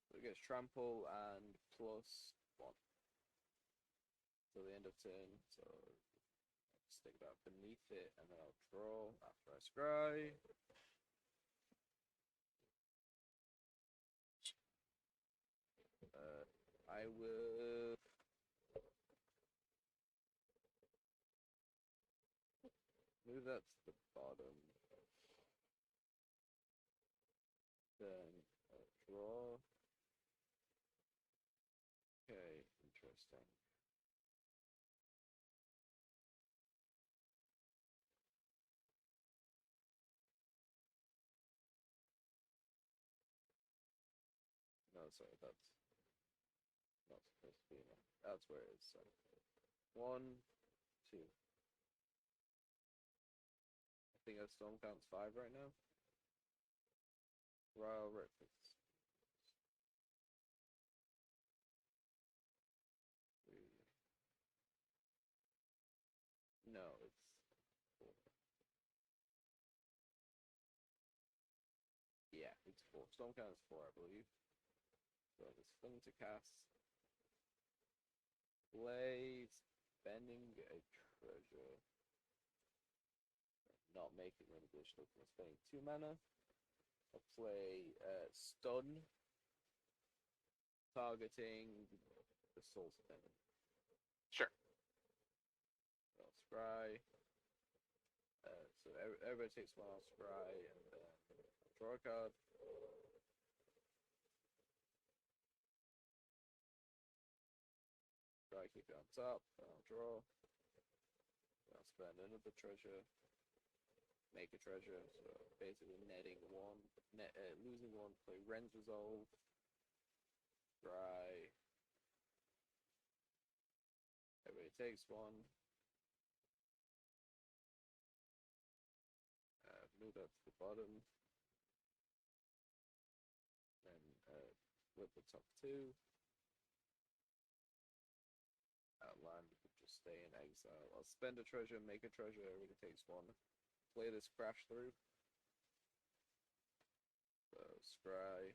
So it gets trample and plus 1. Till the end of turn. So I'll stick that beneath it and then I'll draw after I scry. I will move that to the bottom. Then draw. Okay, interesting. No, sorry, that's not supposed to be enough. That's where it is. So 1, 2. I think that storm counts 5 right now. Royal Breakfast. 3. No, it's 4. Yeah, it's 4. Storm count is 4, I believe. So there's thing to cast. Play spending a treasure. Not making an additional from spending 2 mana. I'll play Stun. Targeting the Soul Spin. Sure. I'll scry. So everybody takes one, I'll scry, and then I'll draw a card. Scry, keep it on top, then I'll draw. Then I'll spend another treasure. Make a treasure, so basically netting 1, losing 1, play Ren's Resolve. Scry. Everybody takes one. Move that to the bottom. Then flip the top 2. Land would just stay in exile. I'll spend a treasure, make a treasure. Everybody takes one. Play this crash through. So scry.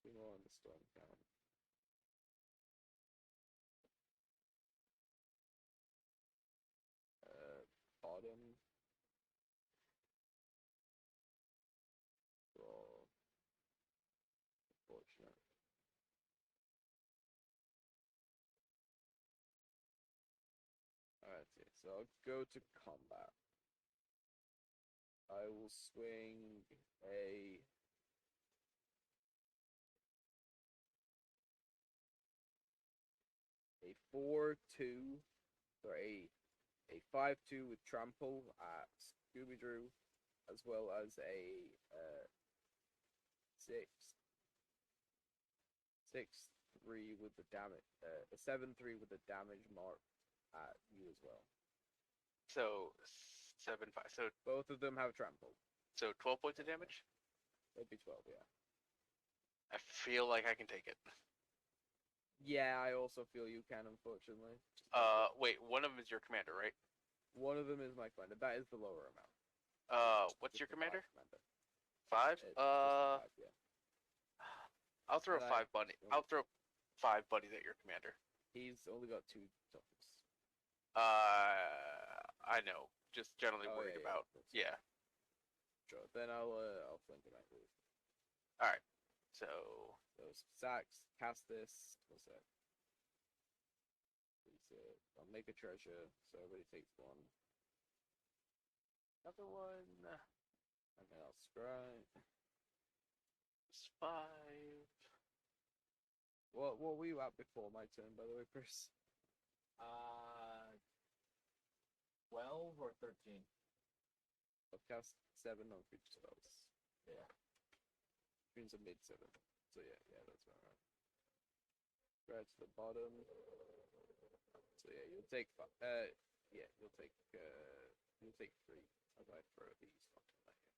2 more on the storm count. Bottom. Draw. Unfortunate. Alright, so I'll go to combat. I will swing a 4-2, or a 5-2 with trample at Scooby Doo, as well as a 6 7-3 with the damage, a 7-3 with the damage mark at you as well. So 7-5. Both of them have trample. So 12 points of damage. It'd be 12, yeah. I feel like I can take it. Yeah, I also feel you can, unfortunately. Wait, one of them is your commander, right? One of them is my commander. That is the lower amount. What's your Just the commander? commander. 5? Just the 5, yeah. I'll throw And 5 bunny. I'll throw 5 bunnies at your commander. He's only got 2 toughness. I know. Just generally Oh, worried yeah, about. that's Yeah. Sure. Then I'll flank him out with All right. So those sacks. Cast this. What's that? I'll make a treasure, so everybody takes 1. another one. And then I'll scry. It's 5. What were you at before my turn, by the way, Chris? 12 or 13. I've cast 7 non-creature spells. Yeah. Means a mid-7. So yeah, that's about right. Right to the bottom. So yeah, you'll take you'll take 3 as I throw these onto my hand.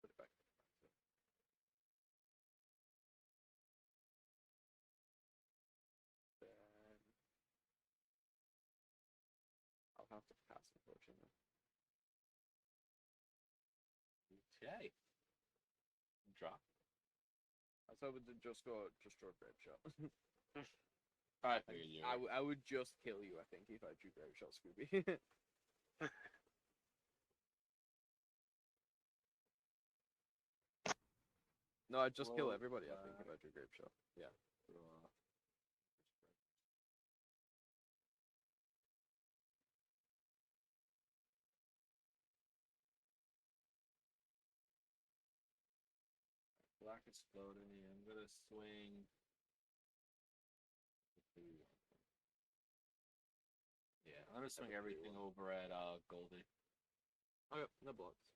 Put it back. Then I'll have to pass, unfortunately. Okay. Drop. I was hoping to just draw a grave shot. I figured you. I would just kill you, I think, if I drew grave shot, Scooby. No, I'd just kill everybody, I think, if I drew grave shot. Yeah. Black exploding. I'm gonna swing. Yeah, I'm gonna swing everything over at Goldie. Okay, no blocks.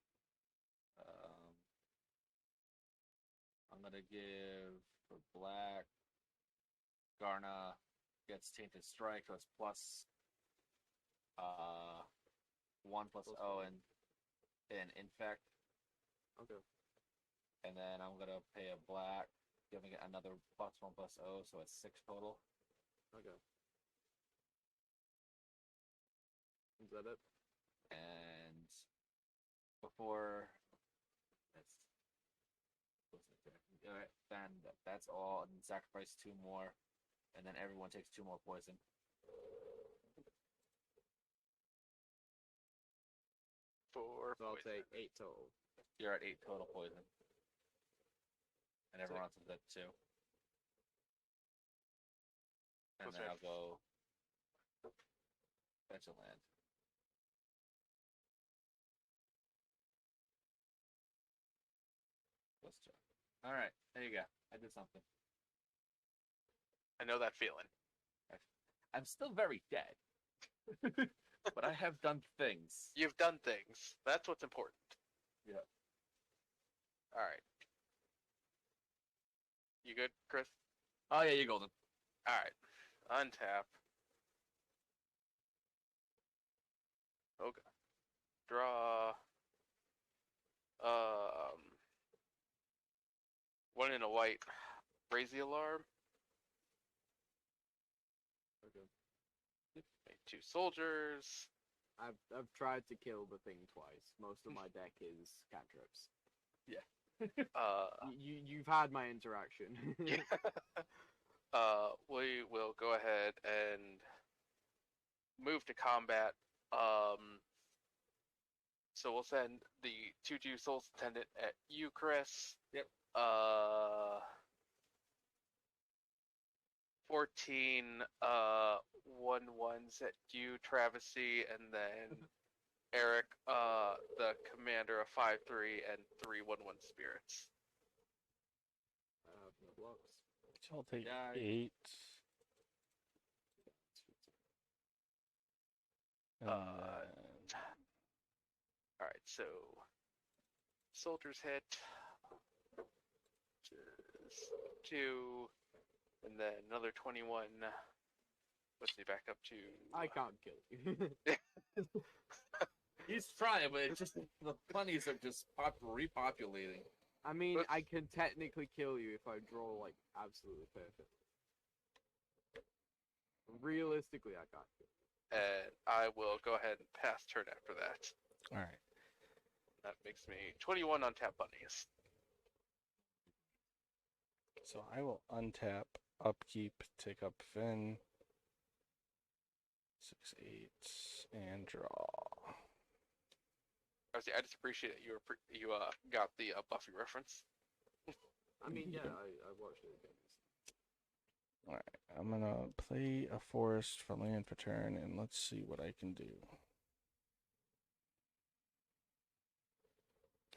I'm gonna give for black. Garna gets tainted strike, so it's plus 1 plus Plus O 1. and infect. Okay. And then I'm gonna pay a black, giving it another plus 1 plus O, so it's 6 total. Okay. Is that it? And before that's all right, then that's all. And sacrifice 2 more, and then everyone takes 2 more poison. For So I'll poison. take 8 total. You're at 8 total poison, and everyone else is at 2. And then I'll go fetch a land. Let's check. All right, there you go. I did something. I know that feeling. I'm still very dead, but I have done things. You've done things. That's what's important. Yeah. All right. You good, Chris? Oh yeah, you're golden. All right. Untap. Okay. Draw. 1 in a white. Raise the alarm. Okay. Make 2 soldiers. I've tried to kill the thing twice. Most of my deck is cantrips. You've had my interaction. Yeah. We will go ahead and move to combat. So we'll send the 2/2 Souls Attendant at you, Chris. Yep. 14 1/1s at you, Travesty, and then Eric, the commander of 5/3 and 3 1/1 spirits. I have no blocks. So I'll take Yeah, 8. And All right, so soldiers hit. is 2, and then another 21. Puts me back up to. I can't kill you. He's trying, but it's just the bunnies are just repopulating. I mean, I can technically kill you if I draw like absolutely perfect. Realistically, I can't kill you. And I will go ahead and pass turn after that. All right. That makes me 21 on tap bunnies. So I will untap, upkeep, take up Finn. 6, 8, and draw. Obviously, I just appreciate that you got the Buffy reference. I mean, yeah, I watched it again. All right, I'm gonna play a forest for land for turn, and let's see what I can do.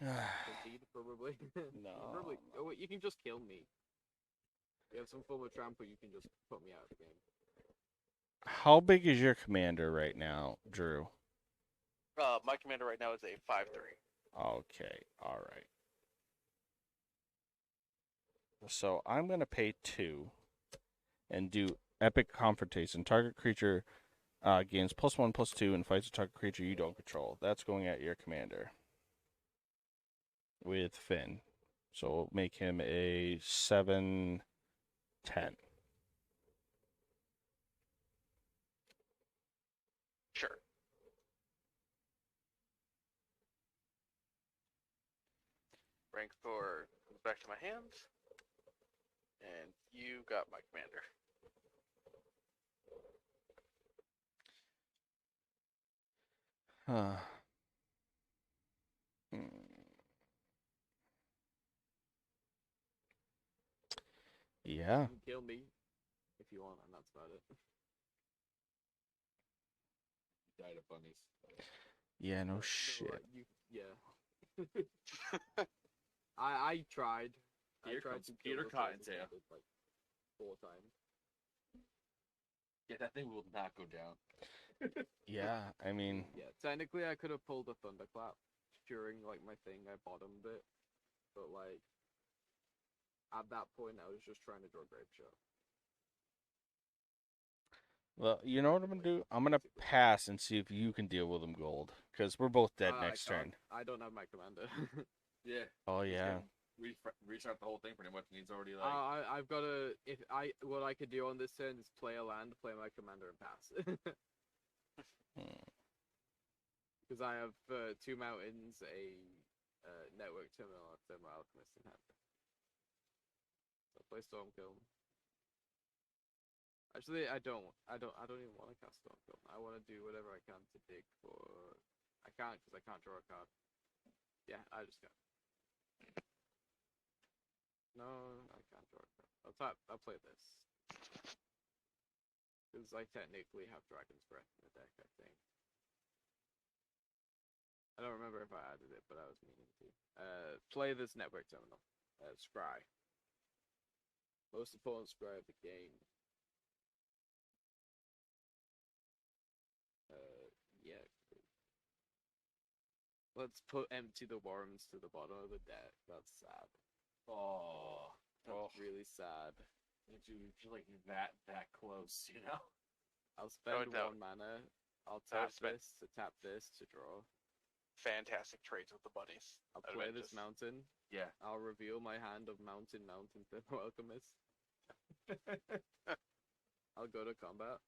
Indeed, probably. No. Probably. Oh, wait, you can just kill me. You have some form of trample, you can just put me out of the game. How big is your commander right now, Drew? My commander right now is a 5/3. Okay, all right. So I'm gonna pay 2 and do epic confrontation. Target creature gains +1/+2 and fights a target creature you don't control. That's going at your commander with Finn. So we'll make him a 7/10. Sure. Rancor comes back to my hand. And you got my commander. Yeah. You can kill me if you want, and that's about it. Died of bunnies. Yeah, no So, shit. yeah. I tried. Here I tried comes to Peter kill the Cottontail. Forest like 4 times. Yeah, that thing will not go down. Yeah, I mean, Yeah, technically I could have pulled a thunderclap during like my thing. I bottomed it, but like at that point I was just trying to draw Grape Shot. well, you know what I'm gonna do? I'm gonna pass and see if you can deal with them gold, because we're both dead next I can't. turn. I don't have my commander. Yeah. Oh he's yeah. gonna restart the whole thing pretty much, and he's already like. I've got to. What I could do on this turn is play a land, play my commander, and pass. Because I have 2 mountains, a network terminal, and thermal alchemist in hand. So I'll play Stormkill. Actually, I don't even want to cast Stormkill. I want to do whatever I can to dig for. I can't because I can't draw a card. Yeah, I just can't. No, I can't draw a card. I'll play this. Because I technically have Dragon's Breath in the deck, I think. I don't remember if I added it, but I was meaning to. Play this network terminal. Scry. Most important scry of the game. Yeah. Let's empty the worms to the bottom of the deck. That's sad. Oh, That's really sad. did you feel like that close? You know. I'll spend that 1 mana. I'll that tap would spend- this to tap this to draw. Fantastic trades with the bunnies. I'll I'd play imagine this mountain. Yeah. I'll reveal my hand of mountain thermal alchemist. I'll go to combat.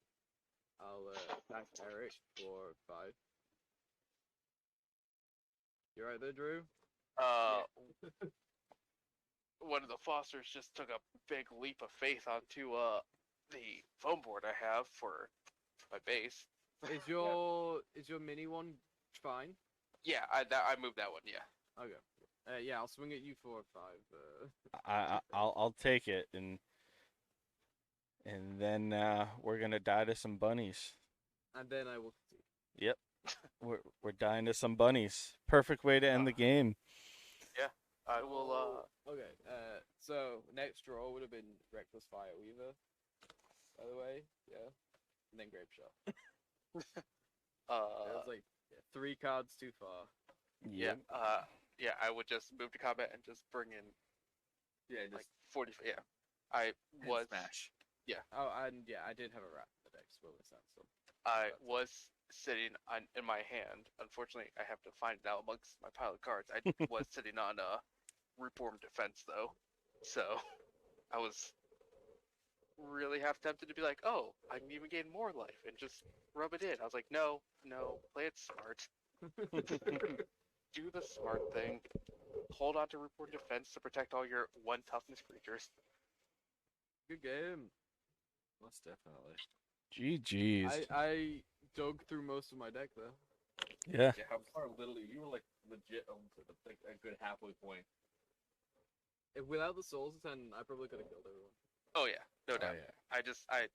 I'll attack Eric for 5. You right there, Drew? One of the Fosters just took a big leap of faith onto the foam board I have for my base. Is your mini one fine? Yeah, I moved that one. Yeah. Okay. Yeah, I'll swing at you for 5. I'll take it, and then we're gonna die to some bunnies. And then I will. Yep, we're dying to some bunnies. Perfect way to end the game. I will. Okay. So next draw would have been Reckless Fireweaver. By the way, yeah. And then Grape Shot. It was like 3 cards too far. Yeah. Yeah. I would just move to combat and just bring in Yeah, just like 40. Yeah, I hit was smash. Oh, and yeah, I did have a rat in the deck, so it's that. So I was sitting on in my hand. Unfortunately, I have to find it out amongst my pile of cards. I was sitting on a reformed defense though, so I was really half tempted to be like, oh, I can even gain more life and just rub it in. I was like, no, no, play it smart. Do the smart thing. Hold on to reformed defense to protect all your one toughness creatures. good game. Most definitely. GG's. I dug through most of my deck though. Yeah. Yeah, I'm sorry, literally, you were like legit like a good halfway point. If without the Souls 10, I probably could have killed everyone. Oh yeah, no Oh, doubt. yeah.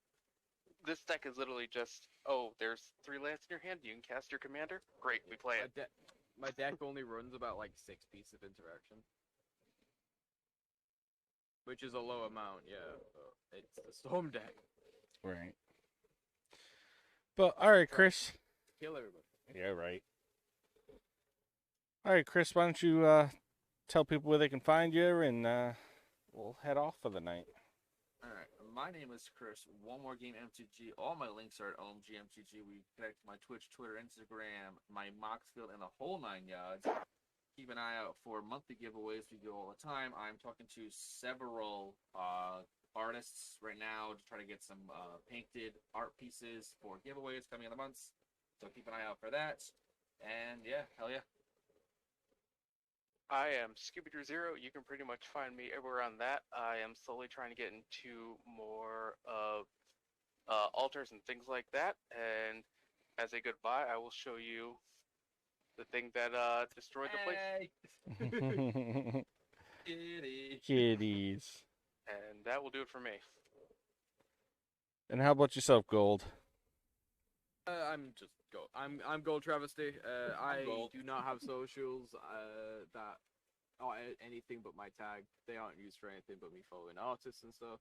This deck is literally just, oh, there's 3 lands in your hand. You can cast your commander. Great, we play it. My deck only runs about like 6 pieces of interaction, which is a low amount. Yeah, it's the Storm deck. Right. But all right, Chris. Kill everybody. Yeah, right. All right, Chris. Why don't you tell people where they can find you, and we'll head off for the night. All right, my name is Chris. One more game MTG. All my links are at OMG MTG. We connect to my Twitch, Twitter, Instagram, my Moxfield, and the whole 9 yards. Keep an eye out for monthly giveaways. We go all the time. I'm talking to several artists right now to try to get some painted art pieces for giveaways coming in the months. So keep an eye out for that. And yeah, hell yeah. I am Scooby-Doo Zero. You can pretty much find me everywhere on that. I am slowly trying to get into more of altars and things like that. And as a goodbye, I will show you the thing that destroyed the place. Hey, kitty. Kitties. And that will do it for me. And how about yourself, Gold? I'm just Gold. I'm Gold Travesty. I Gold. do not have socials that are anything but my tag. They aren't used for anything but me following artists and stuff.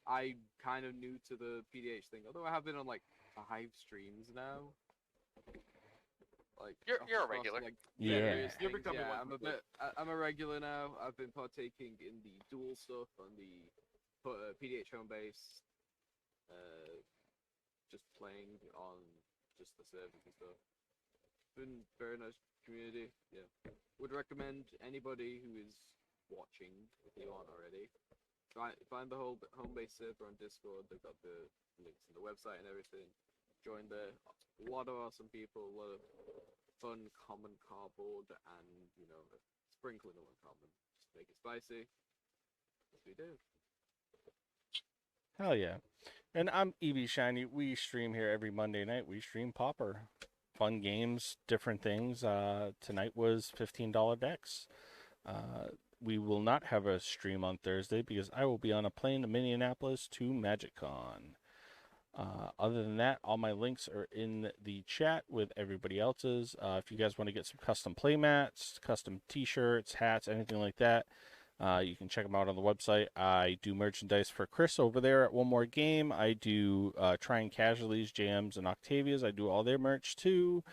I'm kind of new to the PDH thing, although I have been on like 5 streams now. Like You're a across, regular. Like, Yeah. various You're things. becoming Yeah, one quickly. I'm a regular now. I've been partaking in the dual stuff on the PDH home base. Just playing on just the servers and stuff. Been very nice community. Yeah, would recommend anybody who is watching, if you aren't already, find the whole home base server on Discord. They've got the links in the website and everything. Join there. A lot of awesome people. A lot of fun common cardboard, and sprinkling of uncommon. Just make it spicy. As we do. Hell yeah. And I'm EB Shiny. We stream here every Monday night. We stream Pauper. Fun games, different things. Tonight was $15 decks. We will not have a stream on Thursday because I will be on a plane to Minneapolis to MagicCon. Other than that, all my links are in the chat with everybody else's. If you guys want to get some custom playmats, custom t-shirts, hats, anything like that, you can check them out on the website. I do merchandise for Chris over there at One More Game. I do Trying Casualties, Jams, and Octavias. I do all their merch too.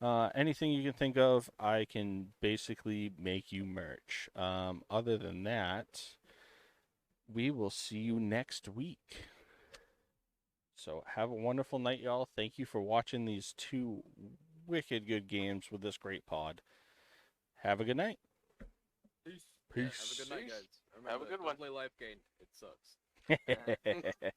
Anything you can think of, I can basically make you merch. Other than that, we will see you next week. So have a wonderful night, y'all. Thank you for watching these 2 wicked good games with this great pod. Have a good night. Peace. Peace. Yeah, have a good night, guys. Remember, Have a good don't one. play Life Gain. It sucks. Peace.